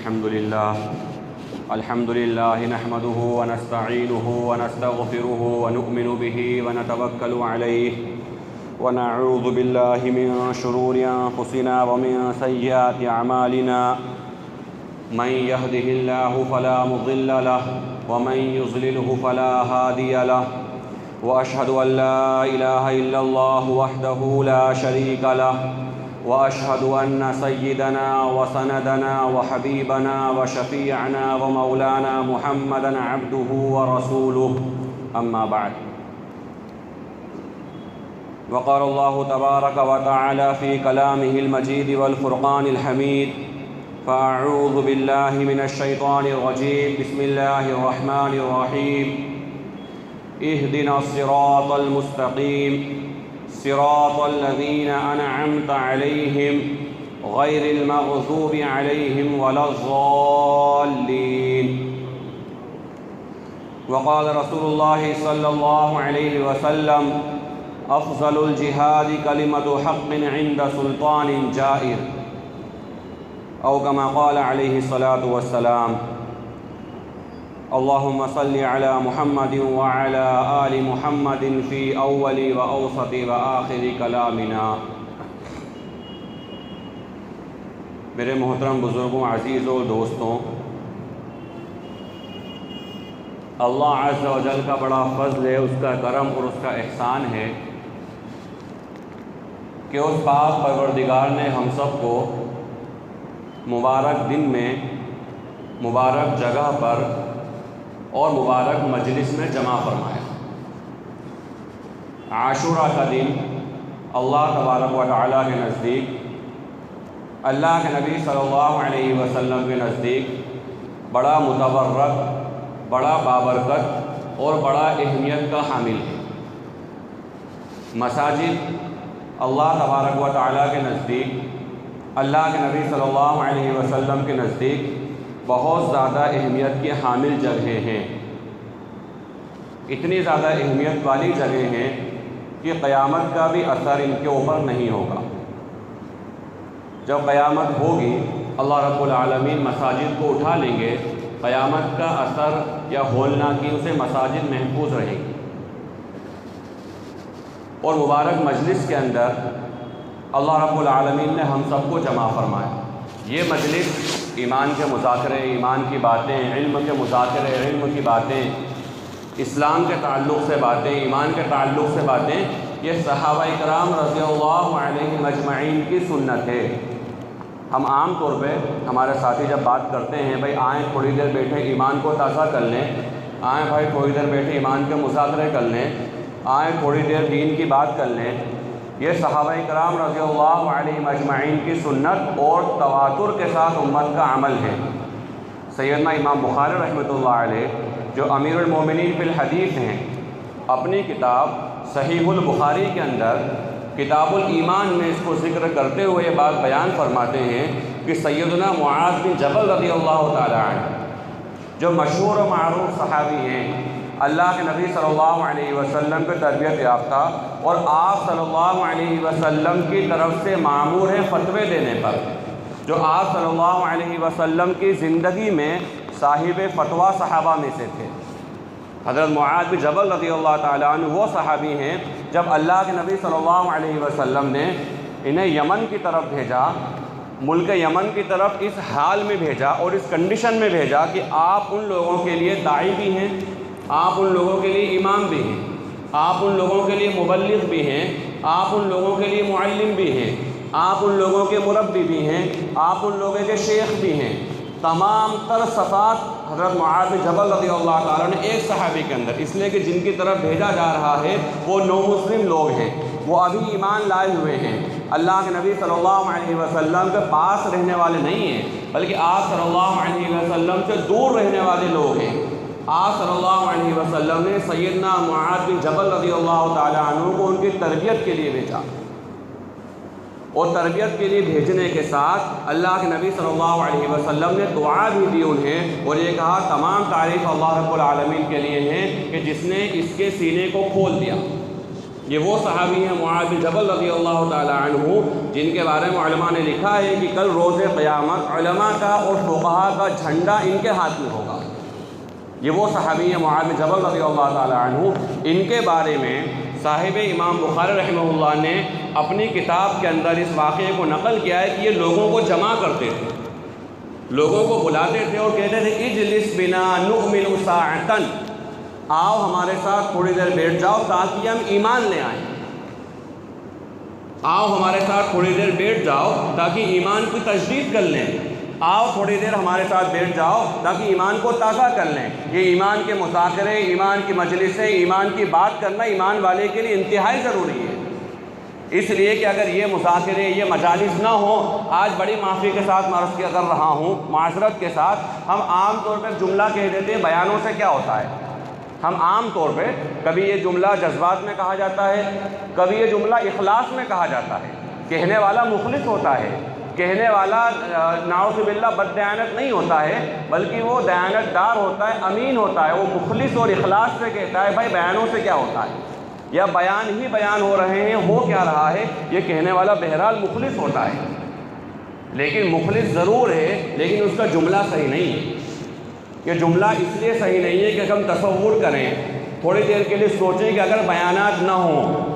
الحمد لله نحمده ونستعينه ونستغفره ونؤمن به ونتوكل عليه ونعوذ بالله من شرور أنفسنا ومن سيئات أعمالنا من يهده الله فلا مضل له ومن يضلله فلا هادي له وأشهد أن لا إله إلا الله وحده لا شريك له وأشهد أن سيدنا وسندنا وحبيبنا وشفيعنا ومولانا محمدا عبده ورسوله أما بعد وقال الله تبارك وتعالى في كلامه المجيد والفرقان الحميد فأعوذ بالله من الشيطان الرجيم بسم الله الرحمن الرحيم اهدنا الصراط المستقيم صراط الذين أنعمت عليهم غير المغضوب عليهم ولا الضالين وقال رسول الله صلى الله عليه وسلم أفضل الجهاد كلمة حق عند سلطان جائر أو كما قال عليه الصلاة والسلام اللهم صل على محمد وعلى آل محمد في أول وأوسط وآخر كلامنا۔ میرے محترم بزرگوں، عزیزوں، دوستوں، اللہ عز و جل کا بڑا فضل ہے، اس کا کرم اور اس کا احسان ہے کہ اس پاک پروردگار نے ہم سب کو مبارک دن میں، مبارک جگہ پر اور مبارک مجلس میں جمع فرمایا۔ عاشورہ کا دن اللہ تبارک و تعالیٰ کے نزدیک، اللہ کے نبی صلی اللہ علیہ وسلم کے نزدیک بڑا متبرک، بڑا بابرکت اور بڑا اہمیت کا حامل ہے۔ مساجد اللہ تبارک و تعالیٰ کے نزدیک، اللہ کے نبی صلی اللہ علیہ وسلم کے نزدیک بہت زیادہ اہمیت کی حامل جگہیں ہیں۔ اتنی زیادہ اہمیت والی جگہیں ہیں کہ قیامت کا بھی اثر ان کے اوپر نہیں ہوگا۔ جب قیامت ہوگی اللہ رب العالمین مساجد کو اٹھا لیں گے، قیامت کا اثر یا ہولناکی سے مساجد محفوظ رہیں گی۔ اور مبارک مجلس کے اندر اللہ رب العالمین نے ہم سب کو جمع فرمایا۔ یہ مجلس ایمان کے مذاکرے، ایمان کی باتیں، علم کے مذاکرے، علم کی باتیں، اسلام کے تعلق سے باتیں، ایمان کے تعلق سے باتیں، یہ صحابہ کرام رضی اللہ علیہم اجمعین کی سنت ہے۔ ہم عام طور پہ ہمارے ساتھی جب بات کرتے ہیں، بھائی آئیں تھوڑی دیر بیٹھے ایمان کو تازہ کر لیں، آئیں بھائی تھوڑی دیر بیٹھے ایمان کے مذاکرے کر لیں، آئیں تھوڑی دیر دین کی بات کر لیں، یہ صحابہ کرام رضی اللہ علیہم اجمعین کی سنت اور تواتر کے ساتھ امت کا عمل ہے۔ سیدنا امام بخاری رحمۃ اللہ علیہ جو امیر المومنین فی الحدیث ہیں، اپنی کتاب صحیح البخاری کے اندر کتاب الایمان میں اس کو ذکر کرتے ہوئے یہ بات بیان فرماتے ہیں کہ سیدنا معاذ بن جبل رضی اللہ تعالی عنہ جو مشہور و معروف صحابی ہیں، اللہ کے نبی صلی اللہ علیہ وسلم کے تربیت یافتہ، اور آپ صلی اللہ علیہ وسلم کی طرف سے مامور ہیں فتوے دینے پر، جو آپ صلی اللہ علیہ وسلم کی زندگی میں صاحب فتویٰ صحابہ میں سے تھے۔ حضرت معاذ بن جبل رضی اللہ تعالیٰ عنہ وہ صحابی ہیں جب اللہ کے نبی صلی اللہ علیہ وسلم نے انہیں یمن کی طرف بھیجا، ملک یمن کی طرف اس حال میں بھیجا اور اس کنڈیشن میں بھیجا کہ آپ ان لوگوں کے لیے داعی بھی ہیں، آپ ان لوگوں کے لیے امام بھی ہیں، آپ ان لوگوں کے لیے مبلغ بھی ہیں، آپ ان لوگوں کے لیے معلم بھی ہیں، آپ ان لوگوں کے مربی بھی ہیں، آپ ان لوگوں کے شیخ بھی ہیں۔ تمام تر صفات حضرت معاذ بن جبل رضی اللہ تعالیٰ نے ایک صحابی کے اندر، اس لیے کہ جن کی طرف بھیجا جا رہا ہے وہ نو مسلم لوگ ہیں، وہ ابھی ایمان لائے ہوئے ہیں، اللہ کے نبی صلی اللہ علیہ وسلم کے پاس رہنے والے نہیں ہیں، بلکہ آپ صلی اللہ علیہ وسلم سے دور رہنے والے لوگ ہیں۔ آپ صلی اللہ علیہ وسلم نے سیدنا معاذ بن جبل رضی اللہ تعالیٰ عنہ کو ان کی تربیت کے لیے بھیجا، اور تربیت کے لیے بھیجنے کے ساتھ اللہ کے نبی صلی اللہ علیہ وسلم نے دعا بھی دی انہیں، اور یہ کہا تمام تعریف اللہ رب العالمین کے لیے ہیں کہ جس نے اس کے سینے کو کھول دیا، یہ وہ صحابی ہیں معاذ بن جبل رضی اللہ تعالیٰ عنہ جن کے بارے میں علماء نے لکھا ہے کہ کل روز قیامت علماء کا اور فقہاء کا جھنڈا ان کے ہاتھ میں ہوگا۔ یہ وہ صحابی ہیں معاذ بن جبل رضی اللہ تعالیٰ عنہ، ان کے بارے میں صاحب امام بخاری رحمہ اللہ نے اپنی کتاب کے اندر اس واقعے کو نقل کیا ہے کہ یہ لوگوں کو جمع کرتے تھے، لوگوں کو بلاتے تھے اور کہتے تھے اجلس بنا نؤمن ساعتاً، آؤ ہمارے ساتھ تھوڑی دیر بیٹھ جاؤ تاکہ ہم ایمان لے آئیں، آؤ ہمارے ساتھ تھوڑی دیر بیٹھ جاؤ تاکہ ایمان کی تجدید کر لیں، آؤ تھوڑی دیر ہمارے ساتھ بیٹھ جاؤ تاکہ ایمان کو تازہ کر لیں۔ یہ ایمان کے مذاکرے، ایمان کی مجلسیں، ایمان کی بات کرنا ایمان والے کے لیے انتہائی ضروری ہے، اس لیے کہ اگر یہ مذاکرے، یہ مجالس نہ ہوں، آج بڑی معافی کے ساتھ عرض کر رہا ہوں، معذرت کے ساتھ، ہم عام طور پہ جملہ کہہ دیتے ہیں، بیانوں سے کیا ہوتا ہے؟ ہم عام طور پہ کبھی یہ جملہ جذبات میں کہا جاتا ہے، کبھی یہ جملہ اخلاص میں کہا جاتا ہے، کہنے والا مخلص ہوتا ہے، کہنے والا نعوذ باللہ بد دیانت نہیں ہوتا ہے، بلکہ وہ دیانت دار ہوتا ہے، امین ہوتا ہے، وہ مخلص اور اخلاص سے کہتا ہے بھائی بیانوں سے کیا ہوتا ہے، یا بیان ہی بیان ہو رہے ہیں، ہو کیا رہا ہے، یہ کہنے والا بہرحال مخلص ہوتا ہے، لیکن مخلص ضرور ہے لیکن اس کا جملہ صحیح نہیں ہے۔ یہ جملہ اس لیے صحیح نہیں ہے کہ ہم تصور کریں، تھوڑی دیر کے لیے سوچیں کہ اگر بیانات نہ ہوں،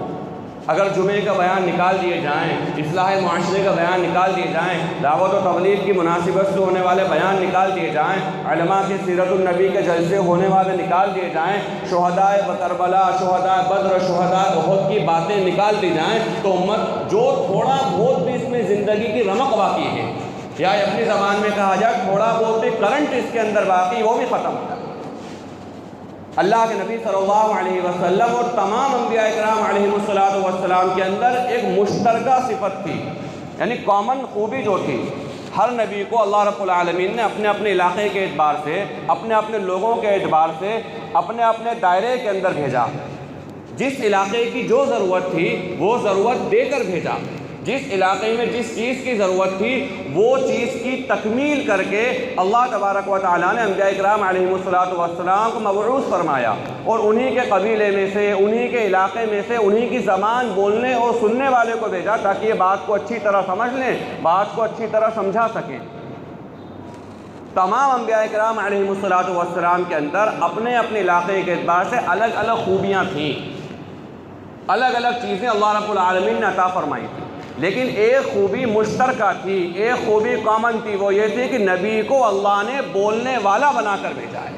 اگر جمعے کا بیان نکال دیے جائیں، اصلاح معاشرے کا بیان نکال دیے جائیں، دعوت و تبلیغ کی مناسبت سے ہونے والے بیان نکال دیے جائیں، علماء کی سیرت النبی کے جلسے ہونے والے نکال دیے جائیں، شہداء کربلا، شہداء بدر، شہداء احد کی باتیں نکال دی جائیں، تو امت جو تھوڑا بہت بھی اس میں زندگی کی رمق باقی ہے، یا اپنی زبان میں کہا جائے تھوڑا بہت بھی کرنٹ اس کے اندر باقی، وہ بھی ختم ہو جائے۔ اللہ کے نبی صلی اللہ علیہ وسلم اور تمام انبیاء اکرام علیہم السلام کے اندر ایک مشترکہ صفت تھی، یعنی کامن خوبی جو تھی، ہر نبی کو اللہ رب العالمین نے اپنے اپنے علاقے کے اعتبار سے، اپنے اپنے لوگوں کے اعتبار سے، اپنے اپنے دائرے کے اندر بھیجا، جس علاقے کی جو ضرورت تھی وہ ضرورت دے کر بھیجا، جس علاقے میں جس چیز کی ضرورت تھی وہ چیز کی تکمیل کر کے اللہ تبارک و تعالیٰ نے انبیاء اکرام علیہم السلام کو مبعوث فرمایا، اور انہی کے قبیلے میں سے، انہی کے علاقے میں سے، انہی کی زبان بولنے اور سننے والے کو بھیجا تاکہ یہ بات کو اچھی طرح سمجھ لیں، بات کو اچھی طرح سمجھا سکیں۔ تمام انبیاء اکرام علیہم السلام کے اندر اپنے اپنے علاقے کے اعتبار سے الگ الگ خوبیاں تھیں، الگ الگ چیزیں اللہ رب العالمین نے عطا فرمائی تھی، لیکن ایک خوبی مشترکہ تھی، ایک خوبی کامن تھی، وہ یہ تھی کہ نبی کو اللہ نے بولنے والا بنا کر بھیجا ہے۔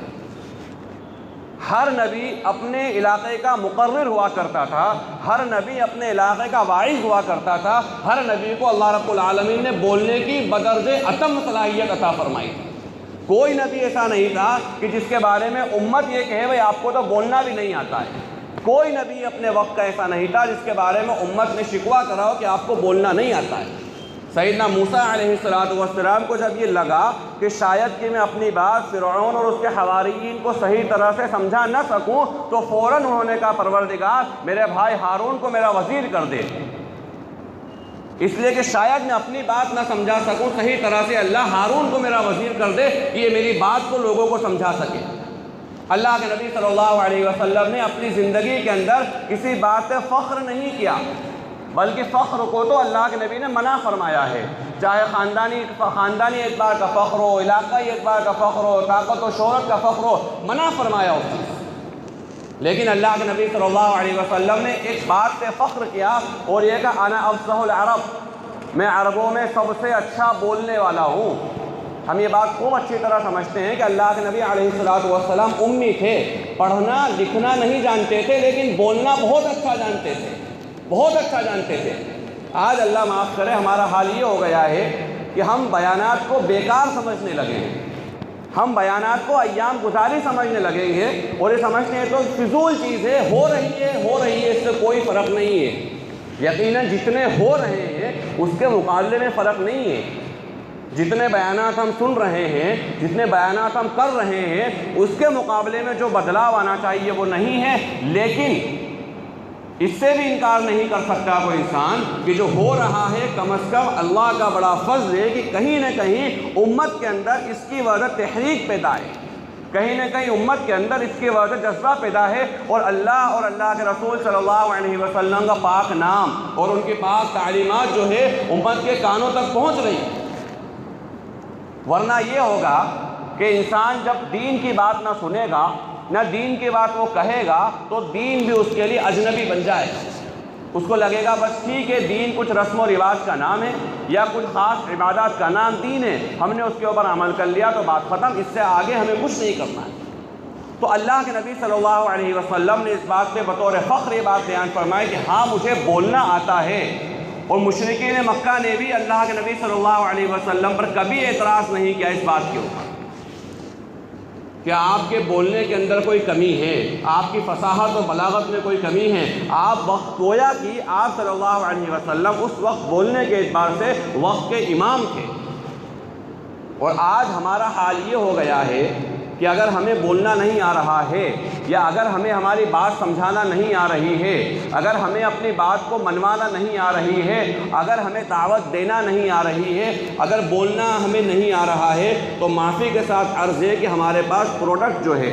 ہر نبی اپنے علاقے کا مقرر ہوا کرتا تھا، ہر نبی اپنے علاقے کا واعظ ہوا کرتا تھا، ہر نبی کو اللہ رب العالمین نے بولنے کی بدرج اتم صلاحیت عطا فرمائی تھی۔ کوئی نبی ایسا نہیں تھا کہ جس کے بارے میں امت یہ کہے بھائی آپ کو تو بولنا بھی نہیں آتا ہے، کوئی نبی اپنے وقت کا ایسا نہیں تھا جس کے بارے میں امت نے شکوہ کرا ہو کہ آپ کو بولنا نہیں آتا ہے۔ سیدنا موسیٰ علیہ السلام کو جب یہ لگا کہ شاید کہ میں اپنی بات فرعون اور اس کے حواریین کو صحیح طرح سے سمجھا نہ سکوں، تو فوراً انہوں نے کہا پروردگار میرے بھائی ہارون کو میرا وزیر کر دے، اس لیے کہ شاید میں اپنی بات نہ سمجھا سکوں صحیح طرح سے، اللہ ہارون کو میرا وزیر کر دے کہ یہ میری بات کو لوگوں کو سمجھا سکے۔ اللہ کے نبی صلی اللہ علیہ وسلم نے اپنی زندگی کے اندر کسی بات سے فخر نہیں کیا، بلکہ فخر کو تو اللہ کے نبی نے منع فرمایا ہے، چاہے خاندانی اعتبار کا فخر ہو، علاقائی اعتبار کا فخر ہو، طاقت و شہرت کا فخر ہو، منع فرمایا اس چیز۔ لیکن اللہ کے نبی صلی اللہ علیہ وسلم نے ایک بات پہ فخر کیا، اور یہ کہ انا افصح العرب، میں عربوں میں سب سے اچھا بولنے والا ہوں۔ ہم یہ بات خوب اچھی طرح سمجھتے ہیں کہ اللہ کے نبی علیہ السلام امی تھے، پڑھنا لکھنا نہیں جانتے تھے، لیکن بولنا بہت اچھا جانتے تھے، بہت اچھا جانتے تھے۔ آج اللہ معاف کرے ہمارا حال یہ ہو گیا ہے کہ ہم بیانات کو بیکار سمجھنے لگے ہیں، ہم بیانات کو ایام گزاری سمجھنے لگے ہیں، اور یہ سمجھتے ہیں تو فضول چیز ہے، ہو رہی ہے، اس سے کوئی فرق نہیں ہے۔ یقیناً جتنے ہو رہے ہیں اس کے مقابلے میں فرق نہیں ہے، جتنے بیانات ہم سن رہے ہیں، جتنے بیانات ہم کر رہے ہیں، اس کے مقابلے میں جو بدلاؤ آنا چاہیے وہ نہیں ہے، لیکن اس سے بھی انکار نہیں کر سکتا کوئی انسان کہ جو ہو رہا ہے کم از کم اللہ کا بڑا فضل ہے کہ کہیں نہ کہیں امت کے اندر اس کی وجہ تحریک پیدا ہے، کہیں نہ کہیں امت کے اندر اس کی وجہ سے جذبہ پیدا ہے، اور اللہ کے رسول صلی اللہ علیہ وسلم کا پاک نام اور ان کی پاک تعلیمات جو ہے امت کے کانوں تک پہنچ رہی ہیں۔ ورنہ یہ ہوگا کہ انسان جب دین کی بات نہ سنے گا، نہ دین کی بات وہ کہے گا، تو دین بھی اس کے لیے اجنبی بن جائے گا۔ اس کو لگے گا بس ٹھیک ہے، دین کچھ رسم و رواج کا نام ہے یا کچھ خاص عبادات کا نام دین ہے، ہم نے اس کے اوپر عمل کر لیا تو بات ختم، اس سے آگے ہمیں کچھ نہیں کرنا ہے۔ تو اللہ کے نبی صلی اللہ علیہ وسلم نے اس بات پہ بطور فخر یہ بات بیان فرمائی کہ ہاں مجھے بولنا آتا ہے، اور مشرکین مکہ نے بھی اللہ کے نبی صلی اللہ علیہ وسلم پر کبھی اعتراض نہیں کیا اس بات کے اوپر کہ آپ کے بولنے کے اندر کوئی کمی ہے، آپ کی فصاحت و بلاغت میں کوئی کمی ہے۔ آپ وقت گویا کہ آپ صلی اللہ علیہ وسلم اس وقت بولنے کے اعتبار سے وقت کے امام تھے۔ اور آج ہمارا حال یہ ہو گیا ہے کہ اگر ہمیں بولنا نہیں آ رہا ہے، یا اگر ہمیں ہماری بات سمجھانا نہیں آ رہی ہے، اگر ہمیں اپنی بات کو منوانا نہیں آ رہی ہے، اگر ہمیں دعوت دینا نہیں آ رہی ہے، اگر بولنا ہمیں نہیں آ رہا ہے، تو معافی کے ساتھ عرض ہے کہ ہمارے پاس پروڈکٹ جو ہے،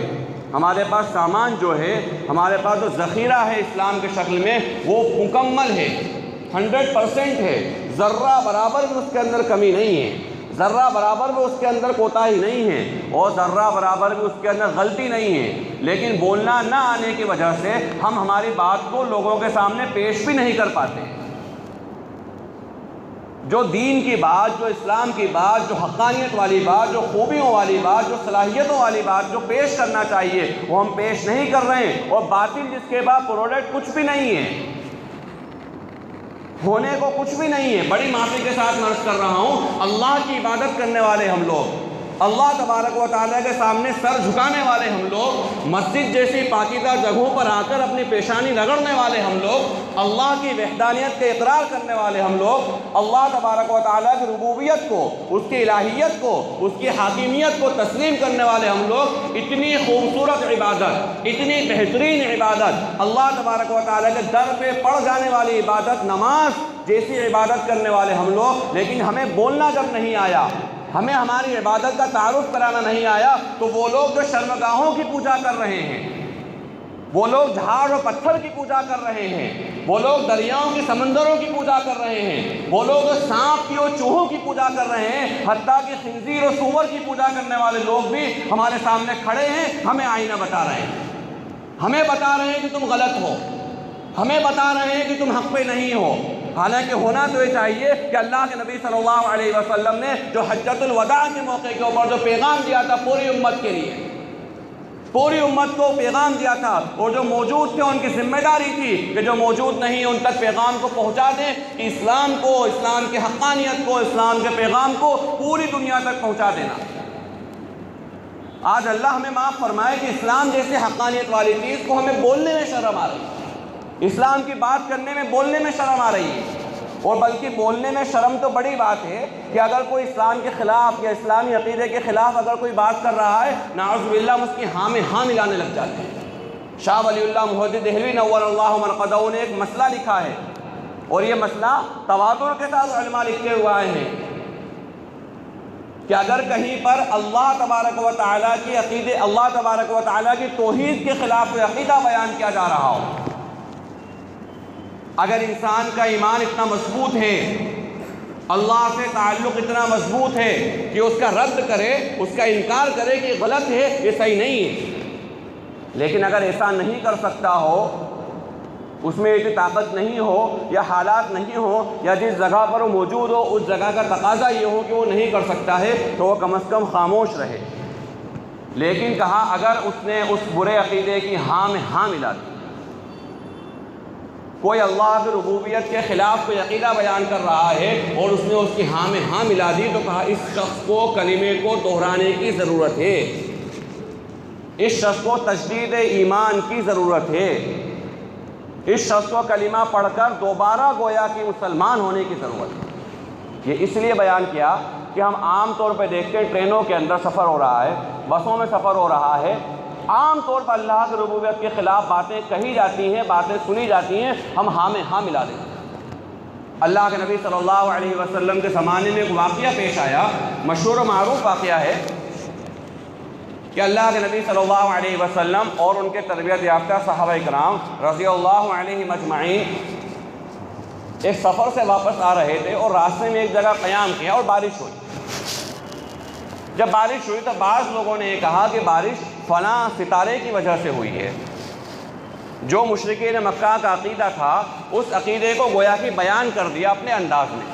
ہمارے پاس سامان جو ہے، ہمارے پاس جو ذخیرہ ہے اسلام کے شکل میں، وہ مکمل ہے، 100% ہے، ذرہ برابر بھی اس کے اندر کمی نہیں ہے، ذرہ برابر بھی اس کے اندر کوتاہی نہیں ہے، اور ذرہ برابر بھی اس کے اندر غلطی نہیں ہے۔ لیکن بولنا نہ آنے کی وجہ سے ہم ہماری بات کو لوگوں کے سامنے پیش بھی نہیں کر پاتے۔ جو دین کی بات، جو اسلام کی بات، جو حقانیت والی بات، جو خوبیوں والی بات، جو صلاحیتوں والی بات جو پیش کرنا چاہیے وہ ہم پیش نہیں کر رہے ہیں، اور باطل جس کے بعد پروڈکٹ کچھ بھی نہیں ہے، ہونے کو کچھ بھی نہیں ہے۔ بڑی معافی کے ساتھ عرض کر رہا ہوں، اللہ کی عبادت کرنے والے ہم لوگ، اللہ تبارک و تعالیٰ کے سامنے سر جھکانے والے ہم لوگ، مسجد جیسی پاکیزہ جگہوں پر آ کر اپنی پیشانی رگڑنے والے ہم لوگ، اللہ کی وحدانیت کے اقرار کرنے والے ہم لوگ، اللہ تبارک و تعالیٰ کی ربوبیت کو، اس کی الہیت کو، اس کی حاکمیت کو تسلیم کرنے والے ہم لوگ، اتنی خوبصورت عبادت، اتنی بہترین عبادت، اللہ تبارک و تعالیٰ کے در پہ پڑھ جانے والی عبادت، نماز جیسی عبادت کرنے والے ہم لوگ، لیکن ہمیں بولنا جب نہیں آیا، ہمیں ہماری عبادت کا تعارف کرانا نہیں آیا، تو وہ لوگ جو شرمگاہوں کی پوجا کر رہے ہیں، وہ لوگ جھاڑ و پتھر کی پوجا کر رہے ہیں، وہ لوگ دریاؤں کی سمندروں کی پوجا کر رہے ہیں، وہ لوگ سانپ کی اور چوہوں کی پوجا کر رہے ہیں، حتیٰ کہ خنزیر اور سور کی پوجا کرنے والے لوگ بھی ہمارے سامنے کھڑے ہیں، ہمیں آئینہ بتا رہے ہیں، ہمیں بتا رہے ہیں کہ تم غلط ہو، ہمیں بتا رہے ہیں کہ تم حق پہ نہیں ہو۔ حالانکہ ہونا تو یہ چاہیے کہ اللہ کے نبی صلی اللہ علیہ وسلم نے جو حجۃ الوداع کے موقع کے اوپر جو پیغام دیا تھا پوری امت کے لیے، پوری امت کو پیغام دیا تھا، اور جو موجود تھے ان کی ذمہ داری تھی کہ جو موجود نہیں ان تک پیغام کو پہنچا دیں، کہ اسلام کو، اسلام کی حقانیت کو، اسلام کے پیغام کو پوری دنیا تک پہنچا دینا۔ آج اللہ ہمیں معاف فرمائے کہ اسلام جیسے حقانیت والی چیز کو ہمیں بولنے میں شرم آ رہی ہے، اسلام کی بات کرنے میں، بولنے میں شرم آ رہی ہے۔ اور بلکہ بولنے میں شرم تو بڑی بات ہے کہ اگر کوئی اسلام کے خلاف یا اسلامی عقیدے کے خلاف اگر کوئی بات کر رہا ہے، نعوذ باللہ ہم اس کی ہاں میں ہاں ملانے لگ جاتے ہیں۔ شاہ ولی اللہ محدث دہلوی نور اللہ مرقدہ نے ایک مسئلہ لکھا ہے، اور یہ مسئلہ تواتر کے ساتھ علماء لکھتے ہوئے آئے ہیں کہ اگر کہیں پر اللہ تبارک و تعالیٰ کی عقیدے، اللہ تبارک و تعالیٰ کی توحید کے خلاف کوئی عقیدہ بیان کیا جا رہا ہو، اگر انسان کا ایمان اتنا مضبوط ہے، اللہ سے تعلق اتنا مضبوط ہے کہ اس کا رد کرے، اس کا انکار کرے کہ غلط ہے، یہ صحیح نہیں ہے، لیکن اگر ایسا نہیں کر سکتا ہو، اس میں اتنی طاقت نہیں ہو، یا حالات نہیں ہو، یا جس جگہ پر وہ موجود ہو اس جگہ کا تقاضا یہ ہو کہ وہ نہیں کر سکتا ہے، تو وہ کم از کم خاموش رہے۔ لیکن کہا اگر اس نے اس برے عقیدے کی ہاں میں ہاں ملا دی، کوئی اللہ کی ربوبیت کے خلاف کوئی عقیدہ بیان کر رہا ہے اور اس نے اس کی ہاں میں ہاں ملا دی، تو کہا اس شخص کو کلمے کو دہرانے کی ضرورت ہے، اس شخص کو تجدید ایمان کی ضرورت ہے، اس شخص کو کلمہ پڑھ کر دوبارہ گویا کہ مسلمان ہونے کی ضرورت ہے۔ یہ اس لیے بیان کیا کہ ہم عام طور پہ دیکھتے ہیں ٹرینوں کے اندر سفر ہو رہا ہے، بسوں میں سفر ہو رہا ہے، عام طور پر اللہ کی ربوبیت کے خلاف باتیں کہی جاتی ہیں، باتیں سنی جاتی ہیں، ہم ہاں میں ہاں ملا دیتے ہیں۔ اللہ کے نبی صلی اللہ علیہ وسلم کے زمانے میں ایک واقعہ پیش آیا، مشہور و معروف واقعہ ہے کہ اللہ کے نبی صلی اللہ علیہ وسلم اور ان کے تربیت یافتہ صحابہ کرام رضی اللہ علیہم اجمعین ایک سفر سے واپس آ رہے تھے اور راستے میں ایک جگہ قیام کیا اور بارش ہوئی۔ جب بارش ہوئی تو بعض لوگوں نے یہ کہا کہ بارش فلاں ستارے کی وجہ سے ہوئی ہے۔ جو مشرکین مکہ کا عقیدہ تھا اس عقیدے کو گویا کہ بیان کر دیا اپنے انداز میں،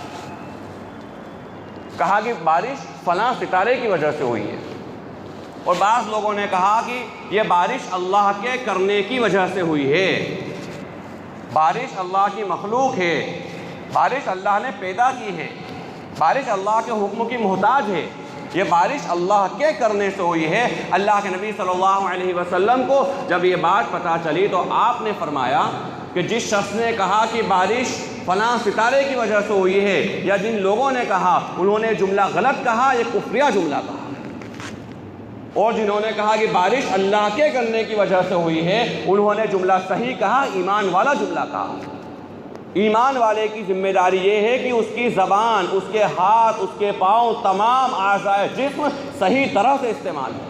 کہا کہ بارش فلاں ستارے کی وجہ سے ہوئی ہے۔ اور بعض لوگوں نے کہا کہ یہ بارش اللہ کے کرنے کی وجہ سے ہوئی ہے، بارش اللہ کی مخلوق ہے، بارش اللہ نے پیدا کی ہے، بارش اللہ کے حکم کی محتاج ہے، یہ بارش اللہ کے کرنے سے ہوئی ہے۔ اللہ کے نبی صلی اللہ علیہ وسلم کو جب یہ بات پتہ چلی تو آپ نے فرمایا کہ جس شخص نے کہا کہ بارش فلاں ستارے کی وجہ سے ہوئی ہے، یا جن لوگوں نے کہا انہوں نے جملہ غلط کہا، یہ کفریہ جملہ کہا، اور جنہوں نے کہا کہ بارش اللہ کے کرنے کی وجہ سے ہوئی ہے انہوں نے جملہ صحیح کہا، ایمان والا جملہ کہا۔ ایمان والے کی ذمہ داری یہ ہے کہ اس کی زبان، اس کے ہاتھ، اس کے پاؤں، تمام اعضائے جسم صحیح طرح سے استعمال ہو۔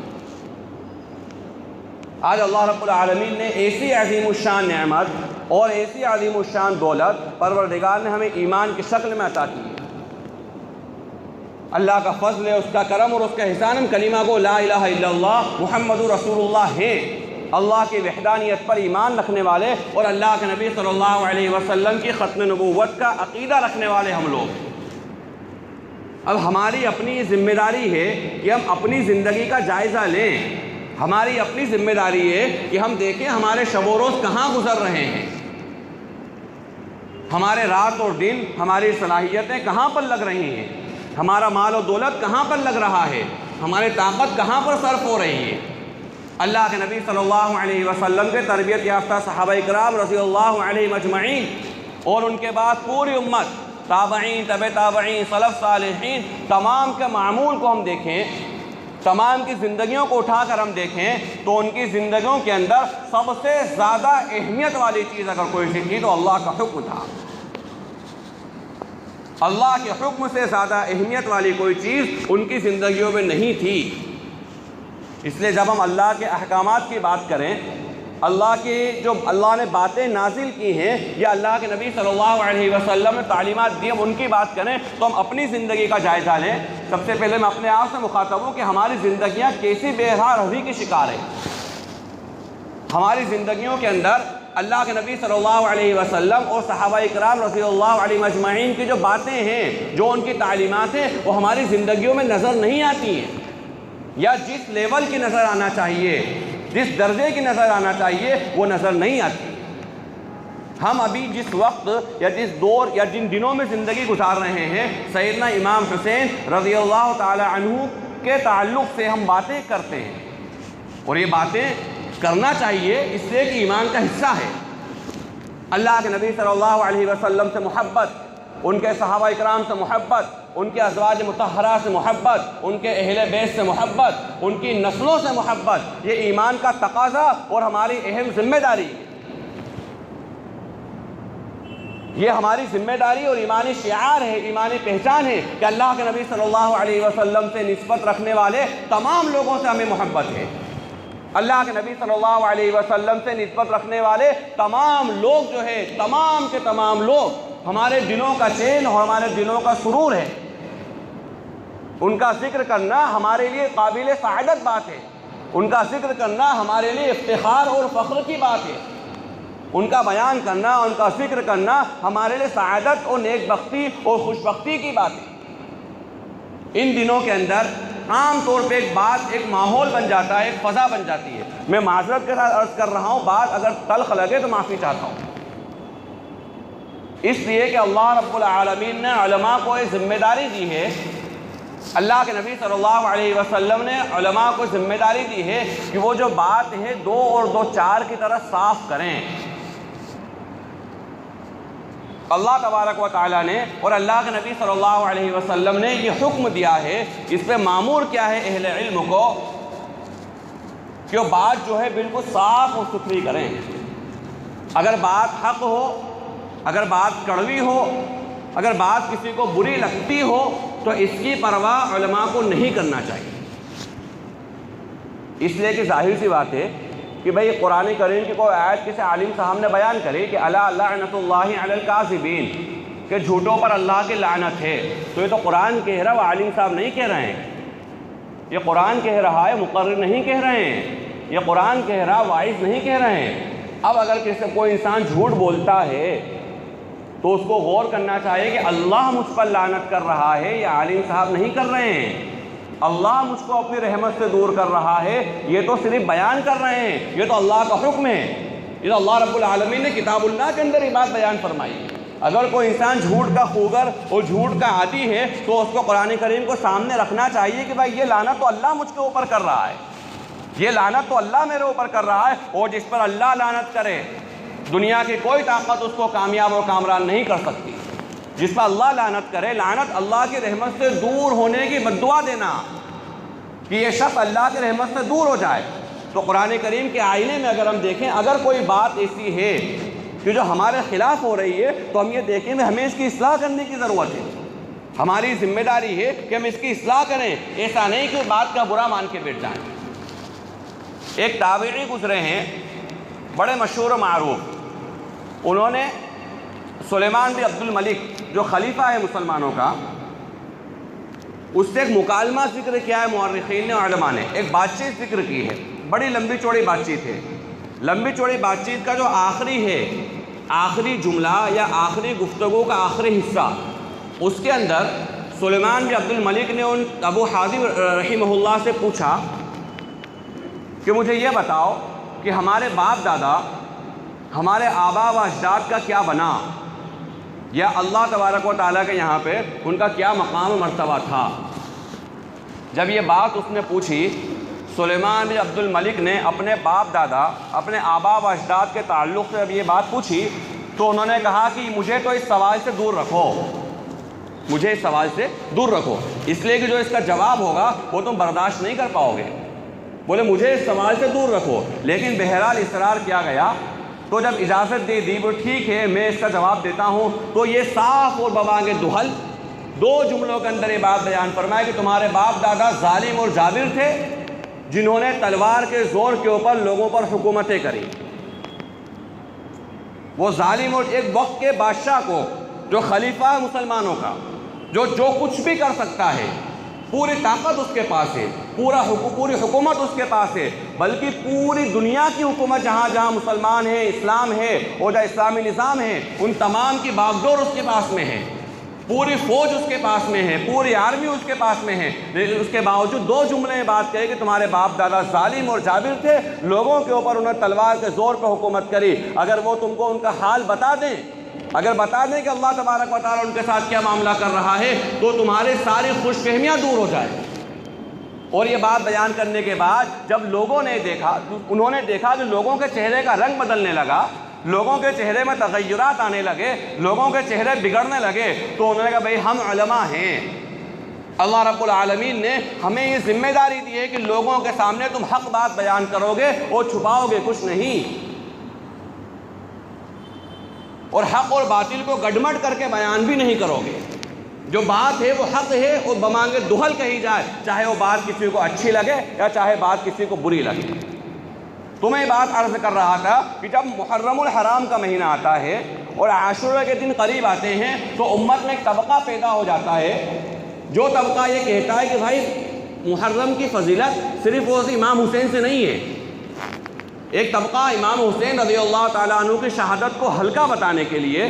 آج اللہ رب العالمین نے ایسی عظیم الشان نعمت اور ایسی عظیم الشان دولت پروردگار نے ہمیں ایمان کی شکل میں عطا کی ہے۔ اللہ کا فضل ہے، اس کا کرم اور اس کا احسان، ہم کلمہ کو لا الہ الا اللہ محمد رسول اللہ ہیں، اللہ کی وحدانیت پر ایمان رکھنے والے اور اللہ کے نبی صلی اللہ علیہ وسلم کی ختم نبوت کا عقیدہ رکھنے والے ہم لوگ۔ اب ہماری اپنی ذمہ داری ہے کہ ہم اپنی زندگی کا جائزہ لیں، ہماری اپنی ذمہ داری ہے کہ ہم دیکھیں ہمارے شب و روز کہاں گزر رہے ہیں، ہمارے رات اور دن، ہماری صلاحیتیں کہاں پر لگ رہی ہیں، ہمارا مال و دولت کہاں پر لگ رہا ہے، ہماری طاقت کہاں پر صرف ہو رہی ہے۔ اللہ کے نبی صلی اللہ علیہ وسلم کے تربیت یافتہ صحابہ کرام رضی اللہ علیہ مجمعین اور ان کے بعد پوری امت، تابعین، تبع تابعین، سلف صالحین، تمام کے معمول کو ہم دیکھیں، تمام کی زندگیوں کو اٹھا کر ہم دیکھیں تو ان کی زندگیوں کے اندر سب سے زیادہ اہمیت والی چیز اگر کوئی سی تھی تو اللہ کا حکم تھا۔ اللہ کے حکم سے زیادہ اہمیت والی کوئی چیز ان کی زندگیوں میں نہیں تھی۔ اس لیے جب ہم اللہ کے احکامات کی بات کریں، اللہ کی جو اللہ نے باتیں نازل کی ہیں یا اللہ کے نبی صلی اللہ علیہ وسلم نے تعلیمات دی، ہم ان کی بات کریں تو ہم اپنی زندگی کا جائزہ لیں۔ سب سے پہلے میں اپنے آپ سے مخاطب ہوں کہ ہماری زندگیاں کیسی بے روی کی شکار ہیں۔ ہماری زندگیوں کے اندر اللہ کے نبی صلی اللہ علیہ وسلم اور صحابہ کرام رضی اللہ علیہ مجمعین کی جو باتیں ہیں، جو ان کی تعلیمات ہیں، وہ ہماری زندگیوں میں نظر نہیں آتی ہیں، یا جس لیول کی نظر آنا چاہیے، جس درجے کی نظر آنا چاہیے وہ نظر نہیں آتی۔ ہم ابھی جس وقت یا جس دور یا جن دنوں میں زندگی گزار رہے ہیں، سیدنا امام حسین رضی اللہ تعالی عنہ کے تعلق سے ہم باتیں کرتے ہیں، اور یہ باتیں کرنا چاہیے اس لیے کہ ایمان کا حصہ ہے۔ اللہ کے نبی صلی اللہ علیہ وسلم سے محبت، ان کے صحابہ اکرام سے محبت، ان کے ازواج مطہرہ سے محبت، ان کے اہل بیت سے محبت، ان کی نسلوں سے محبت، یہ ایمان کا تقاضا اور ہماری اہم ذمہ داری ہے۔ یہ ہماری ذمہ داری اور ایمانی شعار ہے، ایمانی پہچان ہے کہ اللہ کے نبی صلی اللہ علیہ وسلم سے نسبت رکھنے والے تمام لوگوں سے ہمیں محبت ہے۔ اللہ کے نبی صلی اللہ علیہ وسلم سے نسبت رکھنے والے تمام لوگ جو ہے، تمام کے تمام لوگ ہمارے دلوں کا چین اور ہمارے دلوں کا سرور ہے۔ ان کا ذکر کرنا ہمارے لیے قابل سعادت بات ہے، ان کا ذکر کرنا ہمارے لیے افتخار اور فخر کی بات ہے، ان کا بیان کرنا، ان کا ذکر کرنا ہمارے لیے سعادت اور نیک بختی اور خوش بختی کی بات ہے۔ ان دنوں کے اندر عام طور پہ ایک بات، ایک ماحول بن جاتا ہے، ایک فضا بن جاتی ہے۔ میں معذرت کے ساتھ عرض کر رہا ہوں، بات اگر تلخ لگے تو معافی چاہتا ہوں، اس لیے کہ اللہ رب العالمین نے علماء کو یہ ذمہ داری دی ہے، اللہ کے نبی صلی اللہ علیہ وسلم نے علماء کو ذمہ داری دی ہے کہ وہ جو بات ہے 2 اور 2 4 کی طرح صاف کریں۔ اللہ تبارک و تعالیٰ نے اور اللہ کے نبی صلی اللہ علیہ وسلم نے یہ حکم دیا ہے، اس پہ مامور کیا ہے اہل علم کو، کہ وہ بات جو ہے بالکل صاف اور ستھری کریں۔ اگر بات حق ہو، اگر بات کڑوی ہو، اگر بات کسی کو بری لگتی ہو تو اس کی پرواہ علماء کو نہیں کرنا چاہیے۔ اس لیے کہ ظاہر سی بات ہے کہ بھئی قرآن کریم کی کوئی آیت کسی عالم صاحب نے بیان کرے کہ الا لعنت اللہ علی الکاذبین، کہ جھوٹوں پر اللہ کی لعنت ہے، تو یہ تو قرآن کہہ رہا ہے، وہ عالم صاحب نہیں کہہ رہے ہیں، یہ قرآن کہہ رہا ہے، مقرر نہیں کہہ رہے ہیں، یہ قرآن کہہ رہا، واعظ نہیں کہہ رہے ہیں۔ اب اگر کسی کوئی انسان جھوٹ بولتا ہے تو اس کو غور کرنا چاہیے کہ اللہ مجھ پر لعنت کر رہا ہے، یہ عالم صاحب نہیں کر رہے ہیں، اللہ مجھ کو اپنی رحمت سے دور کر رہا ہے، یہ تو صرف بیان کر رہے ہیں، یہ تو اللہ کا حکم ہے، یہ تو اللہ رب العالمین نے کتاب اللہ کے اندر یہ بات بیان فرمائی ہے۔ اگر کوئی انسان جھوٹ کا خوگر اور جھوٹ کا عادی ہے تو اس کو قرآن کریم کو سامنے رکھنا چاہیے کہ بھائی یہ لعنت تو اللہ مجھ کے اوپر کر رہا ہے، یہ لعنت تو اللہ میرے اوپر کر رہا ہے، اور جس پر اللہ لعنت کرے دنیا کی کوئی طاقت اس کو کامیاب اور کامران نہیں کر سکتی۔ جس پر اللہ لعنت کرے، لعنت اللہ کی رحمت سے دور ہونے کی بد دعا دینا کہ یہ شخص اللہ کی رحمت سے دور ہو جائے۔ تو قرآن کریم کے آئینے میں اگر ہم دیکھیں، اگر کوئی بات ایسی ہے کہ جو ہمارے خلاف ہو رہی ہے تو ہم یہ دیکھیں کہ ہمیں اس کی اصلاح کرنے کی ضرورت ہے، ہماری ذمہ داری ہے کہ ہم اس کی اصلاح کریں، ایسا نہیں کہ بات کا برا مان کے بیٹھ جائیں۔ ایک تابعی گزرے ہیں بڑے مشہور و معروف، انہوں نے سلیمان بن عبد الملک جو خلیفہ ہے مسلمانوں کا، اس سے ایک مکالمہ ذکر کیا ہے مورخین نے، علماء نے ایک بات چیت ذکر کی ہے، بڑی لمبی چوڑی بات چیت ہے۔ لمبی چوڑی بات چیت کا جو آخری ہے، آخری جملہ یا آخری گفتگو کا آخری حصہ، اس کے اندر سلیمان بن عبد الملک نے ان ابو حازم رحمہ اللہ سے پوچھا کہ مجھے یہ بتاؤ کہ ہمارے باپ دادا، ہمارے آبا و اجداد کا کیا بنا، یا اللہ تبارک و تعالیٰ کے یہاں پہ ان کا کیا مقام و مرتبہ تھا۔ جب یہ بات اس نے پوچھی، سلیمان بن عبد الملک نے اپنے باپ دادا، اپنے آبا و اجداد کے تعلق سے جب یہ بات پوچھی تو انہوں نے کہا کہ مجھے تو اس سوال سے دور رکھو، مجھے اس سوال سے دور رکھو، اس لیے کہ جو اس کا جواب ہوگا وہ تم برداشت نہیں کر پاؤ گے۔ بولے مجھے اس سوال سے دور رکھو، لیکن بہرحال اصرار کیا گیا، تو جب اجازت دے دی وہ ٹھیک ہے میں اس کا جواب دیتا ہوں، تو یہ صاف اور ببانگ دہل دو جملوں کے اندر یہ بات بیان فرمائے کہ تمہارے باپ دادا ظالم اور جابر تھے جنہوں نے تلوار کے زور کے اوپر لوگوں پر حکومتیں کری۔ وہ ظالم اور ایک وقت کے بادشاہ کو، جو خلیفہ ہے مسلمانوں کا، جو کچھ بھی کر سکتا ہے، پوری طاقت اس کے پاس ہے، پوری حکومت اس کے پاس ہے، بلکہ پوری دنیا کی حکومت جہاں جہاں مسلمان ہیں، اسلام ہے اور جہاں اسلامی نظام ہے، ان تمام کی باغڈور اس کے پاس میں ہے، پوری فوج اس کے پاس میں ہے، پوری آرمی اس کے پاس میں ہے، لیکن اس کے باوجود دو جملے میں بات کہے کہ تمہارے باپ دادا ظالم اور جابر تھے، لوگوں کے اوپر انہوں نے تلوار کے زور پہ حکومت کری۔ اگر وہ تم کو ان کا حال بتا دیں، اگر بتا دیں کہ اللہ تبارک و تعالیٰ ان کے ساتھ کیا معاملہ کر رہا ہے، تو تمہاری ساری خوش فہمیاں دور ہو جائیں۔ اور یہ بات بیان کرنے کے بعد جب لوگوں نے دیکھا، انہوں نے دیکھا کہ لوگوں کے چہرے کا رنگ بدلنے لگا، لوگوں کے چہرے میں تغیرات آنے لگے، لوگوں کے چہرے بگڑنے لگے، تو انہوں نے کہا بھئی ہم علماء ہیں، اللہ رب العالمین نے ہمیں یہ ذمہ داری دی ہے کہ لوگوں کے سامنے تم حق بات بیان کرو گے اور چھپاؤ گے کچھ نہیں، اور حق اور باطل کو گڈمڈ کر کے بیان بھی نہیں کرو گے، جو بات ہے وہ حق ہے اور بمانگے دہل کہی جائے، چاہے وہ بات کسی کو اچھی لگے یا چاہے بات کسی کو بری لگے۔ تو میں بات عرض کر رہا تھا کہ جب محرم الحرام کا مہینہ آتا ہے اور عاشورہ کے دن قریب آتے ہیں تو امت میں ایک طبقہ پیدا ہو جاتا ہے، جو طبقہ یہ کہتا ہے کہ بھائی محرم کی فضیلت صرف وہ امام حسین سے نہیں ہے۔ ایک طبقہ امام حسین رضی اللہ تعالیٰ عنہ کی شہادت کو ہلکا بتانے کے لیے،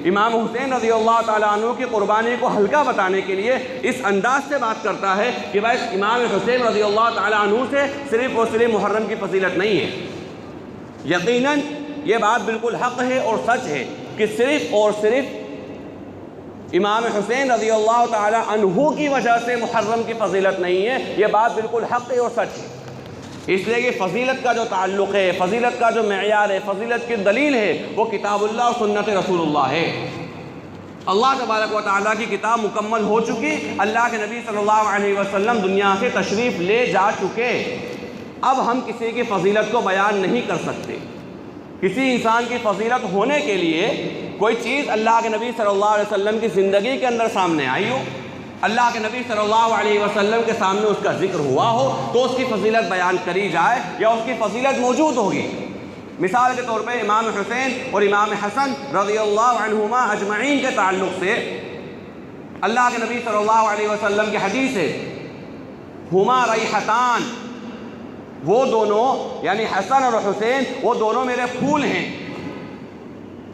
امام حسین رضی اللہ تعالیٰ عنہ کی قربانی کو ہلکا بتانے کے لیے اس انداز سے بات کرتا ہے کہ بھائی امام حسین رضی اللہ تعالیٰ عنہ سے صرف اور صرف محرم کی فضیلت نہیں ہے۔ یقیناً یہ بات بالکل حق ہے اور سچ ہے کہ صرف اور صرف امام حسین رضی اللہ تعالیٰ عنہ کی وجہ سے محرم کی فضیلت نہیں ہے، یہ بات بالکل حق ہے اور سچ ہے۔ اس لیے کہ فضیلت کا جو تعلق ہے، فضیلت کا جو معیار ہے، فضیلت کی دلیل ہے، وہ کتاب اللہ اور سنت رسول اللہ ہے۔ اللہ تبارک و تعالیٰ کی کتاب مکمل ہو چکی، اللہ کے نبی صلی اللہ علیہ وسلم دنیا سے تشریف لے جا چکے، اب ہم کسی کی فضیلت کو بیان نہیں کر سکتے۔ کسی انسان کی فضیلت ہونے کے لیے کوئی چیز اللہ کے نبی صلی اللہ علیہ وسلم کی زندگی کے اندر سامنے آئی ہو، اللہ کے نبی صلی اللہ علیہ وسلم کے سامنے اس کا ذکر ہوا ہو تو اس کی فضیلت بیان کری جائے یا اس کی فضیلت موجود ہوگی۔ مثال کے طور پہ امام حسین اور امام حسن رضی اللہ عنہما اجمعین کے تعلق سے اللہ کے نبی صلی اللہ علیہ وسلم کی حدیث ہے، ہما ریحتان، وہ دونوں یعنی حسن اور حسین وہ دونوں میرے پھول ہیں۔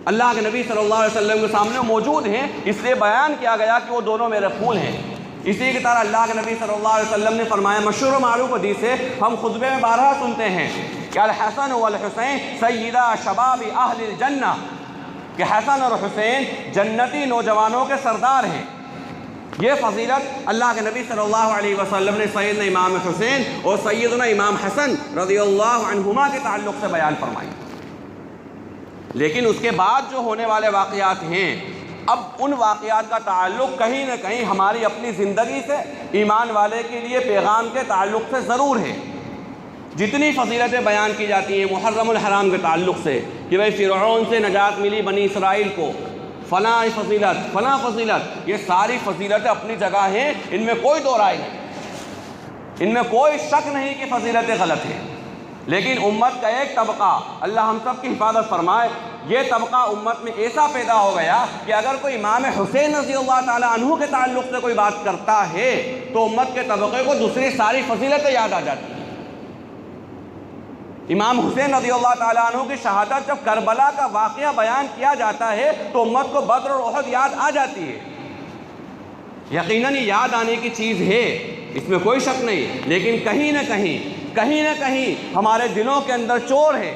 اللہ کے نبی صلی اللہ علیہ وسلم کے سامنے موجود ہیں، اس لیے بیان کیا گیا کہ وہ دونوں میرے پھول ہیں۔ اسی کی طرح اللہ کے نبی صلی اللہ علیہ وسلم نے فرمایا، مشہور و معروف حدیث ہے، ہم خطبے میں بارہا سنتے ہیں کہ الحسن والحسین سیدہ شباب اہل الجنہ، کہ حسن اور حسین جنتی نوجوانوں کے سردار ہیں۔ یہ فضیلت اللہ کے نبی صلی اللہ علیہ وسلم نے سیدنا امام حسین اور سیدنا امام حسن رضی اللہ عنہما کے تعلق سے بیان فرمائی۔ لیکن اس کے بعد جو ہونے والے واقعات ہیں، اب ان واقعات کا تعلق کہیں نہ کہیں ہماری اپنی زندگی سے، ایمان والے کے لیے پیغام کے تعلق سے ضرور ہے۔ جتنی فضیلتیں بیان کی جاتی ہیں محرم الحرام کے تعلق سے کہ بھئی فرعون سے نجات ملی بنی اسرائیل کو، فلاں فضیلت فلاں فضیلت، یہ ساری فضیلتیں اپنی جگہ ہیں، ان میں کوئی دو رائے نہیں، ان میں کوئی شک نہیں کہ فضیلتیں غلط ہیں۔ لیکن امت کا ایک طبقہ، اللہ ہم سب کی حفاظت فرمائے، یہ طبقہ امت میں ایسا پیدا ہو گیا کہ اگر کوئی امام حسین رضی اللہ تعالیٰ عنہ کے تعلق سے کوئی بات کرتا ہے تو امت کے طبقے کو دوسری ساری فضیلتیں یاد آ جاتی ہیں۔ امام حسین رضی اللہ تعالیٰ عنہ کی شہادت جب کربلا کا واقعہ بیان کیا جاتا ہے تو امت کو بدر اور احد یاد آ جاتی ہے۔ یقیناً یاد آنے کی چیز ہے، اس میں کوئی شک نہیں، لیکن کہیں نہ کہیں ہمارے دلوں کے اندر چور ہے،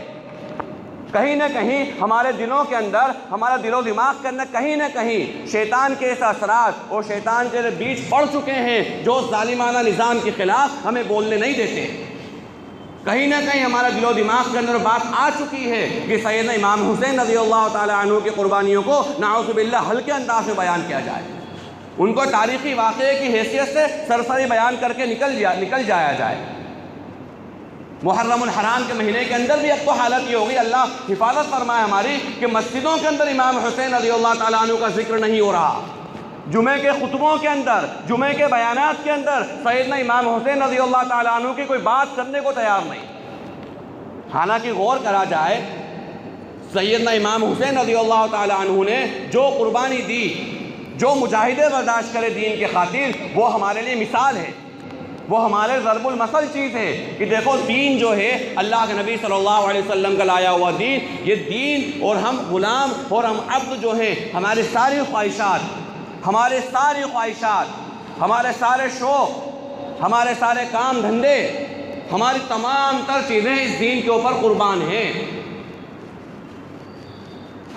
کہیں نہ کہیں ہمارے دلوں کے اندر، ہمارا دل و دماغ کے اندر کہیں نہ کہیں شیطان کے ایسے اثرات اور شیطان کے بیچ پڑ چکے ہیں جو ظالمانہ نظام کے خلاف ہمیں بولنے نہیں دیتے۔ کہیں نہ کہیں ہمارا دل و دماغ کے اندر بات آ چکی ہے کہ سیدنا امام حسین رضی اللہ تعالیٰ عنہ کی قربانیوں کو نعوذ باللہ ہلکے انداز میں بیان کیا جائے، ان کو تاریخی واقعے کی حیثیت سے سرسری بیان کر کے نکل جایا جائے۔ محرم الحرام کے مہینے کے اندر بھی اب تو حالت یہ ہوگی، اللہ حفاظت فرمائے ہماری، کہ مسجدوں کے اندر امام حسین رضی اللہ تعالیٰ عنہ کا ذکر نہیں ہو رہا، جمعے کے خطبوں کے اندر، جمعے کے بیانات کے اندر سیدنا امام حسین رضی اللہ تعالیٰ عنہ کی کوئی بات کرنے کو تیار نہیں۔ حالانکہ غور کرا جائے، سیدنا امام حسین رضی اللہ تعالیٰ عنہ نے جو قربانی دی، جو مجاہدے برداشت کرے دین کے خاطر، وہ ہمارے لیے مثال ہے، وہ ہمارے ضرب المثل چیز ہے کہ دیکھو دین جو ہے اللہ کے نبی صلی اللہ علیہ وسلم کا لایا ہوا دین، یہ دین اور ہم غلام اور ہم عبد جو ہیں، ہمارے ساری خواہشات، ہمارے سارے شوق، ہمارے سارے کام دھندے، ہماری تمام تر چیزیں اس دین کے اوپر قربان ہیں۔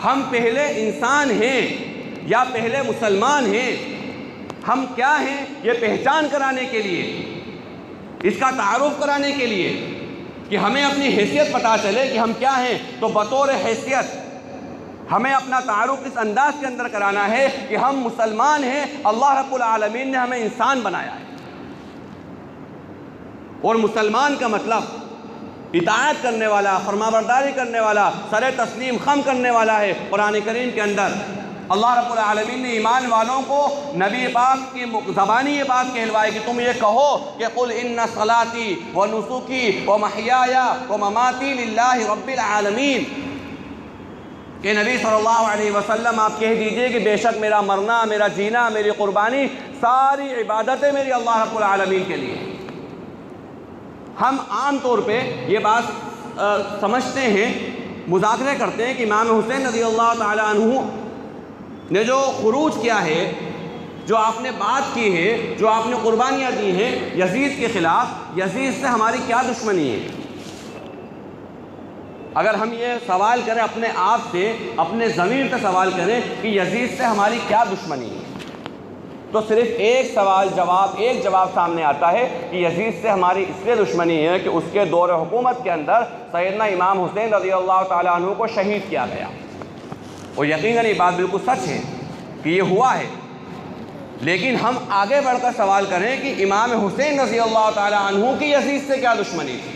ہم پہلے انسان ہیں یا پہلے مسلمان ہیں، ہم کیا ہیں یہ پہچان کرانے کے لیے، اس کا تعارف کرانے کے لیے کہ ہمیں اپنی حیثیت پتہ چلے کہ ہم کیا ہیں، تو بطور حیثیت ہمیں اپنا تعارف اس انداز کے اندر کرانا ہے کہ ہم مسلمان ہیں، اللہ رب العالمین نے ہمیں انسان بنایا ہے، اور مسلمان کا مطلب اطاعت کرنے والا، فرمانبرداری کرنے والا، سر تسلیم خم کرنے والا ہے۔ قرآن کریم کے اندر اللہ رب العالمین نے ایمان والوں کو نبی پاک کی زبانی یہ بات کہلوائی کہ تم یہ کہو کہ قل ان صلاتی و نسکی و محیایا و مماتی للہ رب العالمین، کہ نبی صلی اللہ علیہ وسلم آپ کہہ دیجئے کہ بے شک میرا مرنا، میرا جینا، میری قربانی، ساری عبادتیں میری اللہ رب العالمین کے لیے۔ ہم عام طور پہ یہ بات سمجھتے ہیں، مذاکرے کرتے ہیں کہ امام حسین رضی اللہ تعالیٰ عنہ نے جو خروج کیا ہے، جو آپ نے بات کی ہے، جو آپ نے قربانیاں دی ہیں یزید کے خلاف، یزید سے ہماری کیا دشمنی ہے؟ اگر ہم یہ سوال کریں اپنے آپ سے، اپنے ضمیر سے سوال کریں کہ یزید سے ہماری کیا دشمنی ہے، تو صرف ایک جواب سامنے آتا ہے کہ یزید سے ہماری اس لیے دشمنی ہے کہ اس کے دور حکومت کے اندر سیدنا امام حسین رضی اللہ تعالیٰ عنہ کو شہید کیا گیا، اور یقیناً یہ بات بالکل سچ ہے کہ یہ ہوا ہے۔ لیکن ہم آگے بڑھ کر سوال کریں کہ امام حسین رضی اللہ تعالیٰ عنہ کی یزید سے کیا دشمنی تھی؟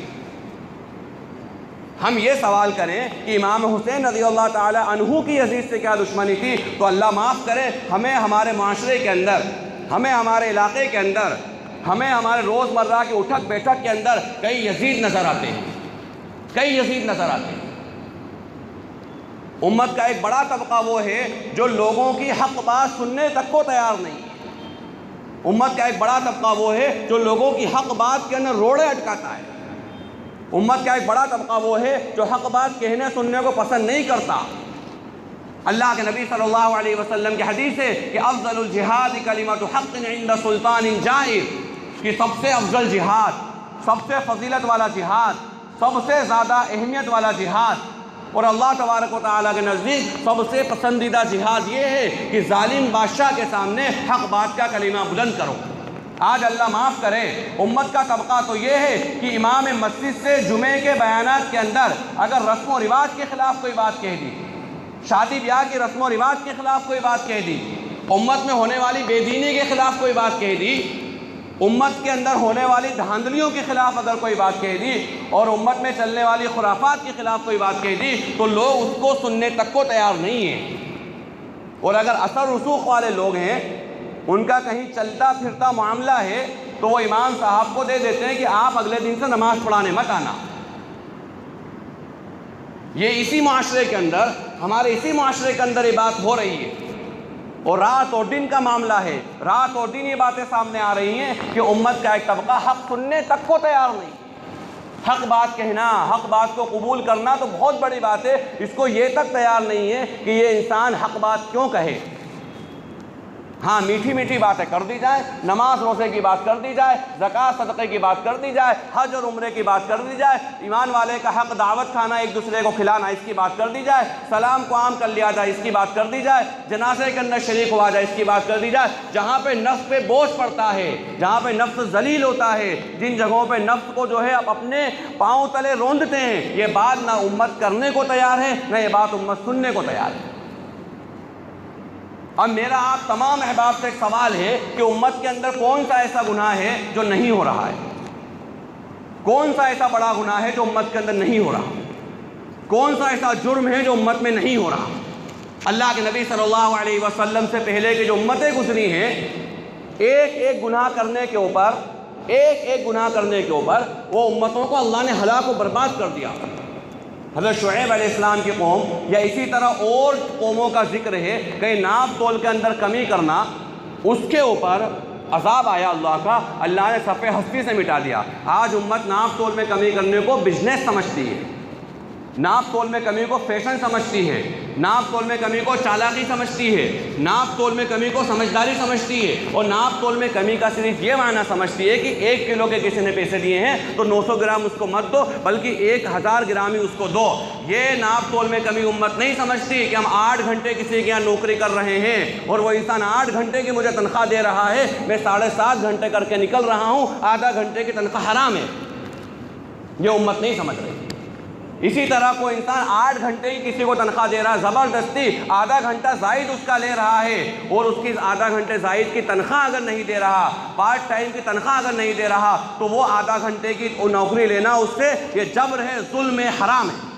ہم یہ سوال کریں کہ امام حسین رضی اللہ تعالیٰ عنہ کی یزید سے کیا دشمنی تھی، تو اللہ معاف کرے، ہمیں ہمارے معاشرے کے اندر ہمیں ہمارے علاقے کے اندر، ہمیں ہمارے روزمرہ کی اٹھک بیٹھک کے اندر کئی یزید نظر آتے ہیں، کئی یزید نظر آتے ہیں۔ امت کا ایک بڑا طبقہ وہ ہے جو لوگوں کی حق بات سننے تک کو تیار نہیں ہے۔ امت کا ایک بڑا طبقہ وہ ہے جو لوگوں کی حق بات کے اندر روڑے اٹکاتا ہے۔ امت کا ایک بڑا طبقہ وہ ہے جو حق بات کہنے سننے کو پسند نہیں کرتا۔ اللہ کے نبی صلی اللہ علیہ وسلم کی حدیث ہے کہ افضل الجہاد کلمۃ حق عند سلطان جائر، کہ سب سے افضل جہاد، سب سے فضیلت والا جہاد، سب سے زیادہ اہمیت والا جہاد اور اللہ تبارک و تعالیٰ کے نزدیک سب سے پسندیدہ جہاد یہ ہے کہ ظالم بادشاہ کے سامنے حق بات کا کلمہ بلند کرو۔ آج اللہ معاف کرے، امت کا طبقہ تو یہ ہے کہ امام مسجد سے جمعے کے بیانات کے اندر اگر رسم و رواج کے خلاف کوئی بات کہہ دی، شادی بیاہ کی رسم و رواج کے خلاف کوئی بات کہہ دی، امت میں ہونے والی بے دینی کے خلاف کوئی بات کہہ دی، امت کے اندر ہونے والی دھاندلیوں کے خلاف اگر کوئی بات کہہ دی اور امت میں چلنے والی خرافات کے خلاف کوئی بات کہہ دی تو لوگ اس کو سننے تک کو تیار نہیں ہیں۔ اور اگر اثر رسوخ والے لوگ ہیں، ان کا کہیں چلتا پھرتا معاملہ ہے تو وہ امام صاحب کو دے دیتے ہیں کہ آپ اگلے دن سے نماز پڑھانے مت آنا۔ یہ اسی معاشرے کے اندر، ہمارے اسی معاشرے کے اندر یہ بات ہو رہی ہے اور رات اور دن کا معاملہ ہے۔ رات اور دن یہ باتیں سامنے آ رہی ہیں کہ امت کا ایک طبقہ حق سننے تک کو تیار نہیں۔ حق بات کہنا، حق بات کو قبول کرنا تو بہت بڑی بات ہے، اس کو یہ تک تیار نہیں ہے کہ یہ انسان حق بات کیوں کہے۔ ہاں میٹھی میٹھی باتیں کر دی جائیں، نماز روزے کی بات کر دی جائے، زکوٰۃ صدقے کی بات کر دی جائے، حج اور عمرے کی بات کر دی جائے، ایمان والے کا حق دعوت کھانا، ایک دوسرے کو کھلانا، اس کی بات کر دی جائے، سلام کو عام کر لیا جائے، اس کی بات کر دی جائے، جنازے کے اندر شریک ہوا جائے، اس کی بات کر دی جائے۔ جہاں پہ نفس پہ بوجھ پڑتا ہے، جہاں پہ نفس ذلیل ہوتا ہے، جن جگہوں پہ نفس کو جو ہے اب اپنے پاؤں تلے روندتے ہیں، یہ بات نہ امت کرنے کو تیار ہے، نہ یہ بات امت سننے کو تیار ہے۔ اب میرا آپ تمام احباب سے ایک سوال ہے کہ امت کے اندر کون سا ایسا گناہ ہے جو نہیں ہو رہا ہے؟ کون سا ایسا بڑا گناہ ہے جو امت کے اندر نہیں ہو رہا؟ کون سا ایسا جرم ہے جو امت میں نہیں ہو رہا؟ اللہ کے نبی صلی اللہ علیہ وسلم سے پہلے کی جو امتیں گزری ہیں، ایک ایک گناہ کرنے کے اوپر، ایک ایک گناہ کرنے کے اوپر وہ امتوں کو اللہ نے ہلاک و برباد کر دیا۔ حضرت شعیب علیہ السلام کی قوم یا اسی طرح اور قوموں کا ذکر ہے کہ ناپ تول کے اندر کمی کرنا، اس کے اوپر عذاب آیا اللہ کا، اللہ نے صفِ ہستی سے مٹا دیا۔ آج امت ناپ تول میں کمی کرنے کو بزنس سمجھتی ہے، ناپ تول میں کمی کو فیشن سمجھتی ہے، ناپ تول میں کمی کو چالاکی سمجھتی ہے، ناپ تول میں کمی کو سمجھداری سمجھتی ہے، اور ناپ تول میں کمی کا صرف یہ معنی سمجھتی ہے کہ 1 کلو کے کسی نے پیسے دیے ہیں تو 900 گرام اس کو مت دو بلکہ 1000 گرام ہی اس کو دو۔ یہ ناپ تول میں کمی امت نہیں سمجھتی کہ ہم 8 گھنٹے کسی کے یہاں نوکری کر رہے ہیں اور وہ انسان 8 گھنٹے کی مجھے تنخواہ دے رہا ہے، میں 7.5 گھنٹے کر کے نکل رہا ہوں، آدھا گھنٹے کی تنخواہ حرام ہے۔ یہ امت نہیں سمجھ رہی۔ اسی طرح کوئی انسان 8 گھنٹے کی کسی کو تنخواہ دے رہا ہے، زبردستی آدھا گھنٹہ زائد اس کا لے رہا ہے، اور اس کی آدھا گھنٹے زائد کی تنخواہ اگر نہیں دے رہا، پارٹ ٹائم کی تنخواہ اگر نہیں دے رہا تو وہ آدھا گھنٹے کی نوکری لینا اس سے یہ جبر ہے، ظلم ہے، حرام ہے۔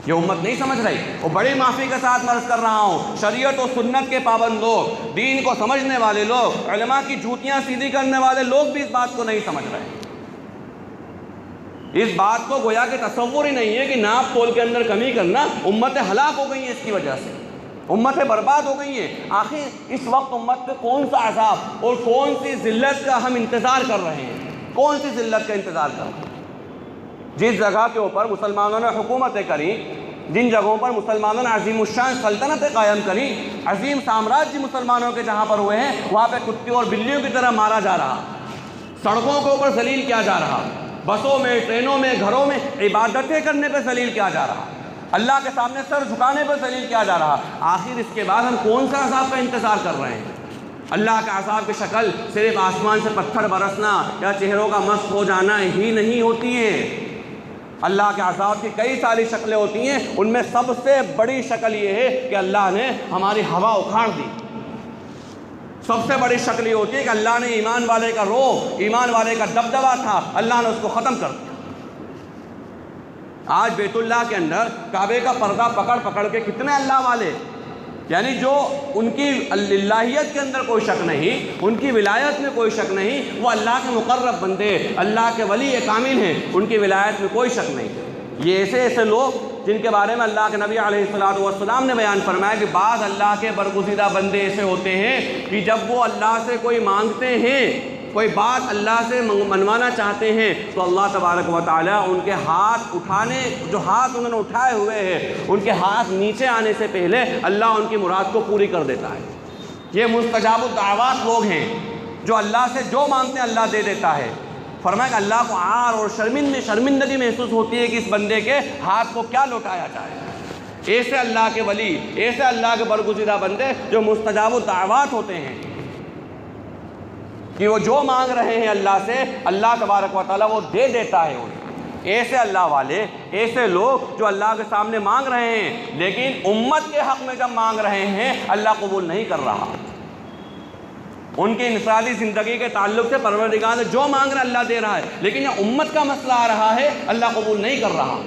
یہ امت نہیں سمجھ رہی۔ اور بڑی معافی کے ساتھ مرض کر رہا ہوں، شریعت و سنت کے پابند لوگ، دین کو سمجھنے والے لوگ، علماء کی جوتیاں سیدھی کرنے والے لوگ بھی اس بات کو نہیں سمجھ رہے۔ اس بات کو گویا کہ تصور ہی نہیں ہے کہ ناپ تول کے اندر کمی کرنا، امتیں ہلاک ہو گئی ہیں اس کی وجہ سے، امتیں برباد ہو گئی ہیں۔ آخر اس وقت امت پہ کون سا عذاب اور کون سی ذلت کا ہم انتظار کر رہے ہیں؟ کون سی ذلت کا انتظار کر رہے ہیں؟ جس جگہ کے اوپر مسلمانوں نے حکومتیں کریں، جن جگہوں پر مسلمانوں نے عظیم الشان سلطنتیں قائم کریں، عظیم سامراجیہ مسلمانوں کے جہاں پر ہوئے ہیں، وہاں پہ کتوں اور بلیوں کی طرح مارا جا رہا، سڑکوں کے اوپر ذلیل کیا جا رہا، بسوں میں، ٹرینوں میں، گھروں میں عبادتیں کرنے پہ ذلیل کیا جا رہا، اللہ کے سامنے سر جھکانے پہ ذلیل کیا جا رہا۔ آخر اس کے بعد ہم کون سا عذاب کا انتظار کر رہے ہیں؟ اللہ کا عذاب کی شکل صرف آسمان سے پتھر برسنا یا چہروں کا مست ہو جانا ہی نہیں ہوتی ہے۔ اللہ کے عذاب کی کئی ساری شکلیں ہوتی ہیں، ان میں سب سے بڑی شکل یہ ہے کہ اللہ نے ہماری ہوا اکھاڑ دی۔ سب سے بڑی شکل یہ ہوتی ہے کہ اللہ نے ایمان والے کا روح، ایمان والے کا دبدبہ تھا، اللہ نے اس کو ختم کر دیا۔ آج بیت اللہ کے اندر کعبے کا پردہ پکڑ پکڑ کے کتنے اللہ والے، یعنی جو ان کی الہیت کے اندر کوئی شک نہیں، ان کی ولایت میں کوئی شک نہیں، وہ اللہ کے مقرب بندے، اللہ کے ولی کامل ہیں، ان کی ولایت میں کوئی شک نہیں۔ یہ ایسے ایسے لوگ جن کے بارے میں اللہ کے نبی علیہ السلام نے بیان فرمایا کہ بعض اللہ کے برگزیدہ بندے ایسے ہوتے ہیں کہ جب وہ اللہ سے کوئی مانگتے ہیں، کوئی بات اللہ سے منوانا چاہتے ہیں، تو اللہ تبارک و تعالیٰ ان کے ہاتھ اٹھانے، جو ہاتھ انہوں نے اٹھائے ہوئے ہیں، ان کے ہاتھ نیچے آنے سے پہلے اللہ ان کی مراد کو پوری کر دیتا ہے۔ یہ مستجاب الدعوات لوگ ہیں جو اللہ سے جو مانگتے ہیں اللہ دے دیتا ہے۔ فرمایا کہ اللہ کو عار اور شرمندگی محسوس ہوتی ہے کہ اس بندے کے ہاتھ کو کیا لوٹایا جائے۔ ایسے اللہ کے ولی، ایسے اللہ کے برگزیدہ بندے جو مستجاب الدعوات ہوتے ہیں کہ وہ جو مانگ رہے ہیں اللہ سے، اللہ تبارک و تعالیٰ وہ دے دیتا ہے انہیں۔ ایسے اللہ والے، ایسے لوگ جو اللہ کے سامنے مانگ رہے ہیں لیکن امت کے حق میں جب مانگ رہے ہیں اللہ قبول نہیں کر رہا۔ ان کی انفرادی زندگی کے تعلق سے پروردگار نے جو مانگ رہا اللہ دے رہا ہے، لیکن یہ امت کا مسئلہ آ رہا ہے اللہ قبول نہیں کر رہا۔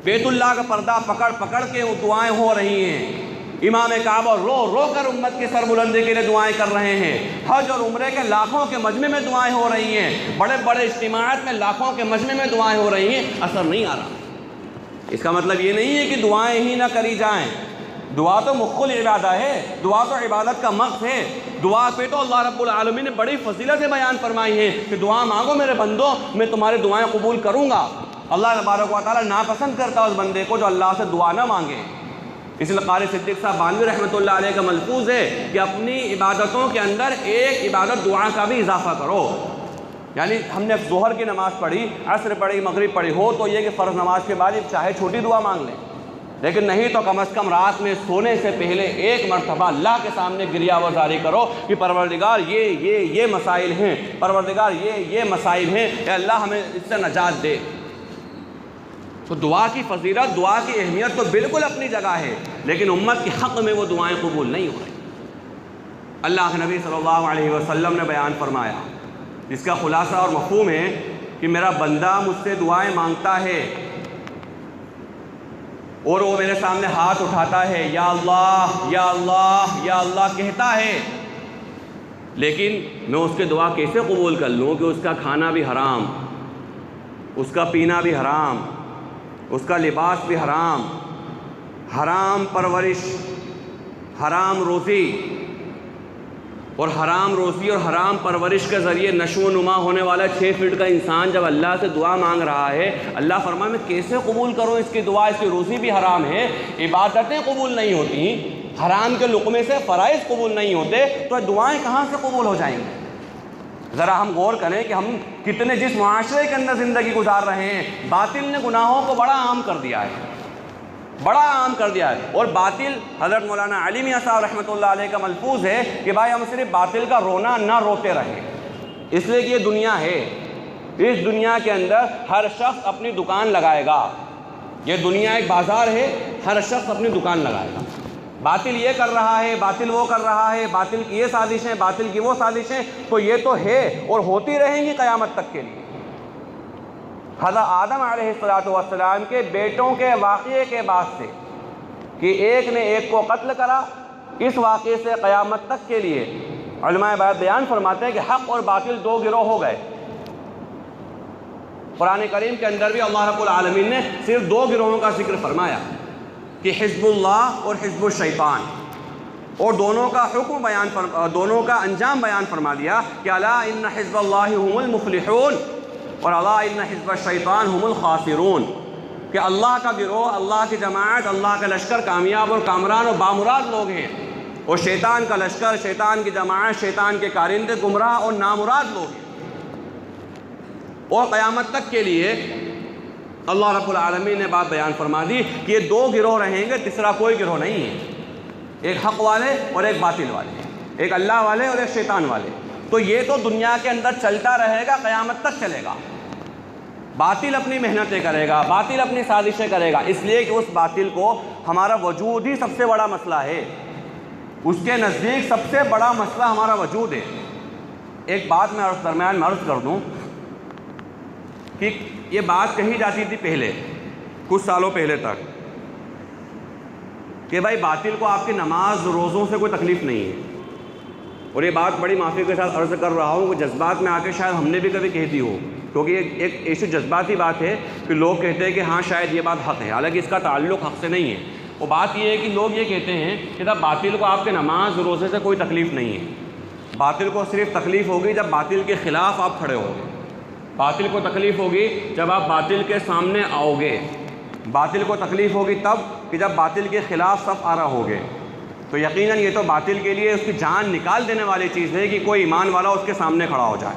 بیت اللہ کا پردہ پکڑ پکڑ کے وہ دعائیں ہو رہی ہیں، امام کعبہ رو رو کر امت کی سربلندی کے لیے دعائیں کر رہے ہیں، حج اور عمرے کے لاکھوں کے مجمع میں دعائیں ہو رہی ہیں، بڑے بڑے اجتماعات میں لاکھوں کے مجمع میں دعائیں ہو رہی ہیں، اثر نہیں آ رہا۔ اس کا مطلب یہ نہیں ہے کہ دعائیں ہی نہ کری جائیں، دعا تو مخ العبادہ ہے، دعا تو عبادت کا مقصد ہے۔ دعا پہ تو اللہ رب العالمین نے بڑی فضیلتیں بیان فرمائی ہیں کہ دعا مانگو میرے بندو، میں تمہاری دعائیں قبول کروں گا۔ اللہ تبارک و تعالیٰ ناپسند کرتا ہے اس بندے کو جو اللہ سے دعا نہ مانگے۔ اس لیے قاری صدیق صاحب بانوی رحمۃ اللہ علیہ کا ملفوظ ہے کہ اپنی عبادتوں کے اندر ایک عبادت دعا کا بھی اضافہ کرو۔ یعنی ہم نے ظہر کی نماز پڑھی، عصر پڑھی، مغرب پڑھی، ہو تو یہ کہ فرض نماز کے بعد چاہے چھوٹی دعا مانگ لیں، لیکن نہیں تو کم از کم رات میں سونے سے پہلے ایک مرتبہ اللہ کے سامنے گریہ وزاری کرو کہ پروردگار یہ مسائل ہیں، پروردگار یہ مسائل ہیں، اے اللہ ہمیں اس سے نجات دے۔ تو دعا کی فضیلت، دعا کی اہمیت تو بالکل اپنی جگہ ہے، لیکن امت کے حق میں وہ دعائیں قبول نہیں ہو رہی۔ اللہ کے نبی صلی اللہ علیہ وسلم نے بیان فرمایا، جس کا خلاصہ اور مفہوم ہے کہ میرا بندہ مجھ سے دعائیں مانگتا ہے اور وہ میرے سامنے ہاتھ اٹھاتا ہے، یا اللہ یا اللہ یا اللہ کہتا ہے، لیکن میں اس کے دعا کیسے قبول کر لوں کہ اس کا کھانا بھی حرام، اس کا پینا بھی حرام، اس کا لباس بھی حرام، حرام پرورش، حرام روزی، اور حرام روزی اور حرام پرورش کے ذریعے نشو و نما ہونے والا 6 فٹ کا انسان جب اللہ سے دعا مانگ رہا ہے، اللہ فرمائے میں کیسے قبول کروں اس کی دعا، اس کی روزی بھی حرام ہے، عبادتیں قبول نہیں ہوتی، حرام کے لقمے سے فرائض قبول نہیں ہوتے، تو دعائیں کہاں سے قبول ہو جائیں گے؟ ذرا ہم غور کریں کہ ہم کتنے جس معاشرے کے اندر زندگی گزار رہے ہیں، باطل نے گناہوں کو بڑا عام کر دیا ہے، بڑا عام کر دیا ہے۔ اور باطل، حضرت مولانا علی میاں صاحب رحمۃ اللہ علیہ کا ملفوظ ہے کہ بھائی ہم صرف باطل کا رونا نہ روتے رہیں، اس لیے کہ یہ دنیا ہے، اس دنیا کے اندر ہر شخص اپنی دکان لگائے گا، یہ دنیا ایک بازار ہے، ہر شخص اپنی دکان لگائے گا، باطل یہ کر رہا ہے، باطل وہ کر رہا ہے، باطل کی یہ سازشیں، باطل کی وہ سازشیں، تو یہ تو ہے اور ہوتی رہیں گی قیامت تک کے لیے۔ حضرت آدم علیہ السلام کے بیٹوں کے واقعے کے بعد سے کہ ایک نے ایک کو قتل کرا، اس واقعے سے قیامت تک کے لیے علماء بیان فرماتے ہیں کہ حق اور باطل 2 گروہ ہو گئے۔ قرآن کریم کے اندر بھی اللہ رب العالمین نے صرف 2 گروہوں کا ذکر فرمایا کہ حزب اللہ اور حزب الشیطان، اور دونوں کا حکم دونوں کا انجام بیان فرما دیا کہ الا ان حزب اللہ هم المفلحون اور الا ان حزب الشیطان هم الخاسرون، کہ اللہ کا گروہ، اللہ کی جماعت، اللہ کا لشکر کامیاب اور کامران اور بامراد لوگ ہیں، اور شیطان کا لشکر، شیطان کی جماعت، شیطان کے کارندے گمراہ اور نامراد لوگ ہیں۔ اور قیامت تک کے لیے اللہ رب العالمین نے بات بیان فرما دی کہ یہ 2 گروہ رہیں گے، تیسرا کوئی گروہ نہیں ہے، ایک حق والے اور ایک باطل والے، ایک اللہ والے اور ایک شیطان والے۔ تو یہ تو دنیا کے اندر چلتا رہے گا، قیامت تک چلے گا، باطل اپنی محنتیں کرے گا، باطل اپنی سازشیں کرے گا، اس لیے کہ اس باطل کو ہمارا وجود ہی سب سے بڑا مسئلہ ہے، اس کے نزدیک سب سے بڑا مسئلہ ہمارا وجود ہے۔ ایک بات میں درمیان میں عرض کر دوں کہ یہ بات کہی جاتی تھی پہلے، کچھ سالوں پہلے تک، کہ بھائی باطل کو آپ کی نماز روزوں سے کوئی تکلیف نہیں ہے. اور یہ بات بڑی معافی کے ساتھ عرض کر رہا ہوں کہ جذبات میں آ کے شاید ہم نے بھی کبھی کہہ دی ہو، کیونکہ یہ ایک ایسی جذباتی بات ہے کہ لوگ کہتے ہیں کہ ہاں شاید یہ بات حق ہے، حالانکہ اس کا تعلق حق سے نہیں ہے. وہ بات یہ ہے کہ لوگ یہ کہتے ہیں کہ جب باطل کو آپ کے نماز روزے سے کوئی تکلیف نہیں ہے. باطل کو صرف تکلیف ہوگی جب باطل کے خلاف آپ کھڑے ہوں گے. باطل کو تکلیف ہوگی جب آپ باطل کے سامنے آؤ گے. باطل کو تکلیف ہوگی تب کہ جب باطل کے خلاف صف آرا ہوگے. تو یقیناً یہ تو باطل کے لیے اس کی جان نکال دینے والی چیز ہے کہ کوئی ایمان والا اس کے سامنے کھڑا ہو جائے،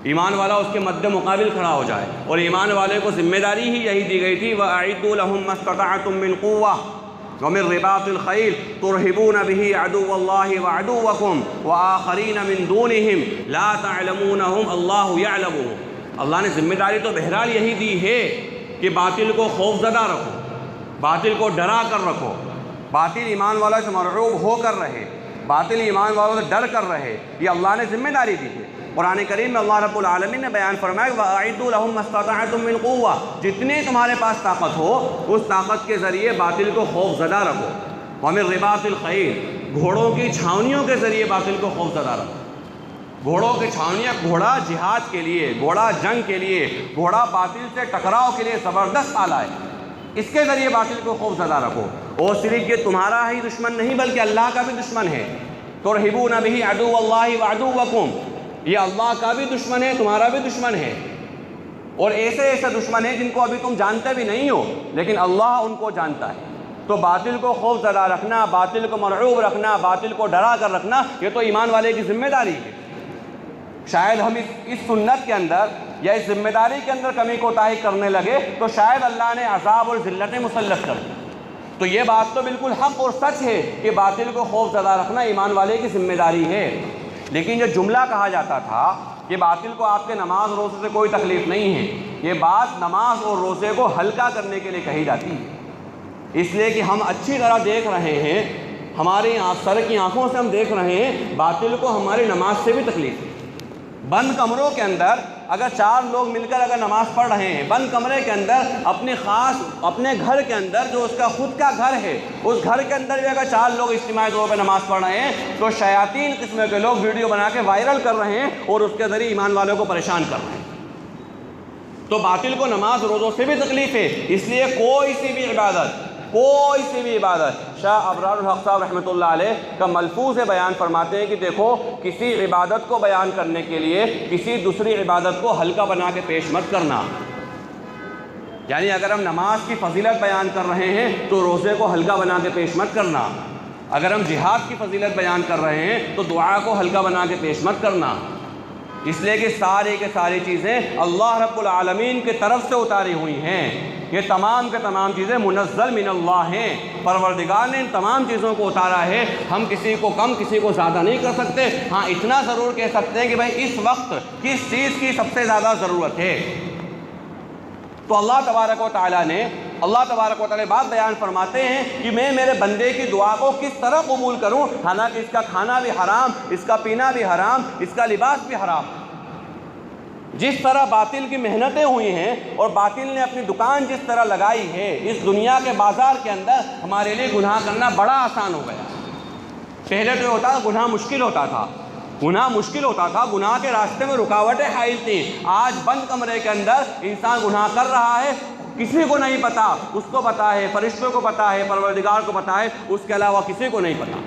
ایمان والا اس کے مد مقابل کھڑا ہو جائے. اور ایمان والے کو ذمہ داری ہی یہی دی گئی تھی وَأَعِدُّوا لَهُم مَّا اسْتَطَعْتُم مِّن قُوَّةٍ وَمِن رِّبَاطِ الْخَيْلِ تُرْهِبُونَ بِهِ عَدُوَّ اللَّهِ وَعَدُوَّكُمْ وَآخَرِينَ مِن دُونِهِمْ لَا تَعْلَمُونَهُمْ اللَّهُ يَعْلَمُهُمْ. اللہ نے ذمہ داری تو بہرحال یہی دی ہے کہ باطل کو خوف زدہ رکھو، باطل کو ڈرا کر رکھو، باطل ایمان والا سے مرعوب ہو کر رہے، باطل ایمان والوں سے ڈر کر رہے. یہ اللہ نے ذمہ داری دی ہے. قرآن کریم میں اللہ رب العالمین نے بیان فرمایا وَأَعِدُّوا لَهُم مَّا اسْتَطَعْتُم مِّن قُوَّةٍ، جتنی تمہارے پاس طاقت ہو اس طاقت کے ذریعے باطل کو خوف زدہ رکھو. وَمِن رِّبَاطِ الْخَيْلِ، گھوڑوں کی چھاؤنیوں کے ذریعے باطل کو خوف زدہ رکھو. گھوڑوں کی چھاؤنیاں، گھوڑا جہاد کے لیے، گھوڑا جنگ کے لیے، گھوڑا باطل سے ٹکراؤ کے لیے زبردست آلہ ہے. اس کے ذریعے باطل کو خوف زدہ رکھو. اور صرف یہ تمہارا ہی دشمن نہیں بلکہ اللہ کا بھی دشمن ہے. تُرْهِبُونَ بِهِ عَدُوَّ اللَّهِ وَعَدُوَّكُمْ، یہ اللہ کا بھی دشمن ہے، تمہارا بھی دشمن ہے. اور ایسے ایسے دشمن ہیں جن کو ابھی تم جانتے بھی نہیں ہو لیکن اللہ ان کو جانتا ہے. تو باطل کو خوف زدہ رکھنا، باطل کو مرعوب رکھنا، باطل کو ڈرا کر رکھنا، یہ تو ایمان والے کی ذمہ داری ہے. شاید ہم اس سنت کے اندر یا اس ذمہ داری کے اندر کمی کوتاہی کرنے لگے تو شاید اللہ نے عذاب اور ذلتیں مسلط کر دی. تو یہ بات تو بالکل حق اور سچ ہے کہ باطل کو خوف زدہ رکھنا ایمان والے کی ذمہ داری ہے. لیکن جو جملہ کہا جاتا تھا کہ باطل کو آپ کے نماز روزے سے کوئی تکلیف نہیں ہے، یہ بات نماز اور روزے کو ہلکا کرنے کے لیے کہی جاتی ہے. اس لیے کہ ہم اچھی طرح دیکھ رہے ہیں، ہماری سر کی آنکھوں سے ہم دیکھ رہے ہیں باطل کو ہماری نماز سے بھی تکلیف ہے. بند کمروں کے اندر اگر 4 لوگ مل کر اگر نماز پڑھ رہے ہیں، بند کمرے کے اندر اپنے گھر کے اندر جو اس کا خود کا گھر ہے، اس گھر کے اندر بھی اگر 4 لوگ اجتماعی طور پہ نماز پڑھ رہے ہیں تو شیاطین قسم کے لوگ ویڈیو بنا کے وائرل کر رہے ہیں اور اس کے ذریعے ایمان والوں کو پریشان کر رہے ہیں. تو باطل کو نماز روزوں سے بھی تکلیف ہے. اس لیے کوئی سی بھی عبادت شاہ ابرار الحق صاحب رحمۃ اللہ علیہ کا ملفوظ بیان فرماتے ہیں کہ دیکھو، کسی عبادت کو بیان کرنے کے لیے کسی دوسری عبادت کو ہلکا بنا کے پیش مت کرنا. یعنی اگر ہم نماز کی فضیلت بیان کر رہے ہیں تو روزے کو ہلکا بنا کے پیش مت کرنا. اگر ہم جہاد کی فضیلت بیان کر رہے ہیں تو دعا کو ہلکا بنا کے پیش مت کرنا. اس لیے کہ ساری کے ساری چیزیں اللہ رب العالمین کی طرف سے اتاری ہوئی ہیں. یہ تمام کے تمام چیزیں منزل من اللہ ہیں. پروردگار نے ان تمام چیزوں کو اتارا ہے. ہم کسی کو کم کسی کو زیادہ نہیں کر سکتے. ہاں اتنا ضرور کہہ سکتے ہیں کہ بھائی اس وقت کس چیز کی سب سے زیادہ ضرورت ہے. تو اللہ تبارک و تعالیٰ بات بیان فرماتے ہیں کہ میں میرے بندے کی دعا کو کس طرح قبول کروں، حالانکہ اس کا کھانا بھی حرام، اس کا پینا بھی حرام، اس کا لباس بھی حرام. جس طرح باطل کی محنتیں ہوئی ہیں اور باطل نے اپنی دکان جس طرح لگائی ہے اس دنیا کے بازار کے اندر، ہمارے لیے گناہ کرنا بڑا آسان ہو گیا. پہلے تو یہ ہوتا گناہ مشکل ہوتا تھا، گناہ کے راستے میں رکاوٹیں حائل تھیں. آج بند کمرے کے اندر انسان گناہ کر رہا ہے، کسی کو نہیں پتا. اس کو پتا ہے، فرشتوں کو پتا ہے، پروردگار کو پتا ہے، اس کے علاوہ کسی کو نہیں پتا.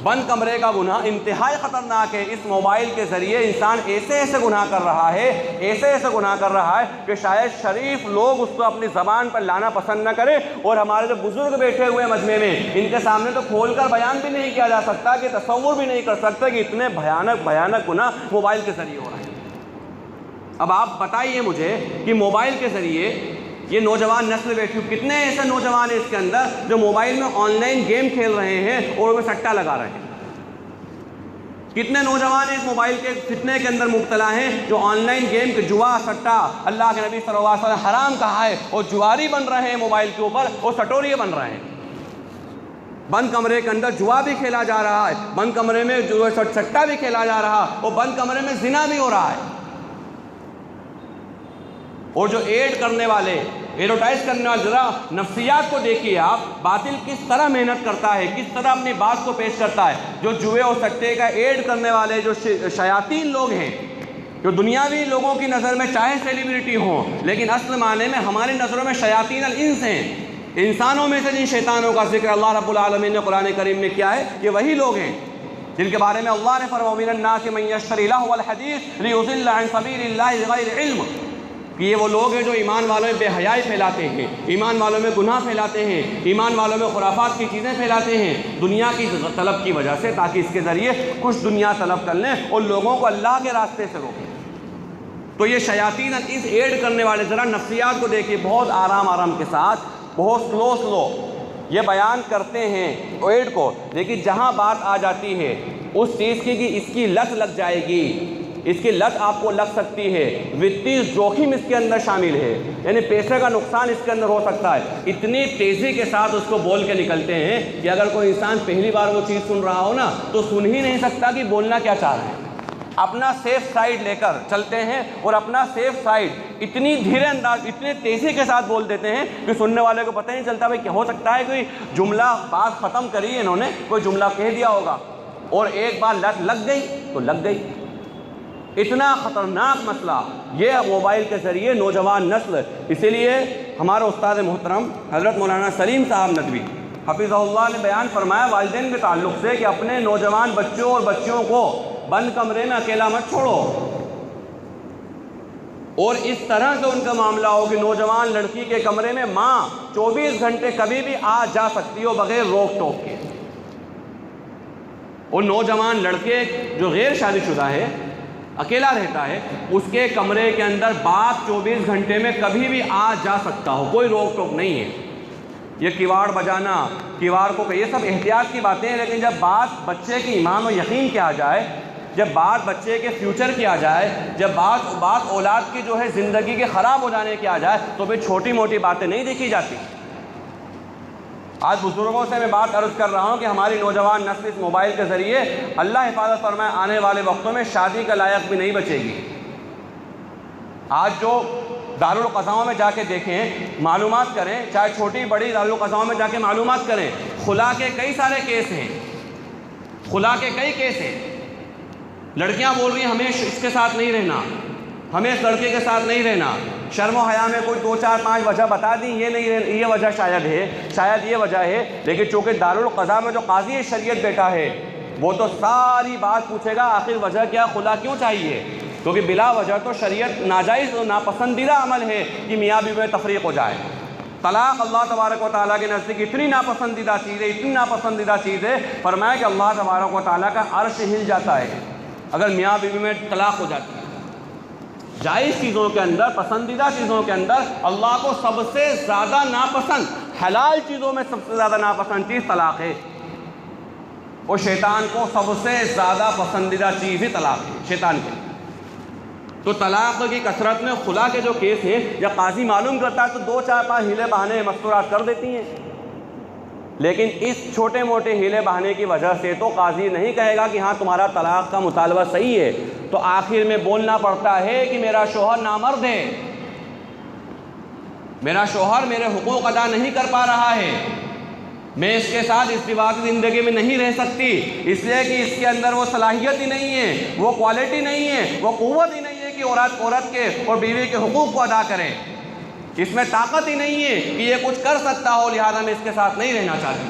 بند کمرے کا گناہ انتہائی خطرناک ہے. اس موبائل کے ذریعے انسان ایسے گناہ کر رہا ہے کہ شاید شریف لوگ اس کو اپنی زبان پر لانا پسند نہ کریں. اور ہمارے جو بزرگ بیٹھے ہوئے مجمع میں، ان کے سامنے تو کھول کر بیان بھی نہیں کیا جا سکتا، کہ تصور بھی نہیں کر سکتا کہ اتنے بھیانک گناہ موبائل کے ذریعے ہو رہے ہیں. اب آپ بتائیے مجھے کہ موبائل کے ذریعے یہ نوجوان نسل بیٹھی، کتنے ایسے نوجوان ہیں اس کے اندر جو موبائل میں آن لائن گیم کھیل رہے ہیں اور وہ سٹا لگا رہے ہیں. کتنے نوجوان اس موبائل کے فتنے کے اندر مبتلا ہیں جو آن لائن گیم کے جوا سٹا اللہ کے نبی صلی اللہ علیہ وسلم حرام کہا ہے اور جواری بن رہے ہیں موبائل کے اوپر اور سٹوریے بن رہے ہیں. بند کمرے کے اندر جوا بھی کھیلا جا رہا ہے، بند کمرے میں جو سٹا بھی کھیلا جا رہا ہے اور بند کمرے میں زنا بھی ہو رہا ہے. اور جو ایڈ کرنے والے ایڈورٹائز کرنے والے ذرا نفسیات کو دیکھیے آپ، باطل کس طرح محنت کرتا ہے، کس طرح اپنی بات کو پیش کرتا ہے۔ جو جوئے اور سٹے کا ایڈ کرنے والے جو شیاطین لوگ ہیں، جو دنیاوی لوگوں کی نظر میں چاہے سیلیبریٹی ہوں، لیکن اصل معنی میں ہماری نظروں میں شیاطین الانس ہیں۔ انسانوں میں سے جن شیطانوں کا ذکر اللہ رب العالمین نے قرآن کریم میں کیا ہے، یہ وہی لوگ ہیں جن کے بارے میں اللہ نے فرمایا وَمِنَ النَّاسِ مَن يَشْتَرِي لَهْوَ الْحَدِيثِ لِيُضِلَّ عَن سَبِيلِ اللَّهِ بِغَيْرِ علم، کہ یہ وہ لوگ ہیں جو ایمان والوں میں بے حیائی پھیلاتے ہیں، ایمان والوں میں گناہ پھیلاتے ہیں، ایمان والوں میں خرافات کی چیزیں پھیلاتے ہیں دنیا کی طلب کی وجہ سے، تاکہ اس کے ذریعے کچھ دنیا طلب کر لیں اور لوگوں کو اللہ کے راستے سے روکیں۔ تو یہ شیاطین اس ایڈ کرنے والے ذرا نفسیات کو دیکھیے، بہت آرام آرام کے ساتھ، بہت سلو یہ بیان کرتے ہیں ایڈ کو، لیکن جہاں بات آ جاتی ہے اس چیز کی کہ اس کی لت لگ جائے گی، اس کی لت آپ کو لگ سکتی ہے، وتی جوخم اس کے اندر شامل ہے، یعنی پیسے کا نقصان اس کے اندر ہو سکتا ہے، اتنی تیزی کے ساتھ اس کو بول کے نکلتے ہیں کہ اگر کوئی انسان پہلی بار وہ چیز سن رہا ہو نا تو سن ہی نہیں سکتا کہ بولنا کیا چاہ رہے ہیں۔ اپنا سیف سائیڈ لے کر چلتے ہیں اور اپنا سیف سائیڈ اتنی دھیرے انداز، اتنی تیزی کے ساتھ بول دیتے ہیں کہ سننے والے کو پتہ نہیں چلتا بھائی کہ ہو سکتا ہے کوئی جملہ بات ختم کری انہوں نے، کوئی جملہ کہہ دیا ہوگا اور ایک بار لت لگ گئی تو لگ گئی۔ اتنا خطرناک مسئلہ یہ موبائل کے ذریعے نوجوان نسل، اسی لیے ہمارے استاد محترم حضرت مولانا سلیم صاحب ندوی حفظہ اللہ نے بیان فرمایا والدین کے تعلق سے کہ اپنے نوجوان بچوں اور بچیوں کو بند کمرے میں اکیلا مت چھوڑو، اور اس طرح سے ان کا معاملہ ہو کہ نوجوان لڑکی کے کمرے میں ماں 24 گھنٹے کبھی بھی آ جا سکتی ہو بغیر روک ٹوک کے، اور نوجوان لڑکے جو غیر شادی شدہ ہے، اکیلا رہتا ہے، اس کے کمرے کے اندر باپ 24 گھنٹے میں کبھی بھی آ جا سکتا ہو، کوئی روک ٹوک نہیں ہے۔ یہ کیواڑ بجانا، کیواڑ کو یہ سب احتیاط کی باتیں ہیں، لیکن جب بات بچے کی ایمان و یقین کی آ جائے، جب بات بچے کے فیوچر کی آ جائے، جب بات اولاد کی جو ہے زندگی کے خراب ہو جانے کی آ جائے، تو پھر چھوٹی موٹی باتیں نہیں دیکھی جاتی۔ آج بزرگوں سے میں بات عرض کر رہا ہوں کہ ہماری نوجوان نسل اس موبائل کے ذریعے اللہ حفاظت فرمائے آنے والے وقتوں میں شادی کا لائق بھی نہیں بچے گی۔ آج جو دارالقضاؤں میں جا کے دیکھیں، معلومات کریں، چاہے چھوٹی بڑی دارالقضاؤں میں جا کے معلومات کریں، خلا کے کئی سارے کیس ہیں، خلا کے کئی کیس ہیں۔ لڑکیاں بول رہی ہیں ہمیں اس کے ساتھ نہیں رہنا، ہمیں اس لڑکے کے ساتھ نہیں رہنا، شرم و حیا میں کوئی 2 4 5 وجہ بتا دی، یہ وجہ شاید یہ وجہ ہے، لیکن چونکہ دارالقضاء میں جو قاضی شریعت بیٹا ہے وہ تو ساری بات پوچھے گا آخر وجہ کیا، خلا کیوں چاہیے، کیونکہ بلا وجہ تو شریعت ناجائز اور ناپسندیدہ عمل ہے کہ میاں بیوی میں تفریق ہو جائے۔ طلاق اللہ تبارک و تعالیٰ کے نزدیک اتنی ناپسندیدہ چیز ہے، اتنی ناپسندیدہ چیز ہے، فرمایا کہ اللہ تبارک و تعالیٰ کا عرش ہل جاتا ہے اگر میاں بیوی میں طلاق ہو جاتی ہے۔ جائز چیزوں کے اندر، پسندیدہ چیزوں کے اندر اللہ کو سب سے زیادہ ناپسند، حلال چیزوں میں سب سے زیادہ ناپسند چیز طلاق ہے، اور شیطان کو سب سے زیادہ پسندیدہ چیز ہی طلاق ہے شیطان کے۔ تو طلاق کی کثرت میں خلا کے جو کیس ہیں، جب قاضی معلوم کرتا ہے تو 2 4 5 ہیلے بہانے مستورات کر دیتی ہیں، لیکن اس چھوٹے موٹے ہیلے بہانے کی وجہ سے تو قاضی نہیں کہے گا کہ ہاں تمہارا طلاق کا مطالبہ صحیح ہے، تو آخر میں بولنا پڑتا ہے کہ میرا شوہر نامرد ہے، میرا شوہر میرے حقوق ادا نہیں کر پا رہا ہے، میں اس کے ساتھ ازدواجی زندگی میں نہیں رہ سکتی، اس لیے کہ اس کے اندر وہ صلاحیت ہی نہیں ہے، وہ کوالٹی نہیں ہے، وہ قوت ہی نہیں ہے کہ عورت کے اور بیوی کے حقوق کو ادا کرے، اس میں طاقت ہی نہیں ہے کہ یہ کچھ کر سکتا ہو، لہذا میں اس کے ساتھ نہیں رہنا چاہتی۔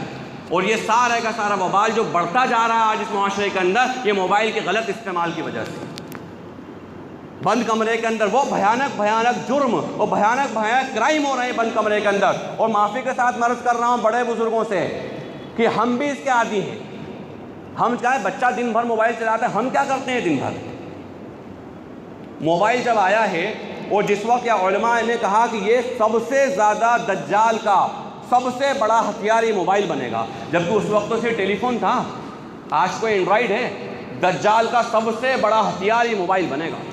اور یہ سارا کا سارا وبال جو بڑھتا جا رہا ہے آج اس معاشرے کے اندر، یہ موبائل کے غلط استعمال کی وجہ سے۔ بند کمرے کے اندر وہ بھیانک جرم اور بھیانک کرائم ہو رہے ہیں بند کمرے کے اندر، اور معافی کے ساتھ میں عرض کر رہا ہوں بڑے بزرگوں سے کہ ہم بھی اس کے عادی ہیں۔ ہم کیا ہے، بچہ دن بھر موبائل چلاتا ہے، ہم کیا کرتے ہیں دن بھر؟ موبائل جب آیا ہے اور جس وقت یا علماء نے کہا کہ یہ سب سے زیادہ دجال کا سب سے بڑا ہتھیار یہ موبائل بنے گا، جبکہ اس وقت تو صرف ٹیلی فون تھا، آج کوئی اینڈرائڈ ہے، دجال کا سب سے بڑا ہتھیار یہ موبائل بنے گا۔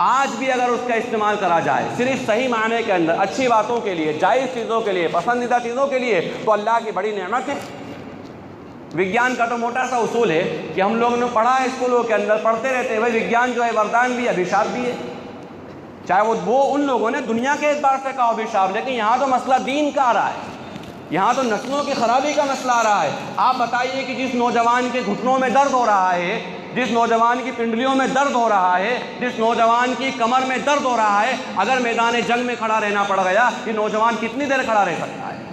آج بھی اگر اس کا استعمال کرا جائے صرف صحیح معنی کے اندر، اچھی باتوں کے لیے، جائز چیزوں کے لیے، پسندیدہ چیزوں کے لیے، تو اللہ کی بڑی نعمت ہے۔ وگیان کا تو موٹا سا اصول ہے کہ ہم لوگوں نے پڑھا ہے اسکولوں کے اندر، پڑھتے رہتے ہیں بھائی وگیان جو ہے وردان بھی ہے، ابھیشاپ بھی ہے۔ چاہے وہ ان لوگوں نے دنیا کے اعتبار سے کہا بھی شاب، لیکن یہاں تو مسئلہ دین کا آ رہا ہے، یہاں تو نسلوں کی خرابی کا مسئلہ آ رہا ہے۔ آپ بتائیے کہ جس نوجوان کے گھٹنوں میں درد ہو رہا ہے، جس نوجوان کی پنڈلیوں میں درد ہو رہا ہے، جس نوجوان کی کمر میں درد ہو رہا ہے، اگر میدان جنگ میں کھڑا رہنا پڑ گیا، یہ نوجوان کتنی دیر کھڑا رہ سکتا ہے؟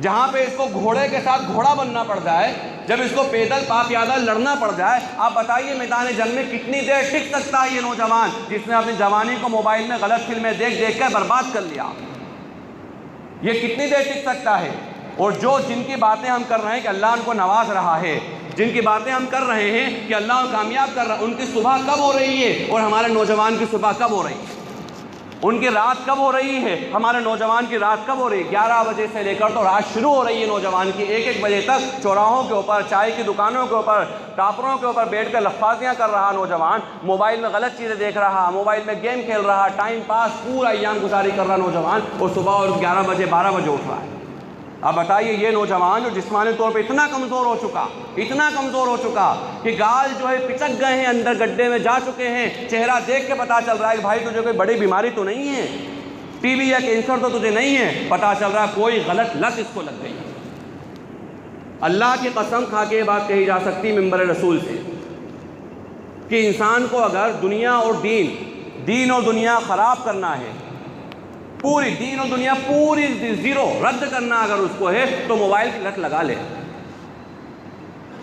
جہاں پہ اس کو گھوڑے کے ساتھ گھوڑا بننا پڑ جائے، جب اس کو پیدل پیادہ لڑنا پڑ جائے، آپ بتائیے میدان جنگ میں کتنی دیر ٹک سکتا ہے یہ نوجوان جس نے اپنی جوانی کو موبائل میں غلط فلمیں دیکھ دیکھ کر برباد کر لیا؟ یہ کتنی دیر ٹک سکتا ہے؟ اور جن کی باتیں ہم کر رہے ہیں کہ اللہ ان کو نواز رہا ہے، جن کی باتیں ہم کر رہے ہیں کہ اللہ ان کامیاب کر رہا ہے، ان کی صبح کب ہو رہی ہے اور ہمارے نوجوان کی صبح کب ہو رہی ہے؟ ان کی رات کب ہو رہی ہے، ہمارے نوجوان کی رات کب ہو رہی ہے؟ 11 بجے سے لے کر تو رات شروع ہو رہی ہے نوجوان کی، 1 بجے تک چوراہوں کے اوپر، چائے کی دکانوں کے اوپر، ٹاپروں کے اوپر بیٹھ کر لفاظیاں کر رہا نوجوان، موبائل میں غلط چیزیں دیکھ رہا، موبائل میں گیم کھیل رہا، ٹائم پاس پورا ایام گزاری کر رہا نوجوان، اور صبح اور 11 بجے 12 بجے اٹھ رہا ہے۔ اب بتائیے یہ نوجوان جو جسمانی طور پہ اتنا کمزور ہو چکا کہ گال جو ہے پچک گئے ہیں، اندر گڈھے میں جا چکے ہیں، چہرہ دیکھ کے پتا چل رہا ہے کہ بھائی تجھے کوئی بڑی بیماری تو نہیں ہے، ٹی بی یا کینسر تو تجھے نہیں ہے، پتا چل رہا ہے کوئی غلط لت اس کو لگ گئی۔ اللہ کی قسم کھا کے یہ بات کہی جا سکتی ممبر رسول سے کہ انسان کو اگر دنیا اور دین اور دنیا خراب کرنا ہے، پوری دین اور دنیا پوری زیرو رد کرنا اگر اس کو ہے، تو موبائل کی لت لگا لے۔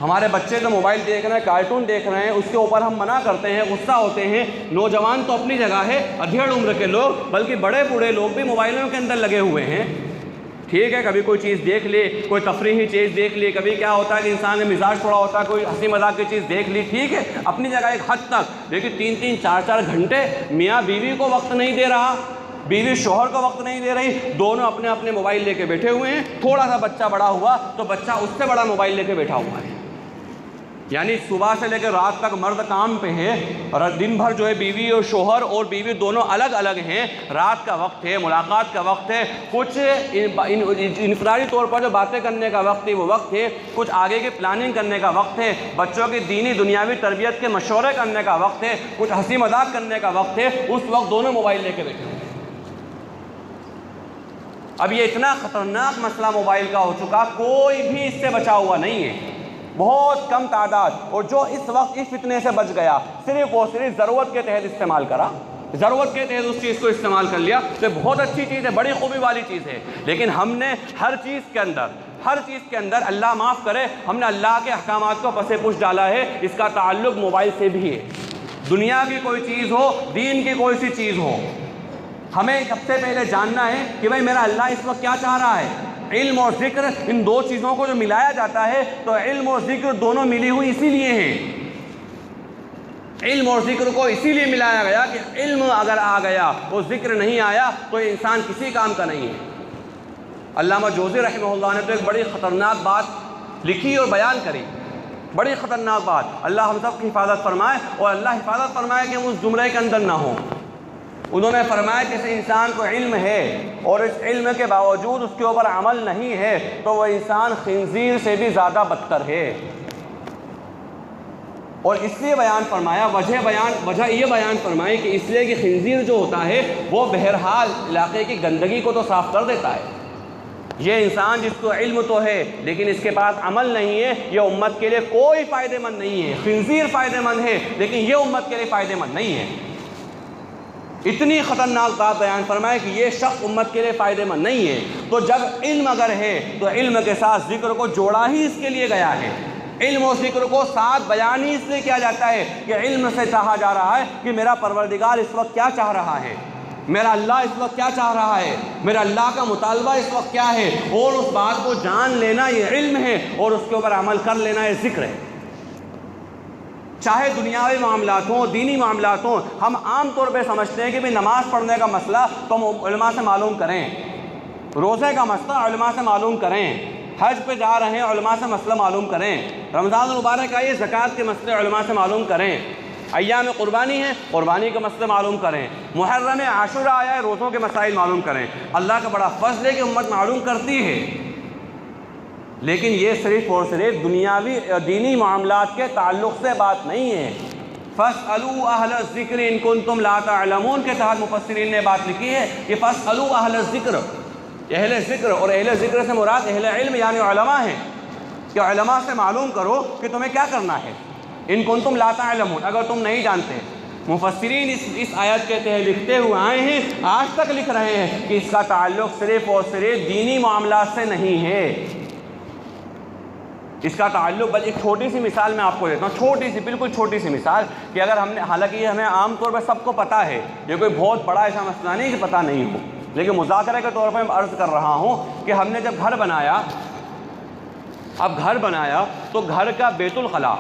ہمارے بچے تو موبائل دیکھ رہے ہیں، کارٹون دیکھ رہے ہیں، اس کے اوپر ہم منع کرتے ہیں، غصہ ہوتے ہیں۔ نوجوان تو اپنی جگہ ہے، ادھیڑ عمر کے لوگ، بلکہ بڑے بوڑھے لوگ بھی موبائلوں کے اندر لگے ہوئے ہیں۔ ٹھیک ہے، کبھی کوئی چیز دیکھ لی، کوئی تفریحی چیز دیکھ لی، کبھی کیا ہوتا ہے کہ انسان کا مزاج تھوڑا ہوتا ہے، کوئی ہنسی مذاق کی چیز دیکھ لی، ٹھیک ہے اپنی جگہ ایک حد تک، لیکن 3-3 4-4 گھنٹے میاں بیوی کو وقت نہیں دے رہا، بیوی شوہر کو وقت نہیں دے رہی، دونوں اپنے اپنے موبائل لے کے بیٹھے ہوئے ہیں۔ تھوڑا سا بچہ بڑا ہوا تو بچہ اس سے بڑا موبائل لے کے بیٹھا ہوا ہے۔ یعنی صبح سے لے کے رات تک مرد کام پہ ہے، اور دن بھر جو ہے بیوی اور شوہر اور بیوی دونوں الگ الگ ہیں، رات کا وقت ہے، ملاقات کا وقت ہے، کچھ انفرادی طور پر جو باتیں کرنے کا وقت ہے وہ وقت ہے، کچھ آگے کی پلاننگ کرنے کا وقت ہے، بچوں کی دینی دنیاوی تربیت کے مشورے کرنے کا وقت ہے، کچھ ہنسی مذاق کرنے کا وقت ہے، اس وقت دونوں موبائل لے کے بیٹھے ہیں۔ اب یہ اتنا خطرناک مسئلہ موبائل کا ہو چکا، کوئی بھی اس سے بچا ہوا نہیں ہے، بہت کم تعداد، اور جو اس وقت اس فتنے سے بچ گیا صرف وہ صرف ضرورت کے تحت استعمال کرا، ضرورت کے تحت اس چیز کو استعمال کر لیا، تو بہت اچھی چیز ہے، بڑی خوبی والی چیز ہے، لیکن ہم نے ہر چیز کے اندر اللہ معاف کرے، ہم نے اللہ کے احکامات کو پس پش ڈالا ہے۔ اس کا تعلق موبائل سے بھی ہے، دنیا کی کوئی چیز ہو، دین کی کوئی سی چیز ہو، ہمیں سب سے پہلے جاننا ہے کہ بھئی میرا اللہ اس وقت کیا چاہ رہا ہے۔ علم اور ذکر، ان دو چیزوں کو جو ملایا جاتا ہے تو علم اور ذکر دونوں ملی ہوئی اسی لیے ہیں، علم اور ذکر کو اسی لیے ملایا گیا کہ علم اگر آ گیا اور ذکر نہیں آیا تو یہ انسان کسی کام کا نہیں ہے۔ علامہ جوزی رحمہ اللہ نے تو ایک بڑی خطرناک بات لکھی اور بیان کری، بڑی خطرناک بات، اللہ ہم سب کی حفاظت فرمائے، اور اللہ حفاظت فرمائے کہ ہم اس زمرے کے اندر نہ ہوں۔ انہوں نے فرمایا کہ اس انسان کو علم ہے اور اس علم کے باوجود اس کے اوپر عمل نہیں ہے تو وہ انسان خنزیر سے بھی زیادہ بدتر ہے، اور اس لیے بیان فرمایا، وجہ یہ بیان فرمائی کہ اس لیے کہ خنزیر جو ہوتا ہے وہ بہرحال علاقے کی گندگی کو تو صاف کر دیتا ہے، یہ انسان جس کو علم تو ہے لیکن اس کے پاس عمل نہیں ہے، یہ امت کے لیے کوئی فائدہ مند نہیں ہے۔ خنزیر فائدہ مند ہے لیکن یہ امت کے لیے فائدہ مند نہیں ہے۔ اتنی خطرناک بات بیان فرمائے کہ یہ شخص امت کے لیے فائدہ مند نہیں ہے۔ تو جب علم اگر ہے تو علم کے ساتھ ذکر کو جوڑا ہی اس کے لیے گیا ہے، علم و ذکر کو ساتھ بیان ہی اس لیے کیا جاتا ہے کہ علم سے چاہا جا رہا ہے کہ میرا پروردگار اس وقت کیا چاہ رہا ہے، میرا اللہ اس وقت کیا چاہ رہا ہے، میرا اللہ کا مطالبہ اس وقت کیا ہے، اور اس بات کو جان لینا یہ علم ہے، اور اس کے اوپر عمل کر لینا یہ ذکر ہے۔ چاہے دنیاوی معاملات ہوں، دینی معاملات ہوں، ہم عام طور پہ سمجھتے ہیں کہ بھی نماز پڑھنے کا مسئلہ تو ہم علماء سے معلوم کریں، روزے کا مسئلہ علماء سے معلوم کریں، حج پہ جا رہے ہیں علماء سے مسئلہ معلوم کریں، رمضان المبارک آئیے زکوٰۃ کے مسئلے علماء سے معلوم کریں، ایام قربانی ہیں قربانی کے مسئلے معلوم کریں، محرم عاشورہ آیا ہے روزوں کے مسائل معلوم کریں۔ اللہ کا بڑا فضل ہے کہ امت معلوم کرتی ہے، لیکن یہ صرف اور صرف دنیاوی دینی معاملات کے تعلق سے بات نہیں ہے۔ فَاسْأَلُوا أَهْلَ الذِّكْرِ إِن كُنتُمْ لَا تَعْلَمُونَ کے تحت مفسرین نے بات لکھی ہے کہ فَاسْأَلُوا أَهْلَ الذِّكْرِ، اہل ذکر، اور اہل ذکر سے مراد اہل علم یعنی علماء ہیں، کہ علماء سے معلوم کرو کہ تمہیں کیا کرنا ہے، ان کنتم لا تعلمون، اگر تم نہیں جانتے۔ مفسرین اس آیت کے تحت لکھتے ہوئے آئے ہیں، آج تک لکھ رہے ہیں کہ اس کا تعلق صرف اور صرف دینی معاملات سے نہیں ہے، اس کا تعلق، بل ایک چھوٹی سی مثال میں آپ کو دیتا ہوں، چھوٹی سی، بالکل چھوٹی سی مثال، کہ اگر ہم نے، حالانکہ یہ ہمیں عام طور پر سب کو پتہ ہے، یہ کوئی بہت بڑا ایسا مسئلہ نہیں کہ پتہ نہیں ہو، لیکن مذاکرے کے طور پر میں عرض کر رہا ہوں کہ ہم نے جب گھر بنایا، اب گھر بنایا تو گھر کا بیت الخلاء،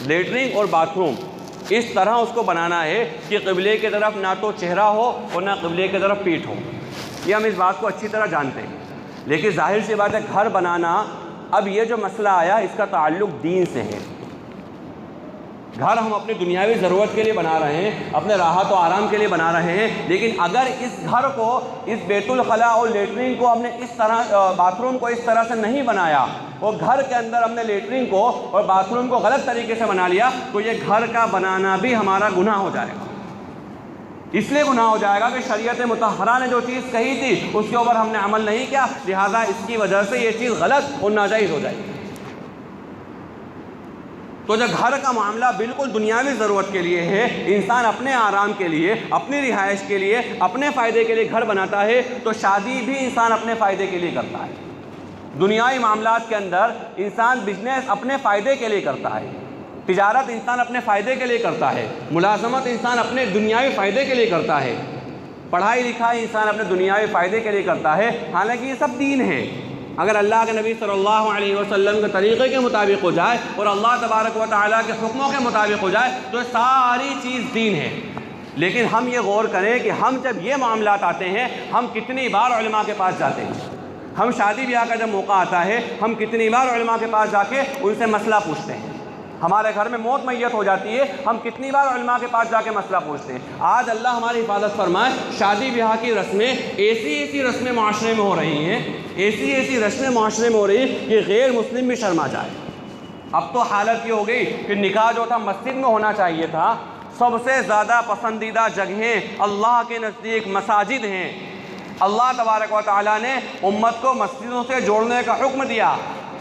لیٹرنگ اور باتھ روم اس طرح اس کو بنانا ہے کہ قبلے کی طرف نہ تو چہرہ ہو اور نہ قبلے کی طرف پیٹھ ہو، یہ ہم اس بات کو اچھی طرح جانتے ہیں، لیکن ظاہر سی بات ہے گھر بنانا، اب یہ جو مسئلہ آیا اس کا تعلق دین سے ہے۔ گھر ہم اپنی دنیاوی ضرورت کے لیے بنا رہے ہیں، اپنے راحت و آرام کے لیے بنا رہے ہیں، لیکن اگر اس گھر کو، اس بیت الخلاء اور لیٹرنگ کو ہم نے اس طرح، باتھ روم کو اس طرح سے نہیں بنایا، اور گھر کے اندر ہم نے لیٹرنگ کو اور باتھ روم کو غلط طریقے سے بنا لیا، تو یہ گھر کا بنانا بھی ہمارا گناہ ہو جائے گا۔ اس لیے گناہ ہو جائے گا کہ شریعت مطہرہ نے جو چیز کہی تھی اس کے اوپر ہم نے عمل نہیں کیا، لہذا اس کی وجہ سے یہ چیز غلط اور ناجائز ہو جائے گی۔ تو جب گھر کا معاملہ بالکل دنیاوی ضرورت کے لیے ہے، انسان اپنے آرام کے لیے، اپنی رہائش کے لیے، اپنے فائدے کے لیے گھر بناتا ہے، تو شادی بھی انسان اپنے فائدے کے لیے کرتا ہے۔ دنیاوی معاملات کے اندر انسان بزنس اپنے فائدے کے لیے کرتا ہے، تجارت انسان اپنے فائدے کے لیے کرتا ہے، ملازمت انسان اپنے دنیاوی فائدے کے لیے کرتا ہے، پڑھائی لکھائی انسان اپنے دنیاوی فائدے کے لیے کرتا ہے، حالانکہ یہ سب دین ہے۔ اگر اللہ کے نبی صلی اللہ علیہ وسلم کے طریقے کے مطابق ہو جائے اور اللہ تبارک و تعالیٰ کے حکموں کے مطابق ہو جائے تو یہ ساری چیز دین ہے۔ لیکن ہم یہ غور کریں کہ ہم جب یہ معاملات آتے ہیں، ہم کتنی بار علماء کے پاس جاتے ہیں، ہم شادی بیاہ کا جب موقع آتا ہے ہم کتنی بار علماء کے پاس جا کے ان سے مسئلہ پوچھتے ہیں، ہمارے گھر میں موت میت ہو جاتی ہے، ہم کتنی بار علماء کے پاس جا کے مسئلہ پوچھتے ہیں۔ آج اللہ ہماری حفاظت فرمائے، شادی بیاہ کی رسمیں ایسی رسمیں معاشرے میں ہو رہی ہیں، ایسی رسمیں معاشرے میں ہو رہی ہیں کہ غیر مسلم بھی شرما جائے۔ اب تو حالت یہ ہو گئی کہ نکاح جو تھا مسجد میں ہونا چاہیے تھا، سب سے زیادہ پسندیدہ جگہیں اللہ کے نزدیک مساجد ہیں۔ اللہ تبارک و تعالیٰ نے امت کو مسجدوں سے جوڑنے کا حکم دیا،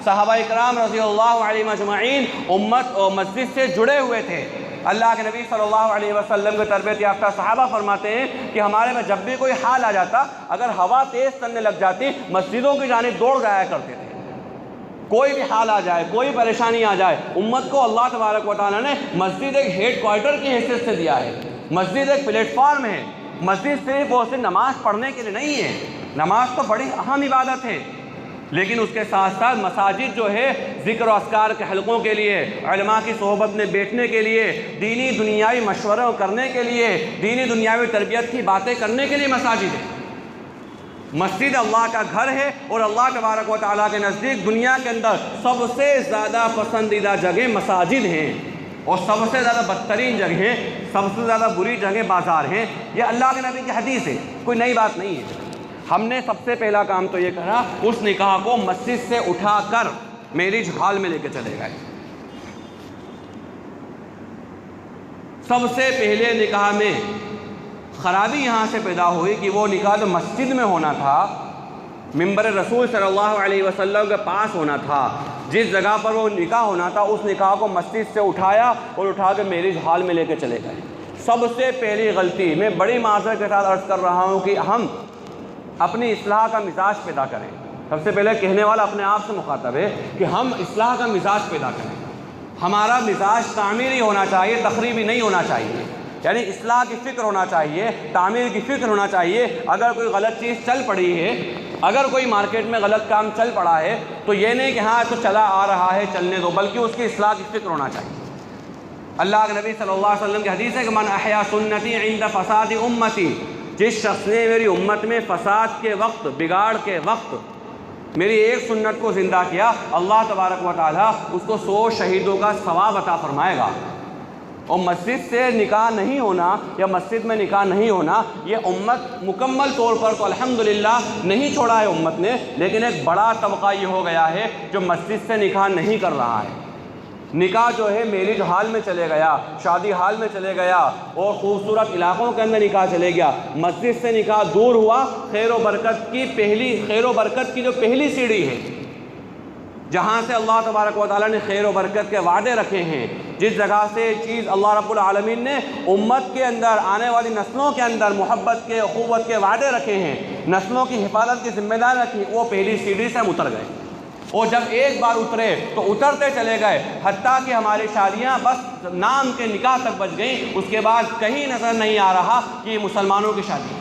صحابہ اکرام رضی اللہ علیہ مجمعین امت اور مسجد سے جڑے ہوئے تھے۔ اللہ کے نبی صلی اللہ علیہ وسلم کے تربیت یافتہ صحابہ فرماتے ہیں کہ ہمارے میں جب بھی کوئی حال آ جاتا، اگر ہوا تیز چلنے لگ جاتی، مسجدوں کی جانب دوڑ جایا کرتے تھے۔ کوئی بھی حال آ جائے، کوئی پریشانی آ جائے، امت کو اللہ تبارک و تعالیٰ نے مسجد ایک ہیڈ کوارٹر کی حیثیت سے دیا ہے، مسجد ایک پلیٹ فارم ہے۔ مسجد صرف اور صرف نماز پڑھنے کے لیے نہیں ہے، نماز تو بڑی اہم عبادت ہے، لیکن اس کے ساتھ ساتھ مساجد جو ہے ذکر و اذکار کے حلقوں کے لیے، علماء کی صحبت میں بیٹھنے کے لیے، دینی دنیاوی مشورہ کرنے کے لیے، دینی دنیاوی تربیت کی باتیں کرنے کے لیے مساجد ہے۔ مسجد اللہ کا گھر ہے، اور اللہ تبارک و تعالیٰ کے نزدیک دنیا کے اندر سب سے زیادہ پسندیدہ جگہ مساجد ہیں، اور سب سے زیادہ بدترین جگہیں، سب سے زیادہ بری جگہ بازار ہیں۔ یہ اللہ کے نبی کی حدیث ہے، کوئی نئی بات نہیں ہے۔ ہم نے سب سے پہلا کام تو یہ کرا، اس نکاح کو مسجد سے اٹھا کر میرج ہال میں لے کے چلے گئے۔ سب سے پہلے نکاح میں خرابی یہاں سے پیدا ہوئی کہ وہ نکاح جو مسجد میں ہونا تھا، منبر رسول صلی اللہ علیہ وسلم کے پاس ہونا تھا، جس جگہ پر وہ نکاح ہونا تھا، اس نکاح کو مسجد سے اٹھایا اور اٹھا کے میرج ہال میں لے کے چلے گئے۔ سب سے پہلی غلطی، میں بڑی معذرت کے ساتھ عرض کر رہا ہوں کہ ہم اپنی اصلاح کا مزاج پیدا کریں۔ سب سے پہلے کہنے والا اپنے آپ سے مخاطب ہے کہ ہم اصلاح کا مزاج پیدا کریں۔ ہمارا مزاج تعمیری ہونا چاہیے، تخریبی نہیں ہونا چاہیے، یعنی اصلاح کی فکر ہونا چاہیے، تعمیر کی فکر ہونا چاہیے۔ اگر کوئی غلط چیز چل پڑی ہے، اگر کوئی مارکیٹ میں غلط کام چل پڑا ہے، تو یہ نہیں کہ ہاں تو چلا آ رہا ہے چلنے دو، بلکہ اس کی اصلاح کی فکر ہونا چاہیے۔ اللہ کے نبی صلی اللہ علیہ وسلم کی حدیث ہے کہ من احیا سنتی عند فساد امتی، جس شخص نے میری امت میں فساد کے وقت، بگاڑ کے وقت میری ایک سنت کو زندہ کیا، اللہ تبارک و تعالیٰ اس کو 100 شہیدوں کا ثواب عطا فرمائے گا۔ اور مسجد سے نکاح نہیں ہونا یا مسجد میں نکاح نہیں ہونا، یہ امت مکمل طور پر تو الحمدللہ نہیں چھوڑا ہے امت نے، لیکن ایک بڑا طبقہ یہ ہو گیا ہے جو مسجد سے نکاح نہیں کر رہا ہے۔ نکاح جو ہے میرج ہال میں چلے گیا، شادی ہال میں چلے گیا اور خوبصورت علاقوں کے اندر نکاح چلے گیا، مسجد سے نکاح دور ہوا، خیر و برکت کی جو پہلی سیڑھی ہے، جہاں سے اللہ تبارک و تعالیٰ نے خیر و برکت کے وعدے رکھے ہیں، جس جگہ سے چیز اللہ رب العالمین نے امت کے اندر، آنے والی نسلوں کے اندر محبت کے، اخوت کے وعدے رکھے ہیں، نسلوں کی حفاظت کی ذمہ داری رکھی، وہ پہلی سیڑھی سے ہم اتر گئے، اور جب ایک بار اترے تو اترتے چلے گئے، حتیٰ کہ ہماری شادیاں بس نام کے نکاح تک بچ گئیں، اس کے بعد کہیں نظر نہیں آ رہا کہ یہ مسلمانوں کی شادی ہے۔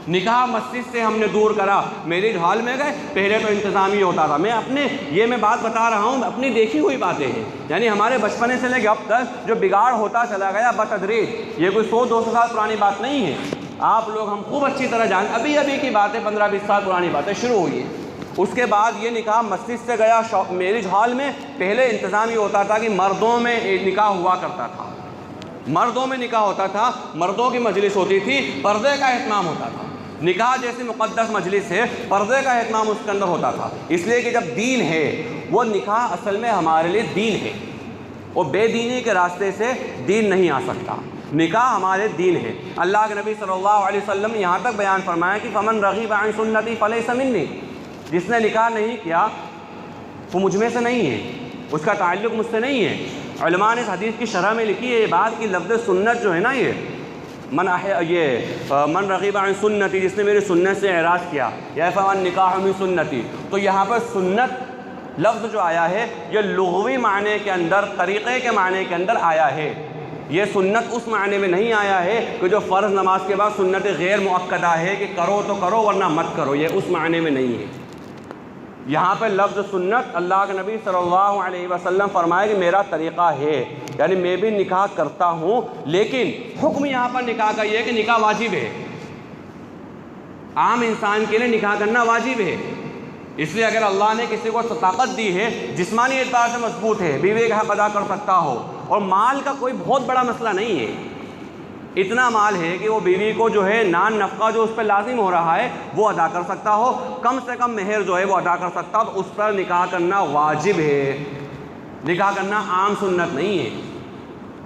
نکاح مسجد سے ہم نے دور کرا، میرج ہال میں گئے، پہلے تو انتظام یہ ہوتا تھا، میں بات بتا رہا ہوں، اپنی دیکھی ہوئی باتیں ہیں، یعنی ہمارے بچپنے سے لے کے اب تک جو بگاڑ ہوتا چلا گیا بتدریج، یہ کوئی 100-200 سال پرانی بات نہیں ہے، آپ لوگ ہم خوب اچھی طرح جانیں، ابھی کی باتیں 15-20 سال پرانی باتیں شروع ہوئی ہیں۔ اس کے بعد یہ نکاح مسجد سے گیا میرج ہال میں، پہلے انتظام یہ ہوتا تھا کہ مردوں میں نکاح ہوا کرتا تھا، مردوں میں نکاح ہوتا تھا، مردوں کی مجلس ہوتی تھی، پردے کا اہتمام ہوتا تھا، نکاح جیسی مقدس مجلس ہے، پردے کا اہتمام اس کے اندر ہوتا تھا، اس لیے کہ جب دین ہے وہ نکاح اصل میں ہمارے لیے دین ہے، اور بے دینی کے راستے سے دین نہیں آ سکتا، نکاح ہمارے دین ہے۔ اللہ کے نبی صلی اللہ علیہ وسلم نے یہاں تک بیان فرمایا کہ فمن رغب عن سنتی فلیس منی، جس نے نکاح نہیں کیا وہ مجھ میں سے نہیں ہے، اس کا تعلق مجھ سے نہیں ہے۔ علماء نے اس حدیث کی شرح میں لکھی ہے یہ بات کہ لفظ سنت جو ہے نا، یہ من رغب عن سنتی، جس نے میری سنت سے اعراض کیا، یا فمن نکاح من سنتی، تو یہاں پر سنت لفظ جو آیا ہے یہ لغوی معنی کے اندر، طریقے کے معنی کے اندر آیا ہے، یہ سنت اس معنی میں نہیں آیا ہے کہ جو فرض نماز کے بعد سنت غیر مؤکدہ ہے کہ کرو تو کرو ورنہ مت کرو، یہ اس معنی میں نہیں ہے۔ یہاں پہ لفظ سنت، اللہ کے نبی صلی اللہ علیہ وسلم فرمائے کہ میرا طریقہ ہے، یعنی میں بھی نکاح کرتا ہوں، لیکن حکم یہاں پر نکاح کا یہ ہے کہ نکاح واجب ہے، عام انسان کے لیے نکاح کرنا واجب ہے، اس لیے اگر اللہ نے کسی کو طاقت دی ہے، جسمانی اعتبار سے مضبوط ہے، بیوی کا حق ادا کر سکتا ہو، اور مال کا کوئی بہت بڑا مسئلہ نہیں ہے، اتنا مال ہے کہ وہ بیوی کو جو ہے نان نفقہ جو اس پہ لازم ہو رہا ہے وہ ادا کر سکتا ہو، کم سے کم مہر جو ہے وہ ادا کر سکتا ہو، تو اس پر نکاح کرنا واجب ہے، نکاح کرنا عام سنت نہیں ہے۔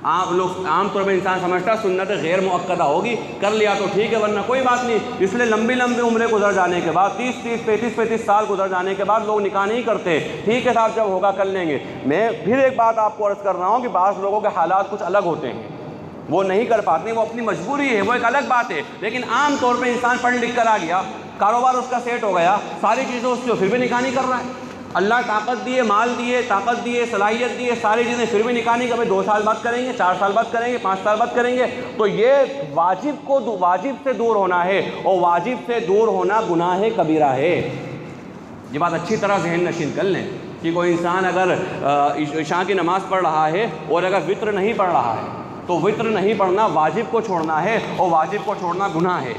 عام طور پہ انسان سمجھتا ہے سنت غیر مؤکدہ ہوگی، کر لیا تو ٹھیک ہے ورنہ کوئی بات نہیں، اس لیے لمبی عمریں گزر جانے کے بعد 35 سال گزر جانے کے بعد لوگ نکاح نہیں کرتے، ٹھیک ہے صاحب جب ہوگا کر لیں گے۔ میں پھر ایک بات آپ کو عرض کر رہا ہوں کہ بعض لوگوں کے حالات کچھ الگ ہوتے ہیں، وہ نہیں کر پاتے، وہ اپنی مجبوری ہے، وہ ایک الگ بات ہے، لیکن عام طور پہ انسان پڑھ لکھ کر آ گیا، کاروبار اس کا سیٹ ہو گیا، ساری چیزیں اس کی، پھر بھی نکاح نہیں کر رہا ہے، اللہ طاقت دیے، مال دیے، طاقت دیے، صلاحیت دیے، ساری چیزیں، پھر بھی نکاح نہیں، کبھی 2 سال بعد کریں گے، 4 سال بعد کریں گے، 5 سال بعد کریں گے، تو یہ واجب سے دور ہونا ہے، اور واجب سے دور ہونا گناہ کبیرہ ہے۔ یہ بات اچھی طرح ذہن نشین کر لیں کہ کوئی انسان اگر عشاء کی نماز پڑھ رہا ہے اور اگر وطر نہیں پڑھ رہا ہے تو وطر نہیں پڑھنا واجب کو چھوڑنا ہے، اور واجب کو چھوڑنا گناہ ہے۔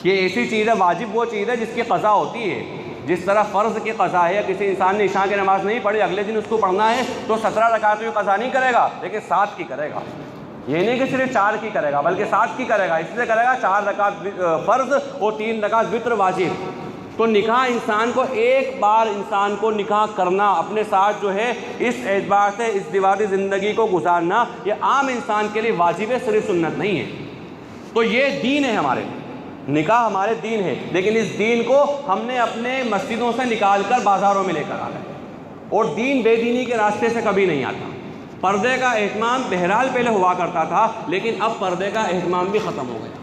یہ ایسی چیز ہے، واجب وہ چیز ہے جس کی قضا ہوتی ہے، جس طرح فرض کی قضا ہے، کسی انسان نے عشاء کی نماز نہیں پڑھی، اگلے دن اس کو پڑھنا ہے تو 17 رکعتوں کی قضا نہیں کرے گا، لیکن 7 کی کرے گا، یہ نہیں کہ صرف 4 کی کرے گا بلکہ 7 کی کرے گا، اس لیے کرے گا 4 رکعت فرض اور 3 رکعت وطر واجب۔ تو نکاح انسان کو ایک بار انسان کو نکاح کرنا، اپنے ساتھ جو ہے اس اعتبار سے ازدواجی زندگی کو گزارنا، یہ عام انسان کے لیے واجب ہے، صرف سنت نہیں ہے۔ تو یہ دین ہے، ہمارے نکاح ہمارے دین ہے، لیکن اس دین کو ہم نے اپنے مسجدوں سے نکال کر بازاروں میں لے کر آ گئے، اور دین بے دینی کے راستے سے کبھی نہیں آتا۔ پردے کا اہتمام بہرحال پہلے ہوا کرتا تھا، لیکن اب پردے کا اہتمام بھی ختم ہو گیا۔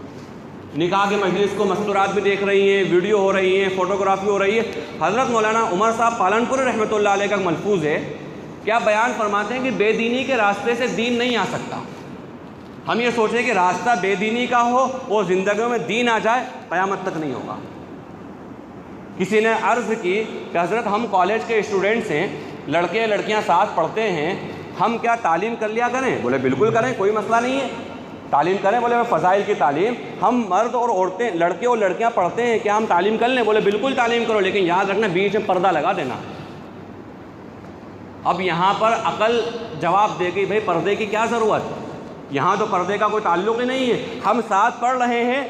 نکاح کے مجلس کو مستورات بھی دیکھ رہی ہیں، ویڈیو ہو رہی ہیں، فوٹوگرافی ہو رہی ہے۔ حضرت مولانا عمر صاحب پالنپور رحمۃ اللہ علیہ کا ملفوظ ہے، کیا بیان فرماتے ہیں کہ بے دینی کے راستے سے دین نہیں آ سکتا۔ ہم یہ سوچیں کہ راستہ بے دینی کا ہو اور زندگیوں میں دین آ جائے، قیامت تک نہیں ہوگا۔ کسی نے عرض کی کہ حضرت ہم کالج کے اسٹوڈنٹس ہیں، لڑکے لڑکیاں ساتھ پڑھتے ہیں، ہم کیا تعلیم کر لیا کریں؟ بولے بالکل کریں، کوئی مسئلہ نہیں ہے، تعلیم کریں۔ بولے فضائل کی تعلیم، ہم مرد اور عورتیں، لڑکے اور لڑکیاں پڑھتے ہیں، کیا ہم تعلیم کر لیں؟ بولے بالکل تعلیم کرو، لیکن یاد رکھنا بیچ میں پردہ لگا دینا۔ اب یہاں پر عقل جواب دے گی بھائی پردے کی کیا ضرورت، یہاں تو پردے کا کوئی تعلق ہی نہیں ہے، ہم ساتھ پڑھ رہے ہیں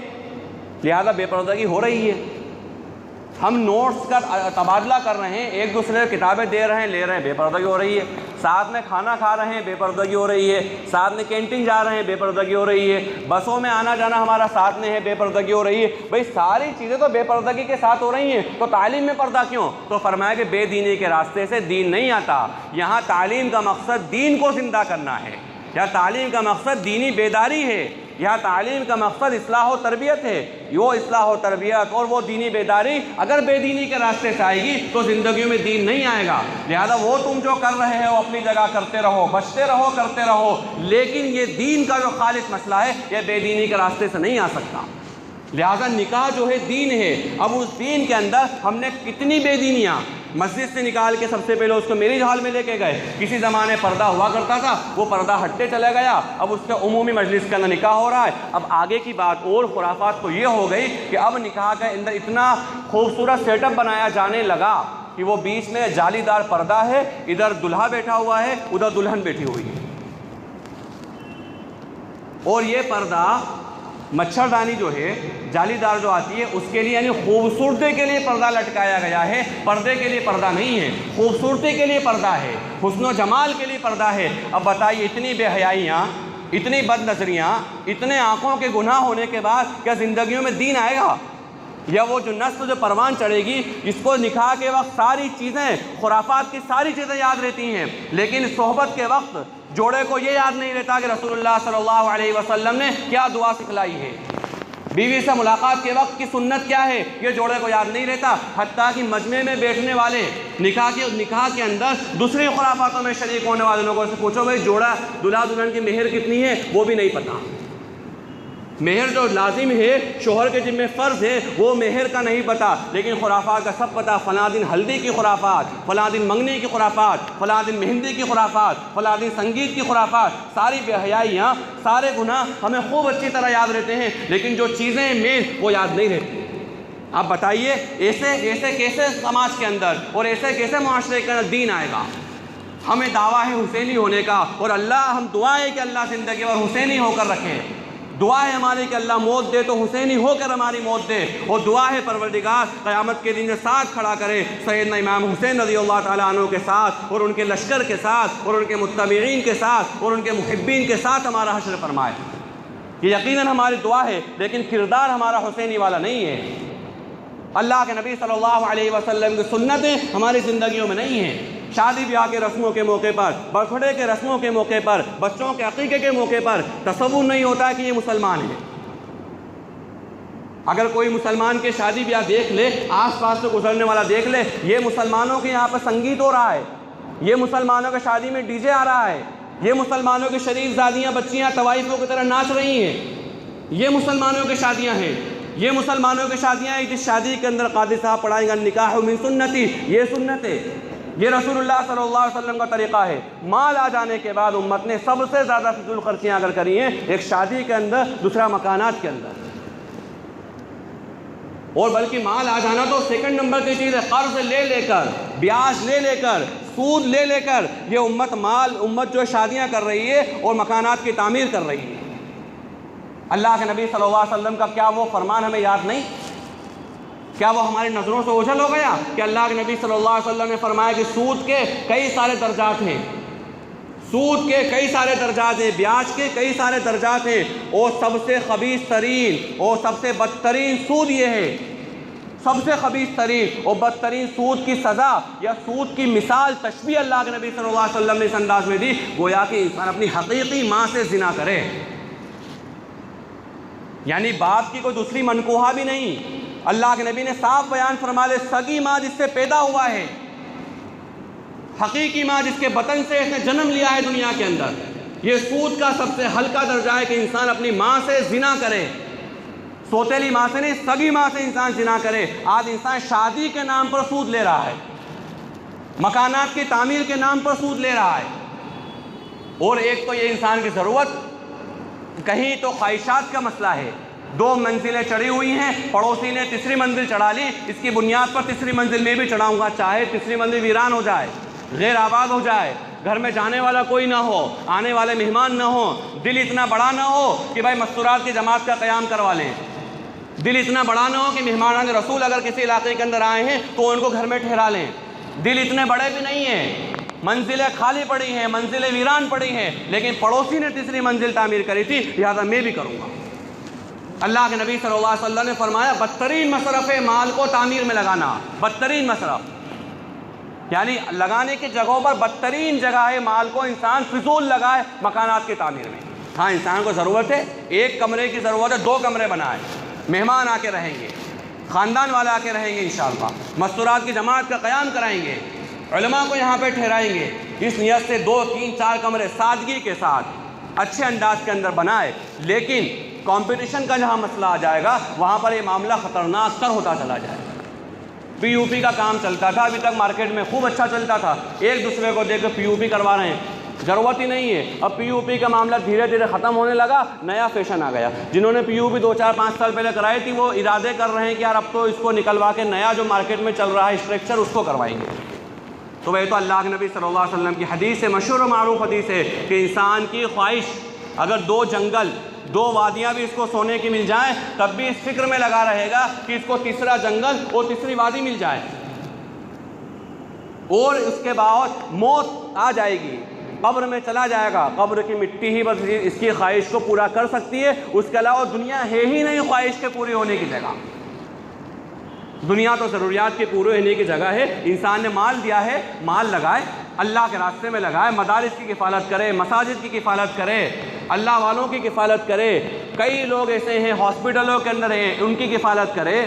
لہذا بے پردگی ہو رہی ہے۔ ہم نوٹس کا تبادلہ کر رہے ہیں، ایک دوسرے کو کتابیں دے رہے ہیں، لے رہے ہیں، بے پردگی ہو رہی ہے۔ ساتھ میں کھانا کھا رہے ہیں، بے پردگی ہو رہی ہے۔ ساتھ میں کینٹین جا رہے ہیں، بے پردگی ہو رہی ہے۔ بسوں میں آنا جانا ہمارا ساتھ میں ہے، بے پردگی ہو رہی ہے۔ بھئی ساری چیزیں تو بے پردگی کے ساتھ ہو رہی ہیں، تو تعلیم میں پردہ کیوں؟ تو فرمایا کہ بے دینی کے راستے سے دین نہیں آتا۔ یہاں تعلیم کا مقصد دین کو زندہ کرنا ہے، یا تعلیم کا مقصد دینی بیداری ہے، یا تعلیم کا مقصد اصلاح و تربیت ہے۔ وہ اصلاح و تربیت اور وہ دینی بیداری اگر بے دینی کے راستے سے آئے گی تو زندگیوں میں دین نہیں آئے گا۔ لہذا وہ تم جو کر رہے ہو اپنی جگہ کرتے رہو، بچتے رہو، کرتے رہو، لیکن یہ دین کا جو خالص مسئلہ ہے یہ بے دینی کے راستے سے نہیں آ سکتا۔ لہذا نکاح جو ہے دین ہے۔ اب اس دین کے اندر ہم نے کتنی بے دینیاں مسجد سے نکال کے سب سے پہلے اس کو میرج ہال میں لے کے گئے۔ کسی زمانے پردہ ہوا کرتا تھا، وہ پردہ ہٹتے چلا گیا، اب اس کے عمومی مجلس کے اندر نکاح ہو رہا ہے۔ اب آگے کی بات اور خرافات تو یہ ہو گئی کہ اب نکاح کے اندر اتنا خوبصورت سیٹ اپ بنایا جانے لگا کہ وہ بیچ میں جالی دار پردہ ہے، ادھر دلہا بیٹھا ہوا ہے، ادھر دلہن بیٹھی ہوئی ہے، اور یہ پردہ مچھردانی جو ہے جالی دار جو آتی ہے اس کے لیے یعنی خوبصورتی کے لیے پردہ لٹکایا گیا ہے، پردے کے لیے پردہ نہیں ہے، خوبصورتی کے لیے پردہ ہے، حسن و جمال کے لیے پردہ ہے۔ اب بتائیے اتنی بے حیائیاں، اتنی بد نظریاں، اتنے آنکھوں کے گناہ ہونے کے بعد کیا زندگیوں میں دین آئے گا؟ یا وہ جو نسل جو پروان چڑھے گی جس کو نکاح کے وقت ساری چیزیں خرافات کی ساری چیزیں یاد رہتی ہیں، لیکن صحبت کے وقت جوڑے کو یہ یاد نہیں رہتا کہ رسول اللہ صلی اللہ علیہ وسلم نے کیا دعا سکھلائی ہے، بیوی سے ملاقات کے وقت کی سنت کیا ہے، یہ جوڑے کو یاد نہیں رہتا۔ حتیٰ کہ مجمع میں بیٹھنے والے نکاح کے اندر دوسری خرافاتوں میں شریک ہونے والے لوگوں سے پوچھو بھائی جوڑا دلہا دلہن کی مہر کتنی ہے، وہ بھی نہیں پتا۔ مہر جو لازم ہے شوہر کے ذمہ فرض ہے وہ مہر کا نہیں پتا، لیکن خرافات کا سب پتا۔ فلاں دن ہلدی کی خرافات، فلاں دن منگنی کی خرافات، فلاں دن مہندی کی خرافات، فلاں دن سنگیت کی خرافات، ساری بے حیائیاں، سارے گناہ ہمیں خوب اچھی طرح یاد رہتے ہیں، لیکن جو چیزیں مین وہ یاد نہیں رہتی۔ آپ بتائیے ایسے کیسے سماج کے اندر اور ایسے کیسے معاشرے کے اندر دین آئے گا؟ ہمیں دعویٰ ہے حسینی ہونے کا، اور ہم دعا ہے کہ اللہ زندگی اور حسینی ہو کر رکھے، دعا ہے ہماری کہ اللہ موت دے تو حسینی ہو کر ہماری موت دے، اور دعا ہے پروردگار قیامت کے دن ساتھ کھڑا کرے سیدنا امام حسین رضی اللہ تعالیٰ عنہ کے ساتھ، اور ان کے لشکر کے ساتھ، اور ان کے متبعین کے ساتھ، اور ان کے محبین کے ساتھ ہمارا حشر فرمائے۔ یہ یقیناً ہماری دعا ہے، لیکن کردار ہمارا حسینی والا نہیں ہے۔ اللہ کے نبی صلی اللہ علیہ وسلم کی سنتیں ہماری زندگیوں میں نہیں ہیں۔ شادی بیاہ کے رسموں کے موقع پر، برتھ ڈے کے رسموں کے موقع پر، بچوں کے عقیقے کے موقع پر تصور نہیں ہوتا کہ یہ مسلمان ہے۔ اگر کوئی مسلمان کے شادی بیاہ دیکھ لے، آس پاس سے گزرنے والا دیکھ لے، یہ مسلمانوں کے یہاں پر سنگیت ہو رہا ہے، یہ مسلمانوں کے شادی میں ڈی جے آ رہا ہے، یہ مسلمانوں کی شریف زادیاں بچیاں طوائفوں کی طرح ناچ رہی ہیں، یہ مسلمانوں کی شادیاں ہیں، یہ مسلمانوں کی شادیاں ہیں جس شادی کے اندر قاضی صاحب پڑھائیں گا نکاح من سنتی، یہ سنت ہے، یہ رسول اللہ صلی اللہ علیہ وسلم کا طریقہ ہے۔ مال آ جانے کے بعد امت نے سب سے زیادہ فضول خرچیاں اگر کری ہیں ایک شادی کے اندر، دوسرا مکانات کے اندر، اور بلکہ مال آ جانا تو سیکنڈ نمبر کی چیز ہے۔ قرض لے لے کر، بیاج لے لے کر، سود لے لے کر یہ امت جو شادیاں کر رہی ہے اور مکانات کی تعمیر کر رہی ہے۔ اللہ کے نبی صلی اللہ علیہ وسلم کا کیا وہ فرمان ہمیں یاد نہیں؟ کیا وہ ہماری نظروں سے اوجھل ہو گیا کہ اللہ کے نبی صلی اللہ علیہ وسلم نے فرمایا کہ سود کے کئی سارے درجات ہیں، سود کے کئی سارے درجات ہیں، بیاج کے کئی سارے درجات ہیں، اور سب سے خبیث ترین اور سب سے بدترین سود یہ ہے، سب سے خبیث ترین اور بدترین سود کی سزا یا سود کی مثال تشبیہ اللہ کے نبی صلی اللہ علیہ وسلم نے اس انداز میں دی، گویا کہ انسان اپنی حقیقی ماں سے زنا کرے، یعنی باپ کی کوئی دوسری منکوہا بھی نہیں۔ اللہ کے نبی نے صاف بیان فرما دے، سگی ماں جس سے پیدا ہوا ہے، حقیقی ماں جس کے بطن سے اس نے جنم لیا ہے دنیا کے اندر، یہ سود کا سب سے ہلکا درجہ ہے کہ انسان اپنی ماں سے زنا کرے، سوتیلی ماں سے نہیں، سگی ماں سے انسان زنا کرے۔ آج انسان شادی کے نام پر سود لے رہا ہے، مکانات کی تعمیر کے نام پر سود لے رہا ہے، اور ایک تو یہ انسان کی ضرورت، کہیں تو خواہشات کا مسئلہ ہے، 2 منزلیں چڑھی ہوئی ہیں، پڑوسی نے تیسری منزل چڑھا لی، اس کی بنیاد پر تیسری منزل میں بھی چڑھاؤں گا، چاہے تیسری منزل ویران ہو جائے، غیر آباد ہو جائے، گھر میں جانے والا کوئی نہ ہو، آنے والے مہمان نہ ہو، دل اتنا بڑا نہ ہو کہ بھائی مستورات کی جماعت کا قیام کروا لیں، دل اتنا بڑا نہ ہو کہ مہمانان رسول اگر کسی علاقے کے اندر آئے ہیں تو ان کو گھر میں ٹھہرا لیں. دل اتنے بڑے بھی نہیں ہیں, منزلیں خالی پڑی ہیں, منزلیں ویران پڑی ہیں, لیکن پڑوسی نے تیسری منزل تعمیر کری تھی, لہٰذا میں بھی کروں گا. اللہ کے نبی صلی اللہ علیہ وسلم نے فرمایا بدترین مصرف ہے مال کو تعمیر میں لگانا. بدترین مصرف یعنی لگانے کی جگہوں پر بدترین جگہ ہے مال کو انسان فضول لگائے مکانات کی تعمیر میں. ہاں انسان کو ضرورت ہے, ایک کمرے کی ضرورت ہے, 2 کمرے بنائیں, مہمان آ کے رہیں گے, خاندان والے آ کے رہیں گے, انشاءاللہ مستورات کی جماعت کا قیام کرائیں گے, علماء کو یہاں پہ ٹھہرائیں گے. اس نیت سے 2 3 4 کمرے سادگی کے ساتھ اچھے انداز کے اندر بنائے. لیکن کمپٹیشن کا جہاں مسئلہ آ جائے گا وہاں پر یہ معاملہ خطرناک تر ہوتا چلا جائے گا. پی یو پی کا کام چلتا تھا, ابھی تک مارکیٹ میں خوب اچھا چلتا تھا, ایک دوسرے کو دیکھ کے پی یو پی کروا رہے ہیں, ضرورت ہی نہیں ہے. اب پی یو پی کا معاملہ دھیرے دھیرے ختم ہونے لگا, نیا فیشن آ گیا. جنہوں نے پی یو پی 2 4 5 سال پہلے کرائی تھی وہ ارادے کر رہے ہیں کہ یار اب تو اس کو نکلوا کے نیا جو مارکیٹ میں چل رہا ہے اسٹرکچر اس کو کروائیں گے. تو وہ تو اللہ کے نبی صلی اللہ علیہ وسلم کی حدیث ہے, مشہور و معروف حدیث ہے کہ انسان کی خواہش اگر 2 جنگل 2 وادیاں بھی اس کو سونے کی مل جائیں تب بھی اس فکر میں لگا رہے گا کہ اس کو تیسرا جنگل اور تیسری وادی مل جائے. اور اس کے بعد موت آ جائے گی, قبر میں چلا جائے گا, قبر کی مٹی ہی بس اس کی خواہش کو پورا کر سکتی ہے, اس کے علاوہ دنیا ہے ہی نہیں خواہش کے پوری ہونے کی جگہ. دنیا تو ضروریات کے پورے ہونے کی جگہ ہے. انسان نے مال دیا ہے, مال لگائے, اللہ کے راستے میں لگائے, مدارس کی کفالت کرے, مساجد کی کفالت کرے, اللہ والوں کی کفالت کرے. کئی لوگ ایسے ہیں ہاسپٹلوں کے اندر ہیں, ان کی کفالت کرے.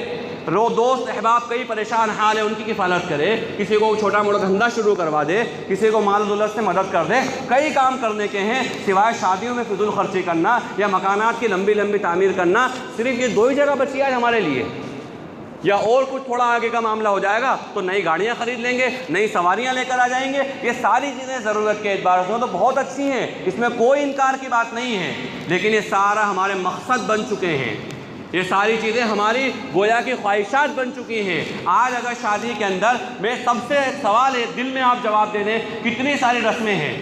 دوست احباب کئی پریشان حال ہے, ان کی کفالت کرے. کسی کو چھوٹا موٹا دھندا شروع کروا دے, کسی کو مال دولت سے مدد کر دے. کئی کام کرنے کے ہیں سوائے شادیوں میں فضول خرچی کرنا یا مکانات کی لمبی لمبی تعمیر کرنا. صرف یہ 2 ہی جگہ بچی ہے ہمارے لیے, یا اور کچھ تھوڑا آگے کا معاملہ ہو جائے گا تو نئی گاڑیاں خرید لیں گے, نئی سواریاں لے کر آ جائیں گے. یہ ساری چیزیں ضرورت کے اعتبار سے تو بہت اچھی ہیں, اس میں کوئی انکار کی بات نہیں ہے, لیکن یہ سارا ہمارے مقصد بن چکے ہیں. یہ ساری چیزیں ہماری گویا کی خواہشات بن چکی ہیں. آج اگر شادی کے اندر میں سب سے سوال ہے, دل میں آپ جواب دے دیں, کتنی ساری رسمیں ہیں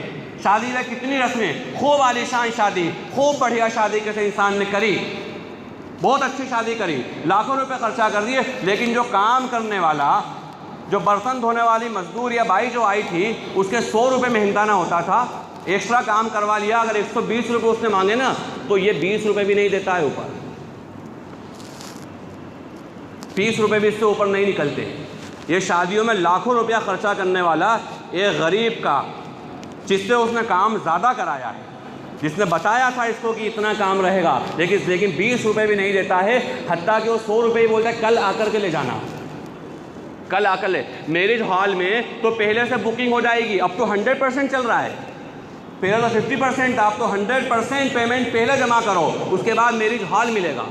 شادی میں, کتنی رسمیں, خوب عالیشان شادی, خوب بڑھیا شادی کسی انسان نے کری, بہت اچھی شادی کری, لاکھوں روپے خرچہ کر دیے, لیکن جو کام کرنے والا, جو برتن دھونے والی مزدور یا بائی جو آئی تھی, اس کے 100 روپے مہنگانہ ہوتا تھا. ایکسٹرا کام کروا لیا, اگر 120 روپے اس نے مانگے نا تو یہ 20 روپے بھی نہیں دیتا ہے اوپر, 30 روپے بھی اس سے اوپر نہیں نکلتے. یہ شادیوں میں لاکھوں روپیہ خرچہ کرنے والا ایک غریب کا, جس سے اس نے کام زیادہ کرایا ہے, جس نے بتایا تھا اس کو کہ اتنا کام رہے گا, لیکن 20 روپے بھی نہیں دیتا ہے. حتیٰ کہ وہ 100 روپے ہی بولتا ہے کل آ کر کے لے جانا, کل آ کر لے. میرج ہال میں تو پہلے سے بکنگ ہو جائے گی, اب تو 100% چل رہا ہے, پہلے تو 50%, آپ تو 100% پیمنٹ پہلے جمع کرو, اس کے بعد میرج ہال ملے گا.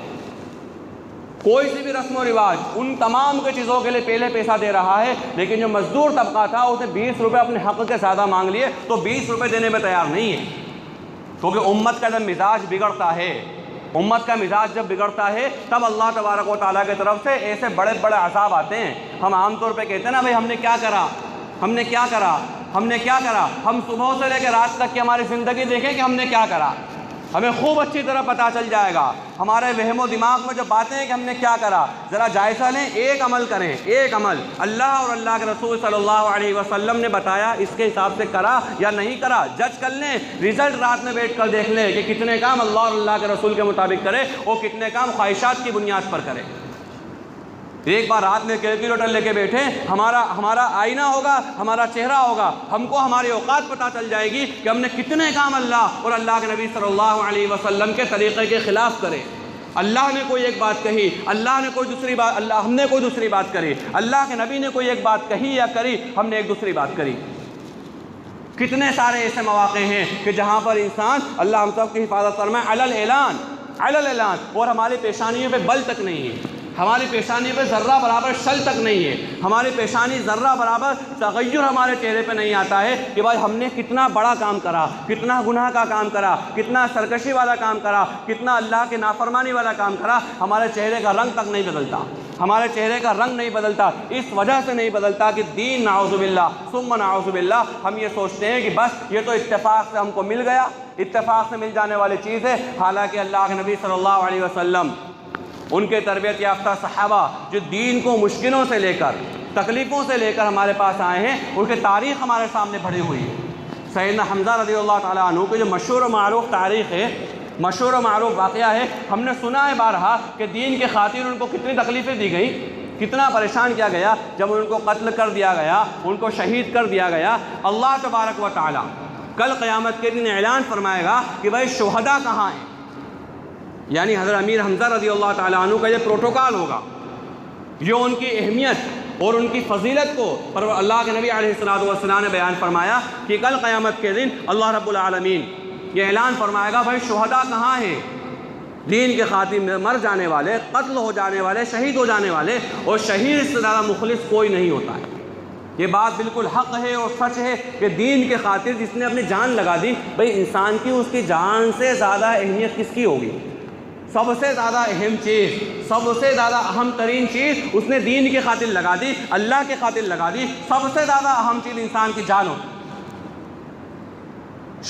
کوئی سی بھی رسم و رواج ان تمام کے چیزوں کے لیے پہلے پیسہ دے رہا ہے, لیکن جو مزدور طبقہ تھا اس نے 20 روپے اپنے حق کے زیادہ مانگ لیے تو 20 روپے دینے میں تیار نہیں ہے. کیونکہ امت کا جب مزاج بگڑتا ہے, امت کا مزاج جب بگڑتا ہے تب اللہ تبارک و تعالیٰ کی طرف سے ایسے بڑے بڑے عذاب آتے ہیں. ہم عام طور پہ کہتے ہیں نا, بھائی ہم نے کیا کرا, ہم نے کیا کرا, ہم نے کیا کرا. ہم صبح سے لے کے رات تک کی ہماری زندگی دیکھیں کہ ہم نے کیا کرا, ہمیں خوب اچھی طرح پتہ چل جائے گا. ہمارے وہم و دماغ میں جو باتیں ہیں کہ ہم نے کیا کرا, ذرا جائزہ لیں, ایک عمل کریں, ایک عمل اللہ اور اللہ کے رسول صلی اللہ علیہ وسلم نے بتایا, اس کے حساب سے کرا یا نہیں کرا, جج کر لیں. رزلٹ رات میں بیٹھ کر دیکھ لیں کہ کتنے کام اللہ اور اللہ کے رسول کے مطابق کرے اور کتنے کام خواہشات کی بنیاد پر کرے. ایک بار رات میں کیلکولیٹر لے کے بیٹھے, ہمارا آئینہ ہوگا, ہمارا چہرہ ہوگا, ہم کو ہماری اوقات پتہ چل جائے گی کہ ہم نے کتنے کام اللہ اور اللہ کے نبی صلی اللہ علیہ وسلم کے طریقے کے خلاف کرے. اللہ نے کوئی ایک بات کہی, اللہ نے کوئی دوسری بات, ہم نے کوئی دوسری بات کری, اللہ کے نبی نے کوئی ایک بات کہی یا کری, ہم نے ایک دوسری بات کری. کتنے سارے ایسے مواقع ہیں کہ جہاں پر انسان, اللہ ہم سب کی حفاظت فرمائے, علی الاعلان, اور ہماری پیشانیوں پہ بل تک نہیں ہے, ہماری پیشانی پہ ذرہ برابر شل تک نہیں ہے, ہماری پیشانی ذرہ برابر تغیر ہمارے چہرے پہ نہیں آتا ہے کہ بھائی ہم نے کتنا بڑا کام کرا, کتنا گناہ کا کام کرا, کتنا سرکشی والا کام کرا, کتنا اللہ کے نافرمانی والا کام کرا. ہمارے چہرے کا رنگ تک نہیں بدلتا, ہمارے چہرے کا رنگ نہیں بدلتا. اس وجہ سے نہیں بدلتا کہ دین نعوذ باللہ ثم نعوذ باللہ, ہم یہ سوچتے ہیں کہ بس یہ تو اتفاق سے ہم کو مل گیا, اتفاق سے مل جانے والی چیز ہے. حالانکہ اللہ کے نبی صلی اللہ علیہ وسلم ان کے تربیت یافتہ صحابہ جو دین کو مشکلوں سے لے کر تکلیفوں سے لے کر ہمارے پاس آئے ہیں، ان کی تاریخ ہمارے سامنے بھری ہوئی ہے۔ سیدنا حمزہ رضی اللہ تعالیٰ عنہ کی جو مشہور و معروف تاریخ ہے، مشہور و معروف واقعہ ہے، ہم نے سنا ہے بارہا کہ دین کے خاطر ان کو کتنی تکلیفیں دی گئیں، کتنا پریشان کیا گیا۔ جب ان کو قتل کر دیا گیا، ان کو شہید کر دیا گیا، اللہ تبارک و تعالیٰ کل قیامت کے دن اعلان فرمائے گا کہ بھائی شہداء کہاں ہیں، یعنی حضرت امیر حمزہ رضی اللہ تعالیٰ عنہ کا یہ پروٹوکال ہوگا، یہ ان کی اہمیت اور ان کی فضیلت کو پر اللہ کے نبی علیہ السلام نے بیان فرمایا کہ کل قیامت کے دن اللہ رب العالمین یہ اعلان فرمائے گا بھائی شہداء کہاں ہیں، دین کے خاطر مر جانے والے، قتل ہو جانے والے، شہید ہو جانے والے، اور شہید سے زیادہ مخلص کوئی نہیں ہوتا ہے۔ یہ بات بالکل حق ہے اور سچ ہے کہ دین کے خاطر جس نے اپنی جان لگا دی، بھئی انسان کی اس کی جان سے زیادہ اہمیت کس کی ہوگی؟ سب سے زیادہ اہم چیز، سب سے زیادہ اہم ترین چیز اس نے دین کی خاطر لگا دی، اللہ کے خاطر لگا دی۔ سب سے زیادہ اہم چیز انسان کی جان ہوتی۔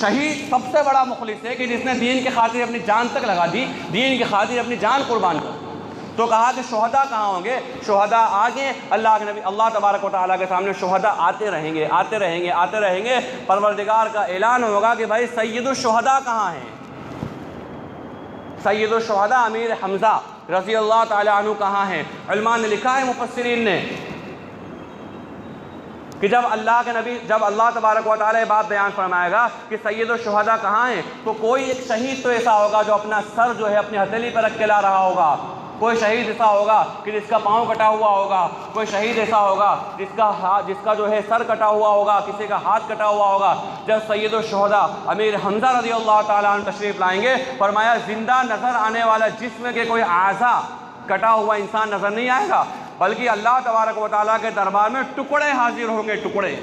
شہید سب سے بڑا مخلص ہے کہ جس نے دین کے خاطر اپنی جان تک لگا دی، دین کے خاطر اپنی جان قربان کر دی۔ تو کہا کہ شہداء کہاں ہوں گے؟ شہداء آگے اللہ کے نبی اللہ تبارک و تعالیٰ کے سامنے شہداء آتے رہیں گے، آتے رہیں گے، آتے رہیں گے۔ پروردگار کا اعلان ہوگا کہ بھائی سید الشہداء کہاں ہیں؟ سید الشہداء امیر حمزہ رضی اللہ تعالیٰ عنہ کہاں ہیں؟ علماء نے لکھا ہے، مفسرین نے، کہ جب اللہ تبارک و تعالیٰ یہ بات بیان فرمائے گا کہ سید الشہداء کہاں ہیں، تو کوئی ایک شہید تو ایسا ہوگا جو اپنا سر جو ہے اپنی ہتھیلی پر رکھ کے لا رہا ہوگا، کوئی شہید ایسا ہوگا کہ جس کا پاؤں کٹا ہوا ہوگا، کوئی شہید ایسا ہوگا جس کا جو ہے سر کٹا ہوا ہوگا، کسی کا ہاتھ کٹا ہوا ہوگا۔ جب سید الشہداء امیر حمزہ رضی اللہ تعالیٰ عنہ تشریف لائیں گے، فرمایا زندہ نظر آنے والا جسم کے کوئی اعضا کٹا ہوا انسان نظر نہیں آئے گا، بلکہ اللہ تبارک و تعالیٰ کے دربار میں ٹکڑے حاضر ہوں گے، ٹکڑے،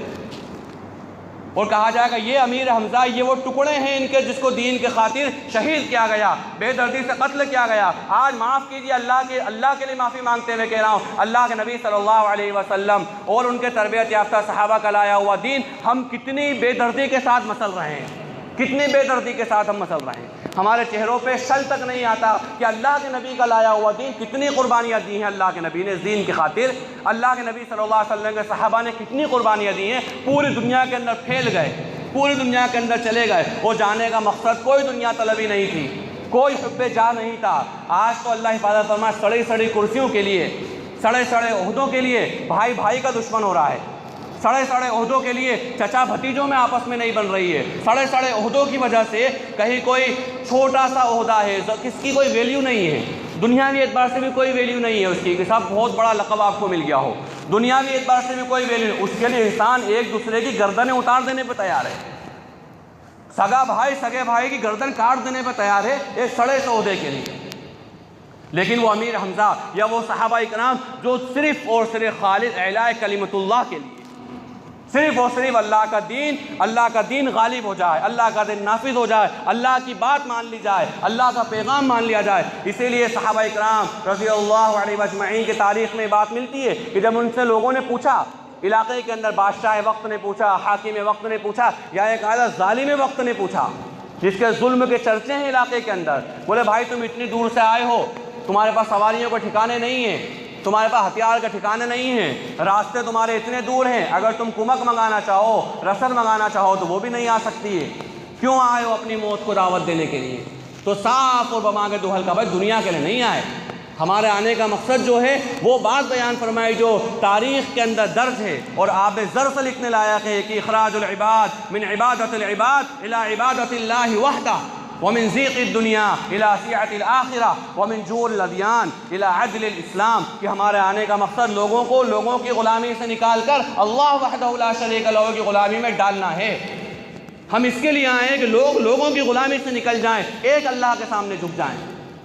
اور کہا جائے گا یہ امیر حمزہ یہ وہ ٹکڑے ہیں ان کے جس کو دین کے خاطر شہید کیا گیا، بے دردی سے قتل کیا گیا۔ آج معاف کیجیے، اللہ کے لیے معافی مانگتے ہوئے کہہ رہا ہوں، اللہ کے نبی صلی اللہ علیہ وسلم اور ان کے تربیت یافتہ صحابہ کا لایا ہوا دین ہم کتنی بے دردی کے ساتھ مسل رہے ہیں، کتنی بے دردی کے ساتھ ہم مسل رہے ہیں۔ ہمارے چہروں پہ شل تک نہیں آتا کہ اللہ کے نبی کا لایا ہوا دین کتنی قربانیاں دی ہیں اللہ کے نبی نے اس دین کی خاطر۔ اللہ کے نبی صلی اللہ علیہ وسلم کے صحابہ نے کتنی قربانیاں دی ہیں، پوری دنیا کے اندر پھیل گئے، پوری دنیا کے اندر چلے گئے۔ وہ جانے کا مقصد کوئی دنیا طلبی نہیں تھی، کوئی حب جا نہیں تھا۔ آج تو اللہ حفاظت فرمائے سڑی سڑی کرسیوں کے لیے، سڑے سڑے عہدوں کے لیے بھائی بھائی کا دشمن ہو رہا ہے، سڑے سڑے عہدوں کے لیے چچا بھتیجوں میں آپس میں نہیں بن رہی ہے، سڑے سڑے عہدوں کی وجہ سے کہیں کوئی چھوٹا سا عہدہ ہے کس کی کوئی ویلیو نہیں ہے، دنیاوی اعتبار سے بھی کوئی ویلیو نہیں ہے اس کی کہ سب بہت بڑا لقب آپ کو مل گیا ہو، دنیاوی اعتبار سے بھی کوئی ویلیو نہیں۔ اس کے لیے انسان ایک دوسرے کی گردنیں اتار دینے پہ تیار ہے، سگا بھائی سگے بھائی کی گردن کاٹ دینے پہ تیار ہے ایک سڑے سے عہدے کے لیے۔ لیکن وہ امیر حمزہ یا وہ صحابہ اکرام جو صرف اور صرف خالص اعلاء کلمت اللہ کے لیے، صرف اور صرف اللہ کا دین غالب ہو جائے، اللہ کا دین نافذ ہو جائے، اللہ کی بات مان لی جائے، اللہ کا پیغام مان لیا جائے۔ اسی لیے صحابہ اکرام رضی اللہ علیہ اجمعین کی تاریخ میں بات ملتی ہے کہ جب ان سے لوگوں نے پوچھا، علاقے کے اندر بادشاہ وقت نے پوچھا، حاکم وقت نے پوچھا، یا ایک اعلیٰ ظالم وقت نے پوچھا جس کے ظلم کے چرچے ہیں علاقے کے اندر، بولے بھائی تم اتنی دور سے آئے ہو، تمہارے پاس سواریوں کے ٹھکانے نہیں ہیں، تمہارے پاس ہتھیار کے ٹھکانے نہیں ہیں، راستے تمہارے اتنے دور ہیں، اگر تم کمک منگانا چاہو، رسد منگانا چاہو تو وہ بھی نہیں آ سکتی ہے، کیوں آئے ہو اپنی موت کو دعوت دینے کے لیے؟ تو صاف اور بمانگ دوحل کا بھائی دنیا کے لیے نہیں آئے، ہمارے آنے کا مقصد جو ہے وہ بات بیان فرمائی جو تاریخ کے اندر درج ہے اور آب زر سے لکھنے لائق ہے کہ اخراج العباد من عبادت العباد الى عبادت اللہ وحدہ ومن ضیق الدنیا الى سعۃ الآخرہ ومن جور الادیان الى عدل الاسلام، کہ ہمارے آنے کا مقصد لوگوں کی غلامی سے نکال کر اللہ وحدہ لا شریک لہ کی غلامی میں ڈالنا ہے۔ ہم اس کے لیے آئے ہیں کہ لوگوں کی غلامی سے نکل جائیں، ایک اللہ کے سامنے جھک جائیں،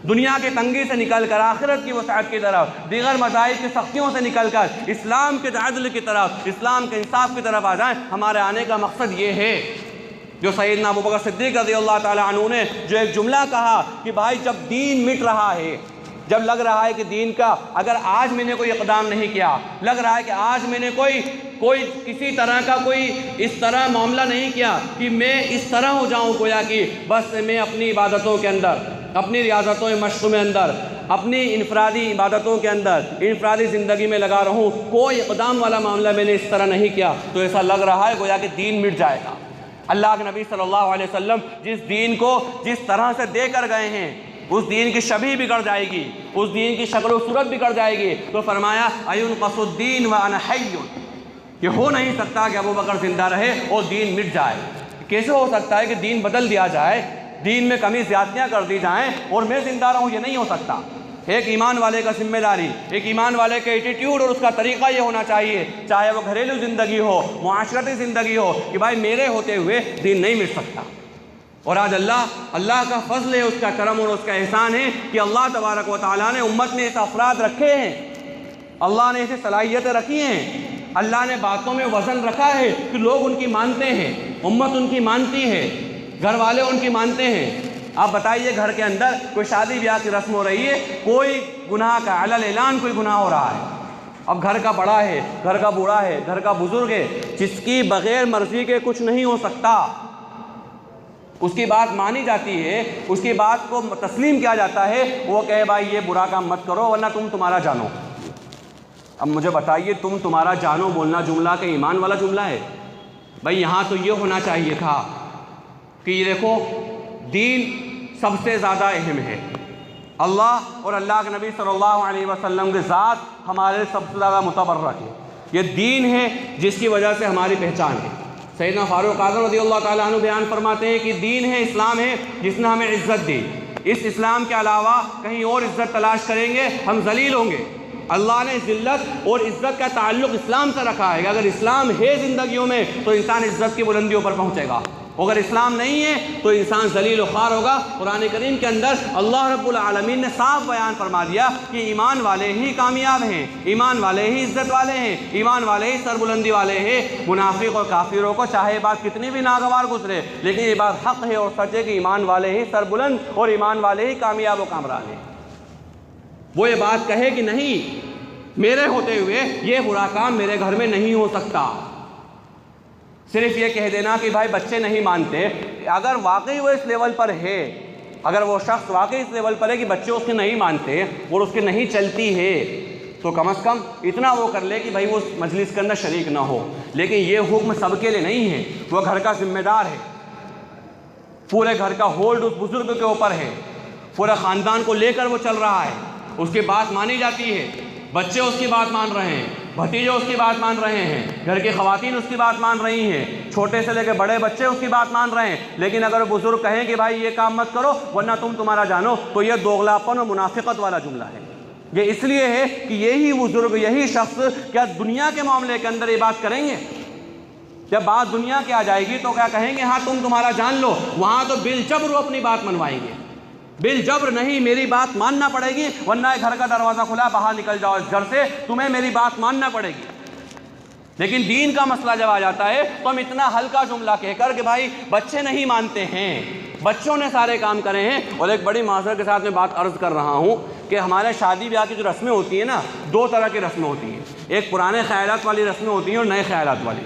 دنیا کی تنگی سے نکل کر آخرت کی وسعت کی طرف، دیگر مذاہب کی سختیوں سے نکل کر اسلام کے عدل کی طرف، اسلام کے انصاف کی طرف آ جائیں۔ ہمارے آنے کا مقصد یہ ہے جو سیدنا ابوبکر صدیق رضی اللہ تعالیٰ عنہ نے جو ایک جملہ کہا کہ بھائی جب دین مٹ رہا ہے، جب لگ رہا ہے کہ دین کا اگر آج میں نے کوئی اقدام نہیں کیا، لگ رہا ہے کہ آج میں نے کوئی کسی طرح کا کوئی اس طرح معاملہ نہیں کیا کہ میں اس طرح ہو جاؤں گویا کہ بس میں اپنی عبادتوں کے اندر، اپنی ریاضتوں مشق میں اندر اپنی انفرادی عبادتوں کے اندر انفرادی زندگی میں لگا رہوں، کوئی اقدام والا معاملہ میں نے اس طرح نہیں کیا، تو ایسا لگ رہا ہے گویا کہ دین مٹ جائے گا۔ اللہ کے نبی صلی اللہ علیہ وسلم جس دین کو جس طرح سے دے کر گئے ہیں اس دین کی شبیہ بگڑ جائے گی، اس دین کی شکل و صورت بگڑ جائے گی، تو فرمایا اَيُنْقَصُ الدِّينُ وَأَنَا حَيٌّ، کہ ہو نہیں سکتا کہ ابوبکر زندہ رہے اور دین مٹ جائے۔ کیسے ہو سکتا ہے کہ دین بدل دیا جائے، دین میں کمی زیادتیاں کر دی جائیں اور میں زندہ رہوں؟ یہ نہیں ہو سکتا۔ ایک ایمان والے کا ذمہ داری، ایک ایمان والے کا ایٹیٹیوڈ اور اس کا طریقہ یہ ہونا چاہیے، چاہے وہ گھریلو زندگی ہو، معاشرتی زندگی ہو، کہ بھائی میرے ہوتے ہوئے دین نہیں مٹ سکتا۔ اور آج اللہ کا فضل ہے، اس کا کرم اور اس کا احسان ہے کہ اللہ تبارک و تعالیٰ نے امت میں ایسے افراد رکھے ہیں، اللہ نے ایسے صلاحیتیں رکھی ہیں، اللہ نے باتوں میں وزن رکھا ہے کہ لوگ ان کی مانتے ہیں، امت ان کی مانتی ہے، گھر والے ان کی مانتے ہیں۔ آپ بتائیے گھر کے اندر کوئی شادی بیاہ کی رسم ہو رہی ہے، کوئی گناہ کا علل اعلان کوئی گناہ ہو رہا ہے، اب گھر کا بڑا ہے، گھر کا بوڑھا ہے، گھر کا بزرگ ہے، جس کی بغیر مرضی کے کچھ نہیں ہو سکتا، اس کی بات مانی جاتی ہے، اس کی بات کو تسلیم کیا جاتا ہے، وہ کہے بھائی یہ برا کام مت کرو ورنہ تمہارا جانو۔ اب مجھے بتائیے تمہارا جانو بولنا جملہ کہ ایمان والا جملہ ہے؟ بھائی یہاں تو یہ ہونا چاہیے تھا کہ یہ دیکھو دین سب سے زیادہ اہم ہے، اللہ اور اللہ کے نبی صلی اللہ علیہ وسلم کی ذات ہمارے سب سے زیادہ متبرک ہے، یہ دین ہے جس کی وجہ سے ہماری پہچان ہے۔ سیدنا فاروق اعظم رضی اللہ تعالیٰ عنہ بیان فرماتے ہیں کہ دین ہے، اسلام ہے جس نے ہمیں عزت دی، اس اسلام کے علاوہ کہیں اور عزت تلاش کریں گے ہم ذلیل ہوں گے۔ اللہ نے ذلت اور عزت کا تعلق اسلام سے رکھا ہے کہ اگر اسلام ہے زندگیوں میں تو انسان عزت کی بلندیوں پر پہنچے گا، اگر اسلام نہیں ہے تو انسان ذلیل و خوار ہوگا۔ قرآن کریم کے اندر اللہ رب العالمین نے صاف بیان فرما دیا کہ ایمان والے ہی کامیاب ہیں، ایمان والے ہی عزت والے ہیں، ایمان والے ہی سربلندی والے ہیں۔ منافق اور کافروں کو چاہے بات کتنی بھی ناگوار گزرے، لیکن یہ بات حق ہے اور سچ ہے کہ ایمان والے ہی سربلند اور ایمان والے ہی کامیاب و کامران ہیں۔ وہ یہ بات کہے کہ نہیں میرے ہوتے ہوئے یہ برا کام میرے گھر میں نہیں ہو سکتا۔ صرف یہ کہہ دینا کہ بھائی بچے نہیں مانتے، اگر واقعی وہ اس لیول پر ہے، اگر وہ شخص واقعی اس لیول پر ہے کہ بچے اس کے نہیں مانتے اور اس کے نہیں چلتی ہے، تو کم از کم اتنا وہ کر لے کہ بھائی وہ مجلس کے اندر شریک نہ ہو۔ لیکن یہ حکم سب کے لیے نہیں ہے، وہ گھر کا ذمہ دار ہے، پورے گھر کا ہولڈ اس بزرگ کے اوپر ہے، پورے خاندان کو لے کر وہ چل رہا ہے، اس کی بات مانی جاتی ہے، بچے اس کی بات مان رہے ہیں، بھتیجے اس کی بات مان رہے ہیں، گھر کی خواتین اس کی بات مان رہی ہیں، چھوٹے سے لے کے بڑے بچے اس کی بات مان رہے ہیں۔ لیکن اگر بزرگ کہیں کہ بھائی یہ کام مت کرو ورنہ تمہارا جانو، تو یہ دوغلاپن اور منافقت والا جملہ ہے۔ یہ اس لیے ہے کہ یہی بزرگ، یہی شخص کیا دنیا کے معاملے کے اندر یہ بات کریں گے؟ جب بات دنیا کی آ جائے گی تو کیا کہیں گے؟ ہاں تمہارا جان لو، وہاں تو بالجبر وہ اپنی بات منوائیں گے، بالجبر نہیں، میری بات ماننا پڑے گی ورنہ گھر کا دروازہ کھلا باہر نکل جاؤ اس گھر سے، تمہیں میری بات ماننا پڑے گی۔ لیکن دین کا مسئلہ جب آ جاتا ہے تو ہم اتنا ہلکا جملہ کہہ کر کہ بھائی بچے نہیں مانتے ہیں، بچوں نے سارے کام کرے ہیں۔ اور ایک بڑی معذرت کے ساتھ میں بات عرض کر رہا ہوں کہ ہمارے شادی بیاہ کی جو رسمیں ہوتی ہیں نا، دو طرح کی رسمیں ہوتی ہیں، ایک پرانے خیالات والی رسمیں ہوتی ہیں اور نئے خیالات والی۔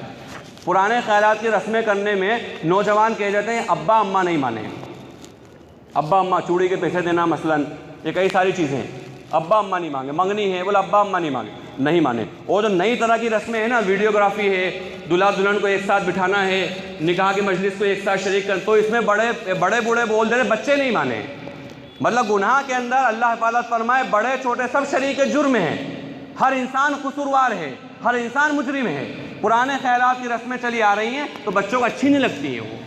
پرانے خیالات کی رسمیں کرنے میں نوجوان کہہ جاتے ہیں ابا اماں نہیں مانے، ابا اماں چوڑی کے پیسے دینا مثلاً، یہ کئی ساری چیزیں ہیں، ابا اماں نہیں مانگے، منگنی ہے بولا ابا اماں نہیں مانے۔ اور جو نئی طرح کی رسمیں ہیں نا، ویڈیوگرافی ہے، دلہا دلہن کو ایک ساتھ بٹھانا ہے، نکاح کی مجلس کو ایک ساتھ شریک کر، تو اس میں بڑے بوڑھے بول دے رہے بچے نہیں مانے، مطلب گناہ کے اندر اللہ حفاظت فرمائے بڑے چھوٹے سب شریک جرم ہیں، ہر انسان قصوروار ہے، ہر انسان مجرم ہے۔ پرانے خیالات کی رسمیں چلی آ رہی ہیں تو بچوں کو اچھی نہیں لگتی ہیں، وہ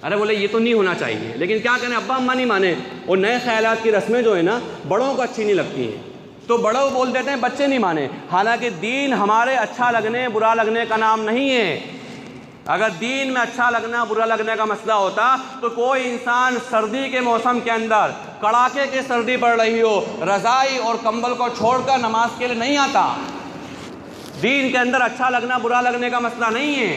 ارے بولے یہ تو نہیں ہونا چاہیے، لیکن کیا کریں ابا اماں نہیں مانے۔ اور نئے خیالات کی رسمیں جو ہے نا بڑوں کو اچھی نہیں لگتی ہیں تو بڑوں بول دیتے ہیں بچے نہیں مانے۔ حالانکہ دین ہمارے اچھا لگنے برا لگنے کا نام نہیں ہے۔ اگر دین میں اچھا لگنا برا لگنے کا مسئلہ ہوتا تو کوئی انسان سردی کے موسم کے اندر کڑاکے کی سردی پڑ رہی ہو، رضائی اور کمبل کو چھوڑ کر نماز کے لیے نہیں آتا۔ دین کے اندر اچھا لگنا برا لگنے کا مسئلہ نہیں ہے،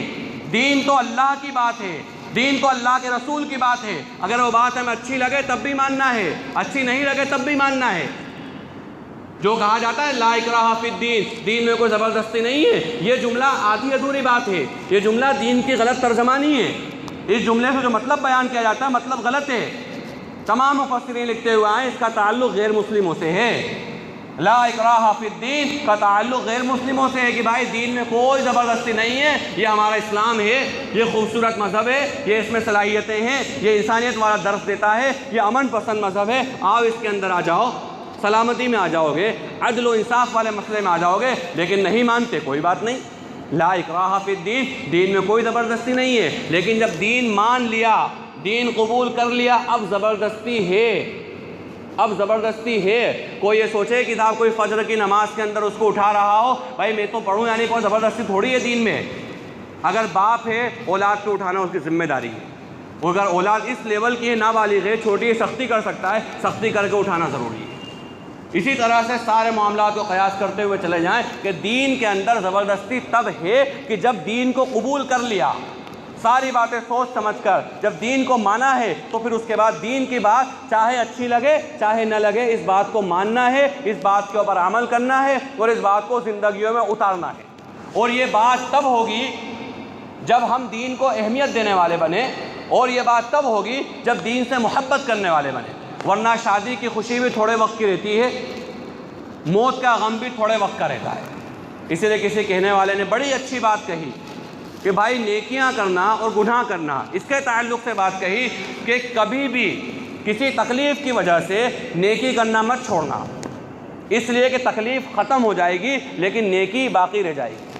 دین تو اللہ کی بات ہے، دین تو اللہ کے رسول کی بات ہے۔ اگر وہ بات ہمیں اچھی لگے تب بھی ماننا ہے، اچھی نہیں لگے تب بھی ماننا ہے۔ جو کہا جاتا ہے لا اکراہ فی الدین، دین میں کوئی زبردستی نہیں ہے، یہ جملہ آدھی ادھوری بات ہے، یہ جملہ دین کی غلط ترجمانی ہے۔ اس جملے سے جو مطلب بیان کیا جاتا ہے مطلب غلط ہے۔ تمام مفسرین لکھتے ہوئے آئے اس کا تعلق غیر مسلموں سے ہے۔ لا اکراہ فی الدین کا تعلق غیر مسلموں سے ہے کہ بھائی دین میں کوئی زبردستی نہیں ہے، یہ ہمارا اسلام ہے، یہ خوبصورت مذہب ہے، یہ اس میں صلاحیتیں ہیں، یہ انسانیت والا درس دیتا ہے، یہ امن پسند مذہب ہے، آؤ اس کے اندر آ جاؤ، سلامتی میں آ جاؤ گے، عدل و انصاف والے مسئلے میں آ جاؤ گے، لیکن نہیں مانتے، کوئی بات نہیں۔ لا اکراہ فی الدین، دین میں کوئی زبردستی نہیں ہے، لیکن جب دین مان لیا، دین قبول کر لیا، اب زبردستی ہے، اب زبردستی ہے۔ کوئی یہ سوچے کہ صاحب کوئی فجر کی نماز کے اندر اس کو اٹھا رہا ہو، بھائی میں تو پڑھوں، یعنی کوئی زبردستی تھوڑی ہے دین میں۔ اگر باپ ہے اولاد کو اٹھانا اس کی ذمہ داری ہے، اگر اولاد اس لیول کی ہے، نابالغ ہے، چھوٹی ہے، سختی کر سکتا ہے، سختی کر کے اٹھانا ضروری ہے۔ اسی طرح سے سارے معاملات کو قیاس کرتے ہوئے چلے جائیں کہ دین کے اندر زبردستی تب ہے کہ جب دین کو قبول کر لیا، ساری باتیں سوچ سمجھ کر جب دین کو مانا ہے، تو پھر اس کے بعد دین کی بات چاہے اچھی لگے چاہے نہ لگے، اس بات کو ماننا ہے، اس بات کے اوپر عمل کرنا ہے اور اس بات کو زندگیوں میں اتارنا ہے۔ اور یہ بات تب ہوگی جب ہم دین کو اہمیت دینے والے بنے، اور یہ بات تب ہوگی جب دین سے محبت کرنے والے بنے، ورنہ شادی کی خوشی بھی تھوڑے وقت کی رہتی ہے، موت کا غم بھی تھوڑے وقت کا رہتا ہے۔ اسی لیے کسی کہنے والے نے بڑی اچھی بات کہی کہ بھائی نیکیاں کرنا اور گناہ کرنا، اس کے تعلق سے بات کہی کہ کبھی بھی کسی تکلیف کی وجہ سے نیکی کرنا مت چھوڑنا، اس لیے کہ تکلیف ختم ہو جائے گی لیکن نیکی باقی رہ جائے گی۔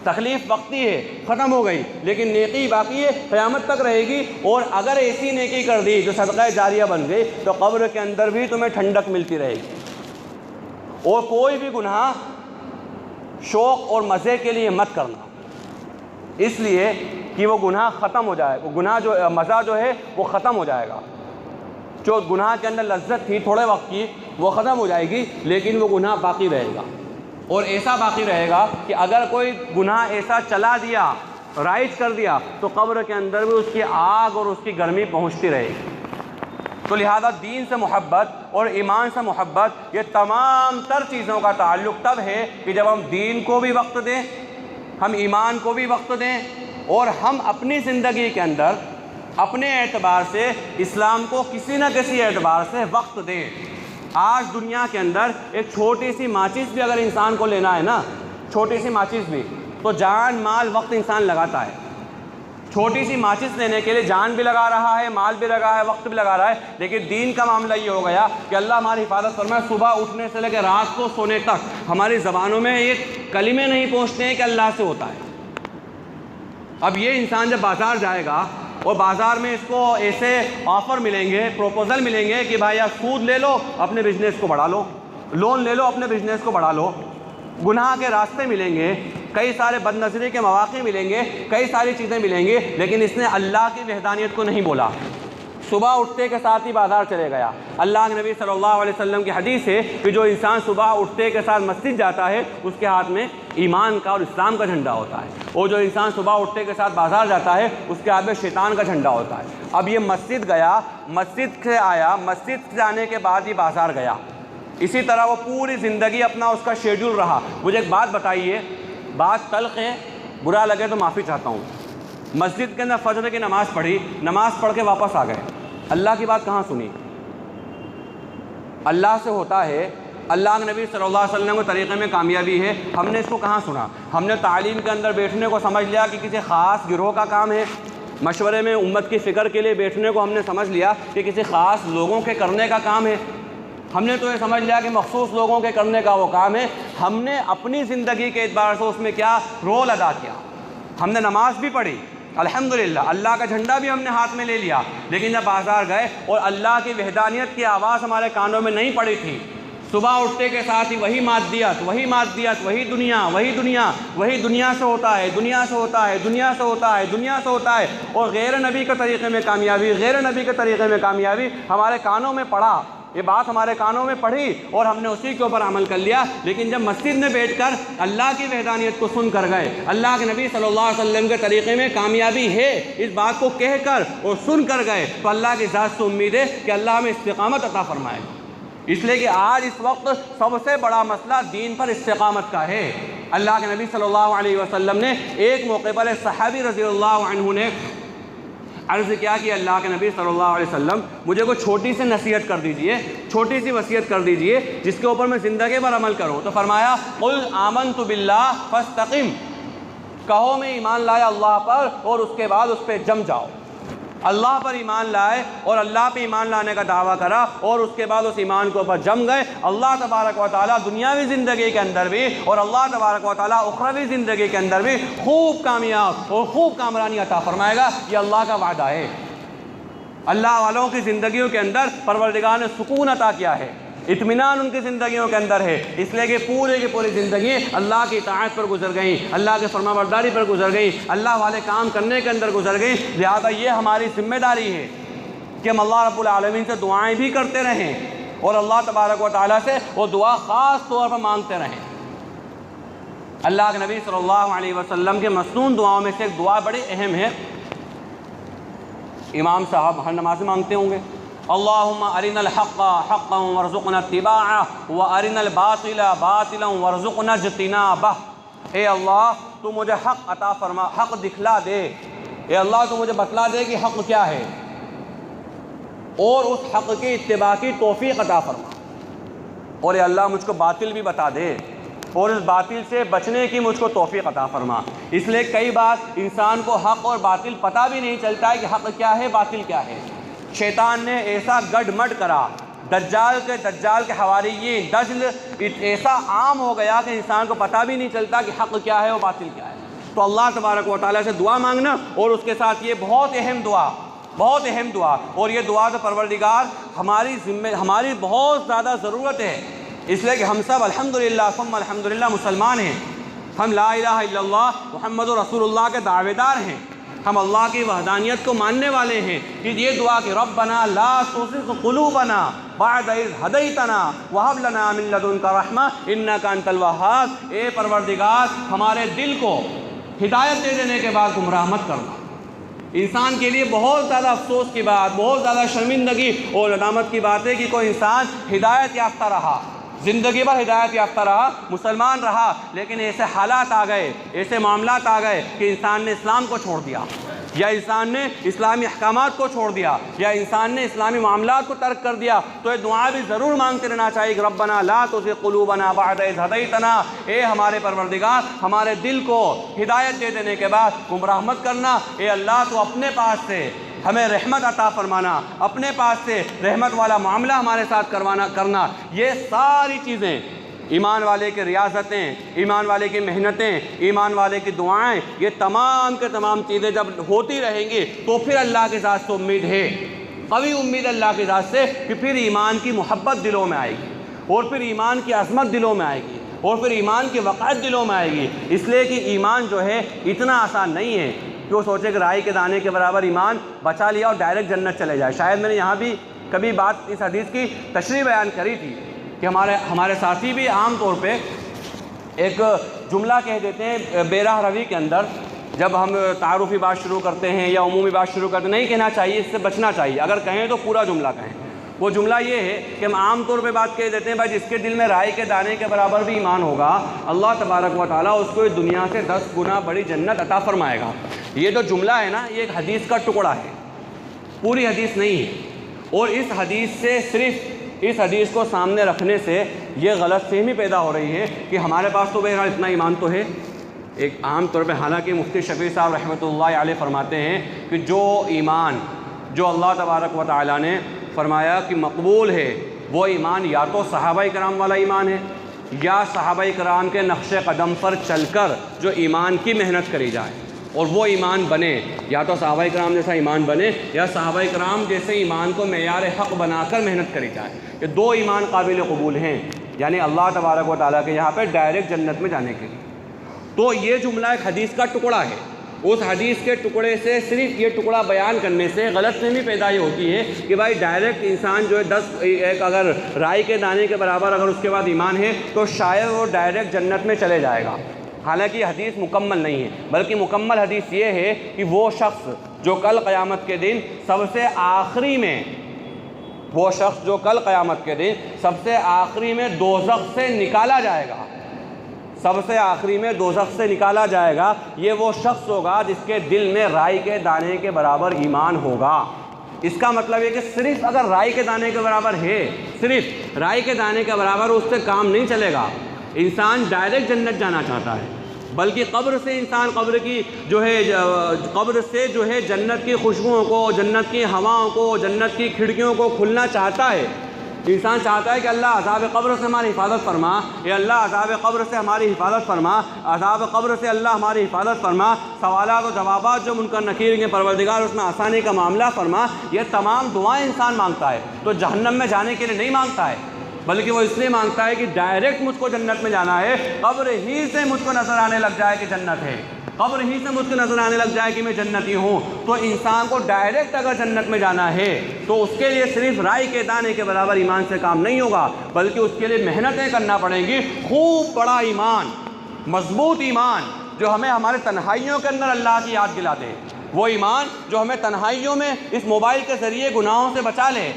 تکلیف وقتی ہے، ختم ہو گئی، لیکن نیکی باقی ہے، قیامت تک رہے گی۔ اور اگر ایسی نیکی کر دی جو صدقہ جاریہ بن گئی تو قبر کے اندر بھی تمہیں ٹھنڈک ملتی رہے گی۔ اور کوئی بھی گناہ شوق اور مزے کے لیے مت کرنا، اس لیے کہ وہ گناہ ختم ہو جائے، وہ گناہ جو مزہ جو ہے وہ ختم ہو جائے گا۔ جو گناہ کے اندر لذت تھی تھوڑے وقت کی وہ ختم ہو جائے گی، لیکن وہ گناہ باقی رہے گا، اور ایسا باقی رہے گا کہ اگر کوئی گناہ ایسا چلا دیا، رائج کر دیا، تو قبر کے اندر بھی اس کی آگ اور اس کی گرمی پہنچتی رہے گی۔ تو لہذا دین سے محبت اور ایمان سے محبت، یہ تمام تر چیزوں کا تعلق تب ہے کہ جب ہم دین کو بھی وقت دیں، ہم ایمان کو بھی وقت دیں، اور ہم اپنی زندگی کے اندر اپنے اعتبار سے اسلام کو کسی نہ کسی اعتبار سے وقت دیں۔ آج دنیا کے اندر ایک چھوٹی سی ماچس بھی اگر انسان کو لینا ہے نا، چھوٹی سی ماچس بھی، تو جان مال وقت انسان لگاتا ہے۔ چھوٹی سی ماچس لینے کے لیے جان بھی لگا رہا ہے، مال بھی لگا ہے، وقت بھی لگا رہا ہے، لیکن دین کا معاملہ یہ ہو گیا کہ اللہ ہماری حفاظت فرمائے، صبح اٹھنے سے لے کے رات کو سونے تک ہماری زبانوں میں یہ کلمے نہیں پہنچتے ہیں کہ اللہ سے ہوتا ہے۔ اب یہ انسان جب بازار جائے گا اور بازار میں اس کو ایسے آفر ملیں گے، پروپوزل ملیں گے کہ بھائی آپ سود لے لو اپنے بزنس کو بڑھا لو، لون لے لو اپنے بزنس کو بڑھا لو، گناہ کے راستے ملیں گے، کئی سارے بد نظری کے مواقع ملیں گے، کئی ساری چیزیں ملیں گی، لیکن اس نے اللہ کی وحدانیت کو نہیں بولا۔ صبح اٹھتے کے ساتھ ہی بازار چلے گیا۔ اللہ کے نبی صلی اللہ علیہ وسلم کی حدیث ہے کہ جو انسان صبح اٹھتے کے ساتھ مسجد جاتا ہے اس کے ہاتھ میں ایمان کا اور اسلام کا جھنڈا ہوتا ہے، اور جو انسان صبح اٹھتے کے ساتھ بازار جاتا ہے اس کے ہاتھ میں شیطان کا جھنڈا ہوتا ہے۔ اب یہ مسجد گیا، مسجد سے آیا، مسجد سے جانے کے بعد یہ بازار گیا، اسی طرح وہ پوری زندگی اپنا اس کا شیڈول رہا۔ مجھے ایک بات بتائیے، بات تلخ ہے، برا لگے تو معافی چاہتا ہوں، مسجد کے اندر فجر کی نماز پڑھی، نماز پڑھ کے واپس آ گئے، اللہ کی بات کہاں سنی؟ اللہ سے ہوتا ہے، اللہ کے نبی صلی اللہ علیہ وسلم کے طریقے میں کامیابی ہے، ہم نے اس کو کہاں سنا؟ ہم نے تعلیم کے اندر بیٹھنے کو سمجھ لیا کہ کسی خاص گروہ کا کام ہے، مشورے میں امت کی فکر کے لیے بیٹھنے کو ہم نے سمجھ لیا کہ کسی خاص لوگوں کے کرنے کا کام ہے، ہم نے تو یہ سمجھ لیا کہ مخصوص لوگوں کے کرنے کا وہ کام ہے۔ ہم نے اپنی زندگی کے اعتبار سے اس میں کیا رول ادا کیا؟ ہم نے نماز بھی پڑھی، الحمدللہ، اللہ کا جھنڈا بھی ہم نے ہاتھ میں لے لیا، لیکن جب بازار گئے اور اللہ کی وحدانیت کی آواز ہمارے کانوں میں نہیں پڑی تھی، صبح اٹھتے کے ساتھ ہی وہی مادیات، وہی مادیات، وہی دنیا، وہی دنیا، وہی دنیا سے ہوتا ہے، دنیا سے ہوتا ہے، دنیا سے ہوتا ہے، دنیا سے ہوتا ہے، اور غیر نبی کے طریقے میں کامیابی، غیر نبی کے طریقے میں کامیابی ہمارے کانوں میں پڑا، یہ بات ہمارے کانوں میں پڑھی اور ہم نے اسی کے اوپر عمل کر لیا۔ لیکن جب مسجد میں بیٹھ کر اللہ کی وحدانیت کو سن کر گئے، اللہ کے نبی صلی اللہ علیہ وسلم کے طریقے میں کامیابی ہے اس بات کو کہہ کر اور سن کر گئے، تو اللہ کی ذات سے امید ہے کہ اللہ ہمیں استقامت عطا فرمائے۔ اس لیے کہ آج اس وقت سب سے بڑا مسئلہ دین پر استقامت کا ہے۔ اللہ کے نبی صلی اللہ علیہ وسلم نے ایک موقع پر ایک صحابی رضی اللہ عنہ نے عرض کیا کہ اللہ کے نبی صلی اللہ علیہ وسلم مجھے کوئی چھوٹی سی نصیحت کر دیجئے، چھوٹی سی وصیت کر دیجئے جس کے اوپر میں زندگی بھر عمل کروں۔ تو فرمایا قل آمنت باللہ فاستقم، کہو میں ایمان لایا اللہ پر اور اس کے بعد اس پہ جم جاؤ۔ اللہ پر ایمان لائے اور اللہ پہ ایمان لانے کا دعویٰ کرا اور اس کے بعد اس ایمان کے اوپر جم گئے، اللہ تبارک و تعالیٰ دنیاوی زندگی کے اندر بھی اور اللہ تبارک و تعالیٰ اخروی زندگی کے اندر بھی خوب کامیاب اور خوب کامرانی عطا فرمائے گا۔ یہ اللہ کا وعدہ ہے۔ اللہ والوں کی زندگیوں کے اندر پروردگار نے سکون عطا کیا ہے، اطمینان ان کی زندگیوں کے اندر ہے، اس لیے کہ پورے کی پوری زندگی اللہ کی اطاعت پر گزر گئیں، اللہ کے فرما برداری پر گزر گئیں، اللہ والے کام کرنے کے اندر گزر گئیں۔ لہذا یہ ہماری ذمہ داری ہے کہ ہم اللہ رب العالمین سے دعائیں بھی کرتے رہیں اور اللہ تبارک و تعالیٰ سے وہ دعا خاص طور پر مانگتے رہیں۔ اللہ کے نبی صلی اللہ علیہ وسلم کے مسنون دعاؤں میں سے ایک دعا بڑی اہم ہے، امام صاحب ہر نماز میں مانگتے ہوں گے، اللہم ارنا الحق حقا وارزقنا اتباعہ وارنا الباطل باطلا وارزقنا اجتنابہ۔ اے اللہ تو مجھے حق عطا فرما، حق دکھلا دے، اے اللہ تو مجھے بتلا دے کہ حق کیا ہے اور اس حق کی اتباع کی توفیق عطا فرما، اور اے اللہ مجھ کو باطل بھی بتا دے اور اس باطل سے بچنے کی مجھ کو توفیق عطا فرما۔ اس لیے کئی بار انسان کو حق اور باطل پتہ بھی نہیں چلتا ہے کہ حق کیا ہے باطل کیا ہے۔ شیطان نے ایسا گڈ مڈ کرا، دجال کے حواریین دجل ایسا عام ہو گیا کہ انسان کو پتہ بھی نہیں چلتا کہ حق کیا ہے اور باطل کیا ہے۔ تو اللہ تبارک و تعالیٰ سے دعا مانگنا اور اس کے ساتھ یہ بہت اہم دعا اور یہ دعا تو پروردگار ہماری بہت زیادہ ضرورت ہے، اس لیے کہ ہم سب الحمدللہ ثم الحمدللہ مسلمان ہیں، ہم لا الہ الا اللہ محمد رسول اللہ کے دعوے دار ہیں، ہم اللہ کی وحدانیت کو ماننے والے ہیں۔ کہ یہ دعا کہ ربنا لا تزغ قلوبنا بعد اذ ہدیتنا وہب لنا من لدنک رحمہ انک انت الوہاب، اے پروردگار ہمارے دل کو ہدایت دے دینے کے بعد گمراہ مت کرنا۔ انسان کے لیے بہت زیادہ افسوس کی بات، بہت زیادہ شرمندگی اور ندامت کی بات ہے کہ کوئی انسان ہدایت یافتہ رہا، زندگی بھر ہدایت یافتہ رہا، مسلمان رہا، لیکن ایسے حالات آ گئے، ایسے معاملات آ گئے کہ انسان نے اسلام کو چھوڑ دیا، یا انسان نے اسلامی احکامات کو چھوڑ دیا، یا انسان نے اسلامی معاملات کو ترک کر دیا۔ تو یہ دعا بھی ضرور مانگتے رہنا چاہیے کہ ربنا لا تزغ قلوبنا بعد اذ ہدیتنا، اے ہمارے پروردگار ہمارے دل کو ہدایت دے دینے کے بعد گمراہ مت کرنا۔ اے اللہ تو اپنے پاس سے ہمیں رحمت عطا فرمانا، اپنے پاس سے رحمت والا معاملہ ہمارے ساتھ کرنا۔ یہ ساری چیزیں، ایمان والے کی ریاضتیں، ایمان والے کی محنتیں، ایمان والے کی دعائیں، یہ تمام کے تمام چیزیں جب ہوتی رہیں گی تو پھر اللہ کی ذات سے امید ہے، قوی امید اللہ کی ذات سے، کہ پھر ایمان کی محبت دلوں میں آئے گی اور پھر ایمان کی عظمت دلوں میں آئے گی اور پھر ایمان کی وقعت دلوں میں آئے گی۔ اس لیے کہ ایمان جو ہے اتنا آسان نہیں ہے کہ وہ سوچے کہ رائی کے دانے کے برابر ایمان بچا لیا اور ڈائریکٹ جنت چلے جائے۔ شاید میں نے یہاں بھی کبھی بات اس حدیث کی تشریح بیان کری تھی کہ ہمارے ساتھی بھی عام طور پہ ایک جملہ کہہ دیتے ہیں بے راہ روی کے اندر، جب ہم تعارفی بات شروع کرتے ہیں یا عمومی بات شروع کرتے ہیں، نہیں کہنا چاہیے، اس سے بچنا چاہیے، اگر کہیں تو پورا جملہ کہیں۔ وہ جملہ یہ ہے کہ ہم عام طور پہ بات کہہ دیتے ہیں بھائی جس کے دل میں رائی کے دانے کے برابر بھی ایمان ہوگا، اللہ تبارک و تعالیٰ اس کو دنیا سے 10 گنا بڑی جنت عطا فرمائے گا۔ یہ جو جملہ ہے نا، یہ ایک حدیث کا ٹکڑا ہے، پوری حدیث نہیں ہے، اور اس حدیث سے صرف اس حدیث کو سامنے رکھنے سے یہ غلط فہمی پیدا ہو رہی ہے کہ ہمارے پاس تو بہرحال اتنا ایمان تو ہے۔ ایک عام طور پہ حالانکہ مفتی شفیع صاحب رحمۃ اللہ علیہ فرماتے ہیں کہ جو ایمان جو اللہ تبارک و تعالیٰ نے فرمایا کہ مقبول ہے، وہ ایمان یا تو صحابہ کرام والا ایمان ہے، یا صحابہ کرام کے نقش قدم پر چل کر جو ایمان کی محنت کری جائے اور وہ ایمان بنے، یا تو صحابہ کرام جیسا ایمان بنے یا صحابہ کرام جیسے ایمان کو معیار حق بنا کر محنت کری جائے۔ یہ دو ایمان قابل قبول ہیں، یعنی اللہ تبارک و تعالیٰ کے یہاں پہ ڈائریکٹ جنت میں جانے کے لیے۔ تو یہ جملہ ایک حدیث کا ٹکڑا ہے، اس حدیث کے ٹکڑے سے صرف یہ ٹکڑا بیان کرنے سے غلط فہمی پیدا یہ ہوتی ہے کہ بھائی ڈائریکٹ انسان جو ہے ایک اگر رائی کے دانے کے برابر اگر اس کے بعد ایمان ہے تو شاید وہ ڈائریکٹ جنت میں چلے جائے گا۔ حالانکہ یہ حدیث مکمل نہیں ہے، بلکہ مکمل حدیث یہ ہے کہ وہ شخص جو کل قیامت کے دن سب سے آخری میں دوزخ سے نکالا جائے گا، سب سے آخری میں دوزخ سے نکالا جائے گا یہ وہ شخص ہوگا جس کے دل میں رائی کے دانے کے برابر ایمان ہوگا۔ اس کا مطلب ہے کہ صرف اگر رائی کے دانے کے برابر ہے، صرف رائی کے دانے کے برابر اس سے کام نہیں چلے گا۔ انسان ڈائریکٹ جنت جانا چاہتا ہے، بلکہ قبر سے انسان قبر سے جو ہے جنت کی خوشبوؤں کو، جنت کی ہواؤں کو، جنت کی کھڑکیوں کو کھلنا چاہتا ہے۔ انسان چاہتا ہے کہ اللہ عذاب قبر سے ہماری حفاظت فرما، یا اللہ عذاب قبر سے ہماری حفاظت فرما، عذاب قبر سے اللہ ہماری حفاظت فرما، سوالات و جوابات جو منکر نکیر کے پروردگار اس میں آسانی کا معاملہ فرما۔ یہ تمام دعائیں انسان مانگتا ہے، تو جہنم میں جانے کے لیے نہیں مانگتا ہے، بلکہ وہ اس لیے مانگتا ہے کہ ڈائریکٹ مجھ کو جنت میں جانا ہے، قبر ہی سے مجھ کو نظر آنے لگ جائے کہ جنت ہے، قبر ہی سے مجھ کو نظر آنے لگ جائے کہ میں جنتی ہوں۔ تو انسان کو ڈائریکٹ اگر جنت میں جانا ہے تو اس کے لیے صرف رائی کے دانے کے برابر ایمان سے کام نہیں ہوگا، بلکہ اس کے لیے محنتیں کرنا پڑیں گی۔ خوب بڑا ایمان، مضبوط ایمان جو ہمیں ہمارے تنہائیوں کے اندر اللہ کی یاد دلا دے، وہ ایمان جو ہمیں تنہائیوں میں اس موبائل کے ذریعے گناہوں سے بچا لے،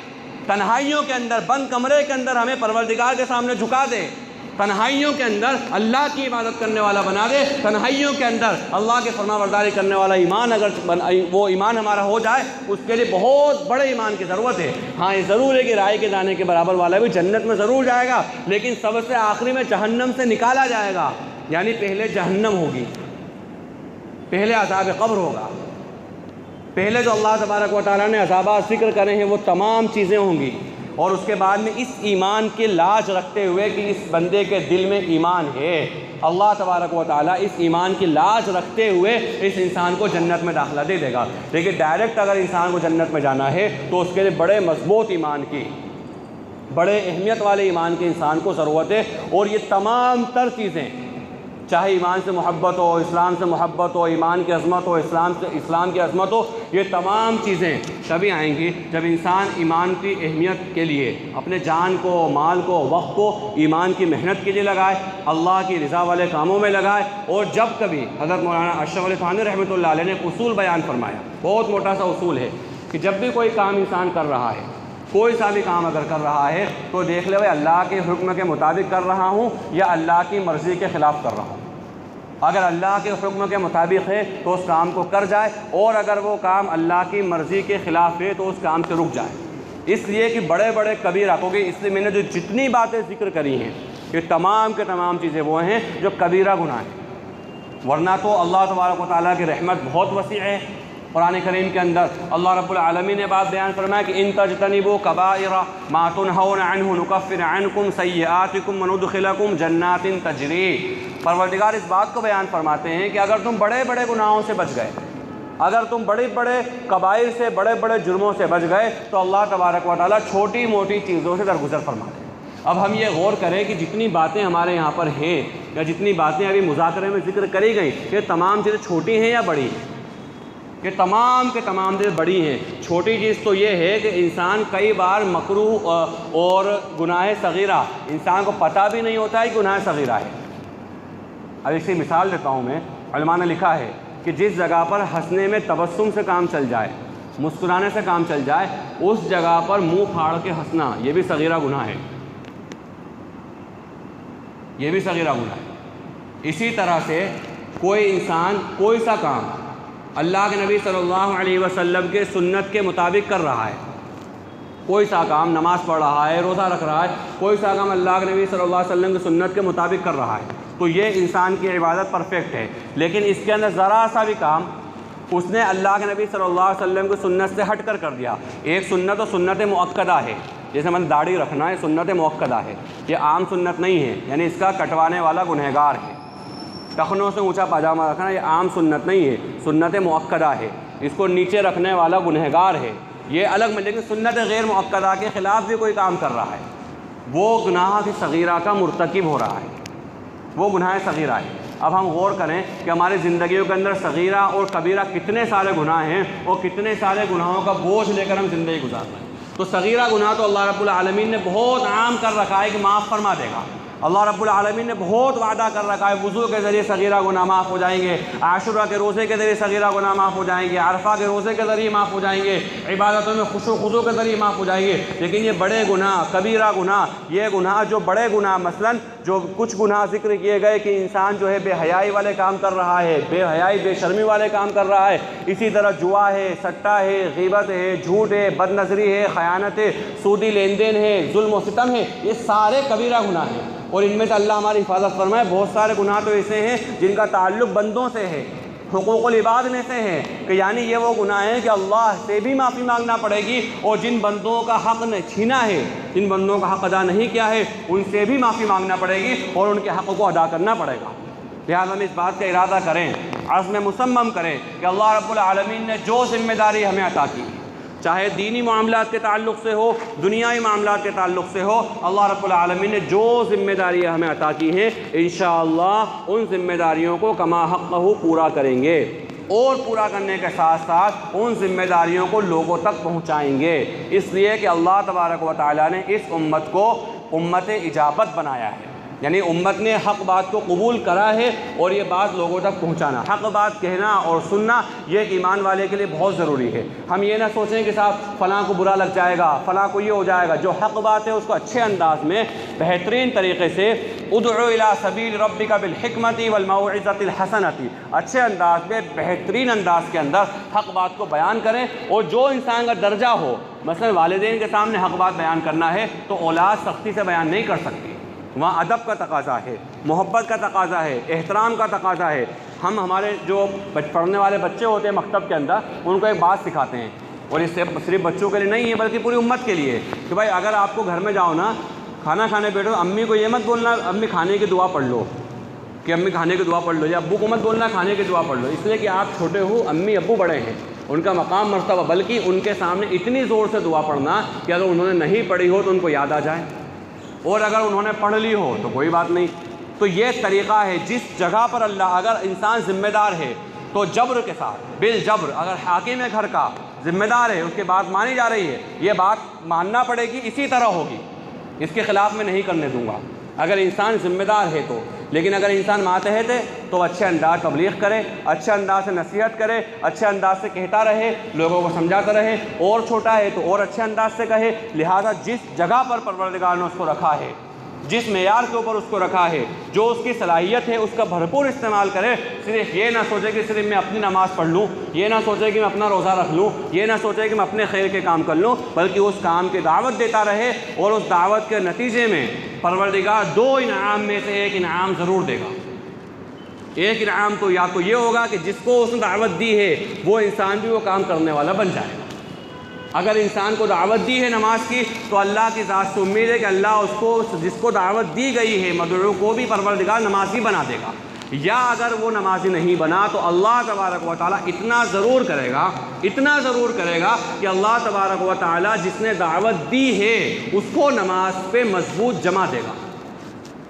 تنہائیوں کے اندر بند کمرے کے اندر ہمیں پروردگار کے سامنے جھکا دے، تنہائیوں کے اندر اللہ کی عبادت کرنے والا بنا دے، تنہائیوں کے اندر اللہ کے فرما برداری کرنے والا ایمان اگر وہ ایمان ہمارا ہو جائے، اس کے لیے بہت بڑے ایمان کی ضرورت ہے۔ ہاں یہ ضرور ہے کہ رائے کے دانے کے برابر والا بھی جنت میں ضرور جائے گا، لیکن سب سے آخری میں جہنم سے نکالا جائے گا، یعنی پہلے جہنم ہوگی، پہلے عذاب قبر ہوگا، پہلے جو اللہ تبارک و تعالیٰ نے عذابات ذکر کرے ہیں وہ تمام چیزیں ہوں گی، اور اس کے بعد میں اس ایمان کی لاج رکھتے ہوئے کہ اس بندے کے دل میں ایمان ہے، اللہ تبارک و تعالیٰ اس ایمان کی لاج رکھتے ہوئے اس انسان کو جنت میں داخلہ دے دے گا۔ لیکن ڈائریکٹ اگر انسان کو جنت میں جانا ہے تو اس کے لیے بڑے مضبوط ایمان کی، بڑے اہمیت والے ایمان کے انسان کو ضرورت ہے، اور یہ تمام تر چیزیں، چاہے ایمان سے محبت ہو، اسلام سے محبت ہو، ایمان کی عظمت ہو، اسلام کی عظمت ہو، یہ تمام چیزیں تبھی آئیں گی جب انسان ایمان کی اہمیت کے لیے اپنے جان کو، مال کو، وقت کو ایمان کی محنت کے لیے لگائے، اللہ کی رضا والے کاموں میں لگائے۔ اور جب کبھی حضرت مولانا اشرف علی تھانوی رحمۃ اللہ علیہ نے ایک اصول بیان فرمایا، بہت موٹا سا اصول ہے، کہ جب بھی کوئی کام انسان کر رہا ہے، کوئی سا بھی کام اگر کر رہا ہے تو دیکھ لے اللہ کے حکم کے مطابق کر رہا ہوں یا اللہ کی مرضی کے خلاف کر رہا ہوں۔ اگر اللہ کے حکم کے مطابق ہے تو اس کام کو کر جائے، اور اگر وہ کام اللہ کی مرضی کے خلاف ہے تو اس کام سے رک جائے۔ اس لیے کہ بڑے بڑے کبیرہ، کیونکہ اس لیے میں نے جو جتنی باتیں ذکر کری ہیں یہ تمام کے تمام چیزیں وہ ہیں جو کبیرہ گناہ ہیں، ورنہ تو اللہ تبارک و تعالیٰ کی رحمت بہت وسیع ہے۔ قرآن کریم کے اندر اللہ رب العالمین نے بات بیان فرمایا کہ ان تجتنبوا کبائر ما تنہون عنہ نکفر عنکم سیئاتکم وندخلکم جنات تجری۔ پروردگار اس بات کو بیان فرماتے ہیں کہ اگر تم بڑے بڑے گناہوں سے بچ گئے، اگر تم بڑے بڑے کبائر سے، بڑے بڑے جرموں سے بچ گئے، تو اللہ تبارک و تعالیٰ چھوٹی موٹی چیزوں سے درگزر فرما دے۔ اب ہم یہ غور کریں کہ جتنی باتیں ہمارے یہاں پر ہیں، یا جتنی باتیں ابھی مذاکرے میں ذکر کری گئیں، یہ تمام چیزیں چھوٹی ہیں یا بڑی ہیں؟ کہ تمام کے تمام چیزیں بڑی ہیں۔ چھوٹی چیز تو یہ ہے کہ انسان کئی بار مکروہ اور گناہ صغیرہ انسان کو پتہ بھی نہیں ہوتا ہے کہ گناہ صغیرہ ہے۔ اب اسی مثال دیتا ہوں میں، علماء نے لکھا ہے کہ جس جگہ پر ہنسنے میں تبسم سے کام چل جائے، مسکرانے سے کام چل جائے، اس جگہ پر منہ پھاڑ کے ہنسنا یہ بھی صغیرہ گناہ ہے، یہ بھی صغیرہ گناہ ہے۔ اسی طرح سے کوئی انسان کوئی سا کام اللہ کے نبی صلی اللہ علیہ وسلم کے سنت کے مطابق کر رہا ہے، کوئی سا کام نماز پڑھ رہا ہے، روزہ رکھ رہا ہے، کوئی سا کام اللہ کے نبی صلی اللہ علیہ وسلم کی سنت کے مطابق کر رہا ہے، تو یہ انسان کی عبادت پرفیکٹ ہے۔ لیکن اس کے اندر ذرا سا بھی کام اس نے اللہ کے نبی صلی اللہ علیہ وسلم کی سنت سے ہٹ کر دیا، ایک سنت و سنت مؤکدہ ہے، جیسے مطلب داڑھی رکھنا ہے، سنت مؤکدہ ہے، یہ عام سنت نہیں ہے، یعنی اس کا کٹوانے والا گنہگار ہے۔ ٹخنوں سے اونچا پاجامہ رکھنا یہ عام سنت نہیں ہے، سنت مؤکدہ ہے، اس کو نیچے رکھنے والا گنہگار ہے، یہ الگ میں۔ لیکن سنت غیر مؤکدہ کے خلاف بھی کوئی کام کر رہا ہے، وہ گناہ کی صغیرہ کا مرتکب ہو رہا ہے، وہ گناہ صغیرہ ہے۔ اب ہم غور کریں کہ ہماری زندگیوں کے اندر صغیرہ اور کبیرہ کتنے سارے گناہ ہیں، اور کتنے سارے گناہوں کا بوجھ لے کر ہم زندگی گزار رہے ہیں۔ تو صغیرہ گناہ تو اللہ رب العالمین نے بہت عام کر رکھا ہے کہ معاف فرما دے گا، اللہ رب العالمین نے بہت وعدہ کر رکھا ہے، وضو کے ذریعے صغیرہ گناہ معاف ہو جائیں گے، عاشورہ کے روزے کے ذریعے صغیرہ گناہ معاف ہو جائیں گے، عرفہ کے روزے کے ذریعے معاف ہو جائیں گے، عبادتوں میں خشوع و خضوع کے ذریعے معاف ہو جائیں گے۔ لیکن یہ بڑے گناہ، کبیرہ گناہ، یہ گناہ جو بڑے گناہ، مثلاً جو کچھ گناہ ذکر کیے گئے کہ انسان جو ہے بے حیائی والے کام کر رہا ہے، بے حیائی بے شرمی والے کام کر رہا ہے، اسی طرح جوا ہے، سٹا ہے، غیبت ہے، جھوٹ ہے، بد نظری ہے، خیانت ہے، سودی لین دین ہے، ظلم و ستم ہے، یہ سارے کبیرہ گناہ ہیں۔ اور ان میں سے اللہ ہماری حفاظت فرمائے، بہت سارے گناہ تو ایسے ہیں جن کا تعلق بندوں سے ہے، حقوق العباد میں سے ہیں، کہ یعنی یہ وہ گناہ ہیں کہ اللہ سے بھی معافی مانگنا پڑے گی، اور جن بندوں کا حق نے چھینا ہے، جن بندوں کا حق ادا نہیں کیا ہے، ان سے بھی معافی مانگنا پڑے گی اور ان کے حق کو ادا کرنا پڑے گا۔ لہٰذا ہم اس بات کا ارادہ کریں، عزم مصمم کریں کہ اللہ رب العالمین نے جو ذمہ داری ہمیں عطا کی، چاہے دینی معاملات کے تعلق سے ہو، دنیائی معاملات کے تعلق سے ہو، اللہ رب العالمین نے جو ذمہ داریاں ہمیں عطا کی ہیں، انشاءاللہ ان ذمہ داریوں کو کما حقہ پورا کریں گے، اور پورا کرنے کے ساتھ ساتھ ان ذمہ داریوں کو لوگوں تک پہنچائیں گے، اس لیے کہ اللہ تبارک و تعالیٰ نے اس امت کو امت اجابت بنایا ہے، یعنی امت نے حق بات کو قبول کرا ہے، اور یہ بات لوگوں تک پہنچانا، حق بات کہنا اور سننا، یہ ایک ایمان والے کے لیے بہت ضروری ہے۔ ہم یہ نہ سوچیں کہ صاحب فلاں کو برا لگ جائے گا، فلاں کو یہ ہو جائے گا۔ جو حق بات ہے اس کو اچھے انداز میں، بہترین طریقے سے، ادعو الی سبیل ربک بالحکمۃ والموعظۃ الحسنۃ، اچھے انداز میں، بہترین انداز کے اندر حق بات کو بیان کریں، اور جو انسان کا درجہ ہو، مثلا والدین کے سامنے حق بات بیان کرنا ہے تو اولاد سختی سے بیان نہیں کر سکتی، وہاں ادب کا تقاضا ہے، محبت کا تقاضا ہے، احترام کا تقاضا ہے۔ ہم ہمارے جو پڑھنے والے بچے ہوتے ہیں مکتب کے اندر، ان کو ایک بات سکھاتے ہیں، اور اس سے صرف بچوں کے لیے نہیں ہے بلکہ پوری امت کے لیے، کہ بھائی اگر آپ کو گھر میں جاؤ نا، کھانا کھانے بیٹھو، امی کو یہ مت بولنا امی کھانے کی دعا پڑھ لو، کہ امی کھانے کی دعا پڑھ لو، یا ابو کو مت بولنا کھانے کی دعا پڑھ لو، اس لیے کہ آپ چھوٹے ہو، امی ابو بڑے ہیں، ان کا مقام مرتبہ، بلکہ ان کے سامنے اتنی زور سے دعا پڑھنا کہ اگر انہوں نے نہیں پڑھی ہو تو ان کو یاد آ جائے، اور اگر انہوں نے پڑھ لی ہو تو کوئی بات نہیں۔ تو یہ طریقہ ہے، جس جگہ پر اللہ، اگر انسان ذمہ دار ہے تو جبر کے ساتھ، بالجبر، اگر حاکم ہے گھر کا، ذمہ دار ہے، اس کی بات مانی جا رہی ہے، یہ بات ماننا پڑے گی، اسی طرح ہوگی، اس کے خلاف میں نہیں کرنے دوں گا اگر انسان ذمہ دار ہے تو۔ لیکن اگر انسان ماتحت ہے تو اچھے انداز تبلیغ کرے، اچھے انداز سے نصیحت کرے، اچھے انداز سے کہتا رہے، لوگوں کو سمجھاتا رہے، اور چھوٹا ہے تو اور اچھے انداز سے کہے۔ لہٰذا جس جگہ پر پروردگار نے اس کو رکھا ہے، جس معیار کے اوپر اس کو رکھا ہے، جو اس کی صلاحیت ہے، اس کا بھرپور استعمال کرے۔ صرف یہ نہ سوچے کہ صرف میں اپنی نماز پڑھ لوں، یہ نہ سوچے کہ میں اپنا روزہ رکھ لوں، یہ نہ سوچے کہ میں اپنے خیر کے کام کر لوں، بلکہ اس کام کی دعوت دیتا رہے، اور اس دعوت کے نتیجے میں پروردگار دو انعام میں سے ایک انعام ضرور دے گا۔ ایک انعام تو یا تو یہ ہوگا کہ جس کو اس نے دعوت دی ہے وہ انسان بھی وہ کام کرنے والا بن جائے گا۔ اگر انسان کو دعوت دی ہے نماز کی تو اللہ کی ذات سے امید ہے کہ اللہ اس کو، جس کو دعوت دی گئی ہے مدعو کو بھی پروردگار نمازی بنا دے گا۔ یا اگر وہ نمازی نہیں بنا تو اللہ تبارک و تعالیٰ اتنا ضرور کرے گا، اتنا ضرور کرے گا کہ اللہ تبارک و تعالیٰ جس نے دعوت دی ہے اس کو نماز پہ مضبوط جمع دے گا،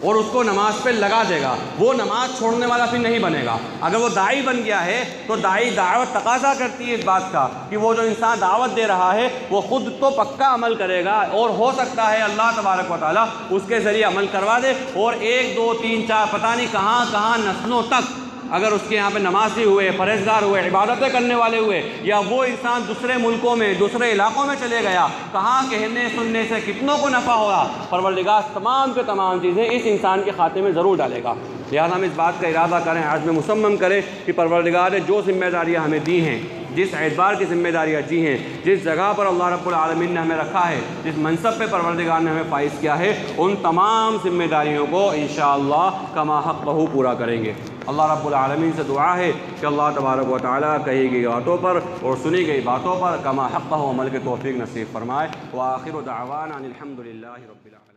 اور اس کو نماز پہ لگا دے گا۔ وہ نماز چھوڑنے والا پھر نہیں بنے گا۔ اگر وہ داعی بن گیا ہے تو دعوت تقاضا کرتی ہے اس بات کا کہ وہ جو انسان دعوت دے رہا ہے وہ خود تو پکا عمل کرے گا، اور ہو سکتا ہے اللہ تبارک و تعالیٰ اس کے ذریعے عمل کروا دے، اور 1 2 3 4 پتہ نہیں کہاں کہاں نسلوں تک اگر اس کے یہاں پہ نمازی ہوئے، پرہیزگار ہوئے، عبادتیں کرنے والے ہوئے، یا وہ انسان دوسرے ملکوں میں، دوسرے علاقوں میں چلے گیا، کہاں کہنے سننے سے کتنوں کو نفع ہوگا، پروردگار تمام کے تمام چیزیں اس انسان کے خاتے میں ضرور ڈالے گا۔ لہٰذا ہم اس بات کا ارادہ کریں، عزم مصمم کریں کہ پروردگار نے جو ذمہ داریاں ہمیں دی ہیں، جس اعتبار کی ذمہ داریاں دی ہیں، جس جگہ پر اللہ رب العالمین نے ہمیں رکھا ہے، جس منصب پہ پروردگار نے ہمیں فائز کیا ہے، ان تمام ذمہ داریوں کو انشاءاللہ کما حق بہو پورا کریں گے۔ اللہ رب العالمین سے دعا ہے کہ اللہ تبارک و تعالیٰ کہی گئی باتوں پر اور سنی گئی باتوں پر کما حق عمل کے توفیق نصیب فرمائے۔ وآخر دعوانا الحمد للہ رب العالمین۔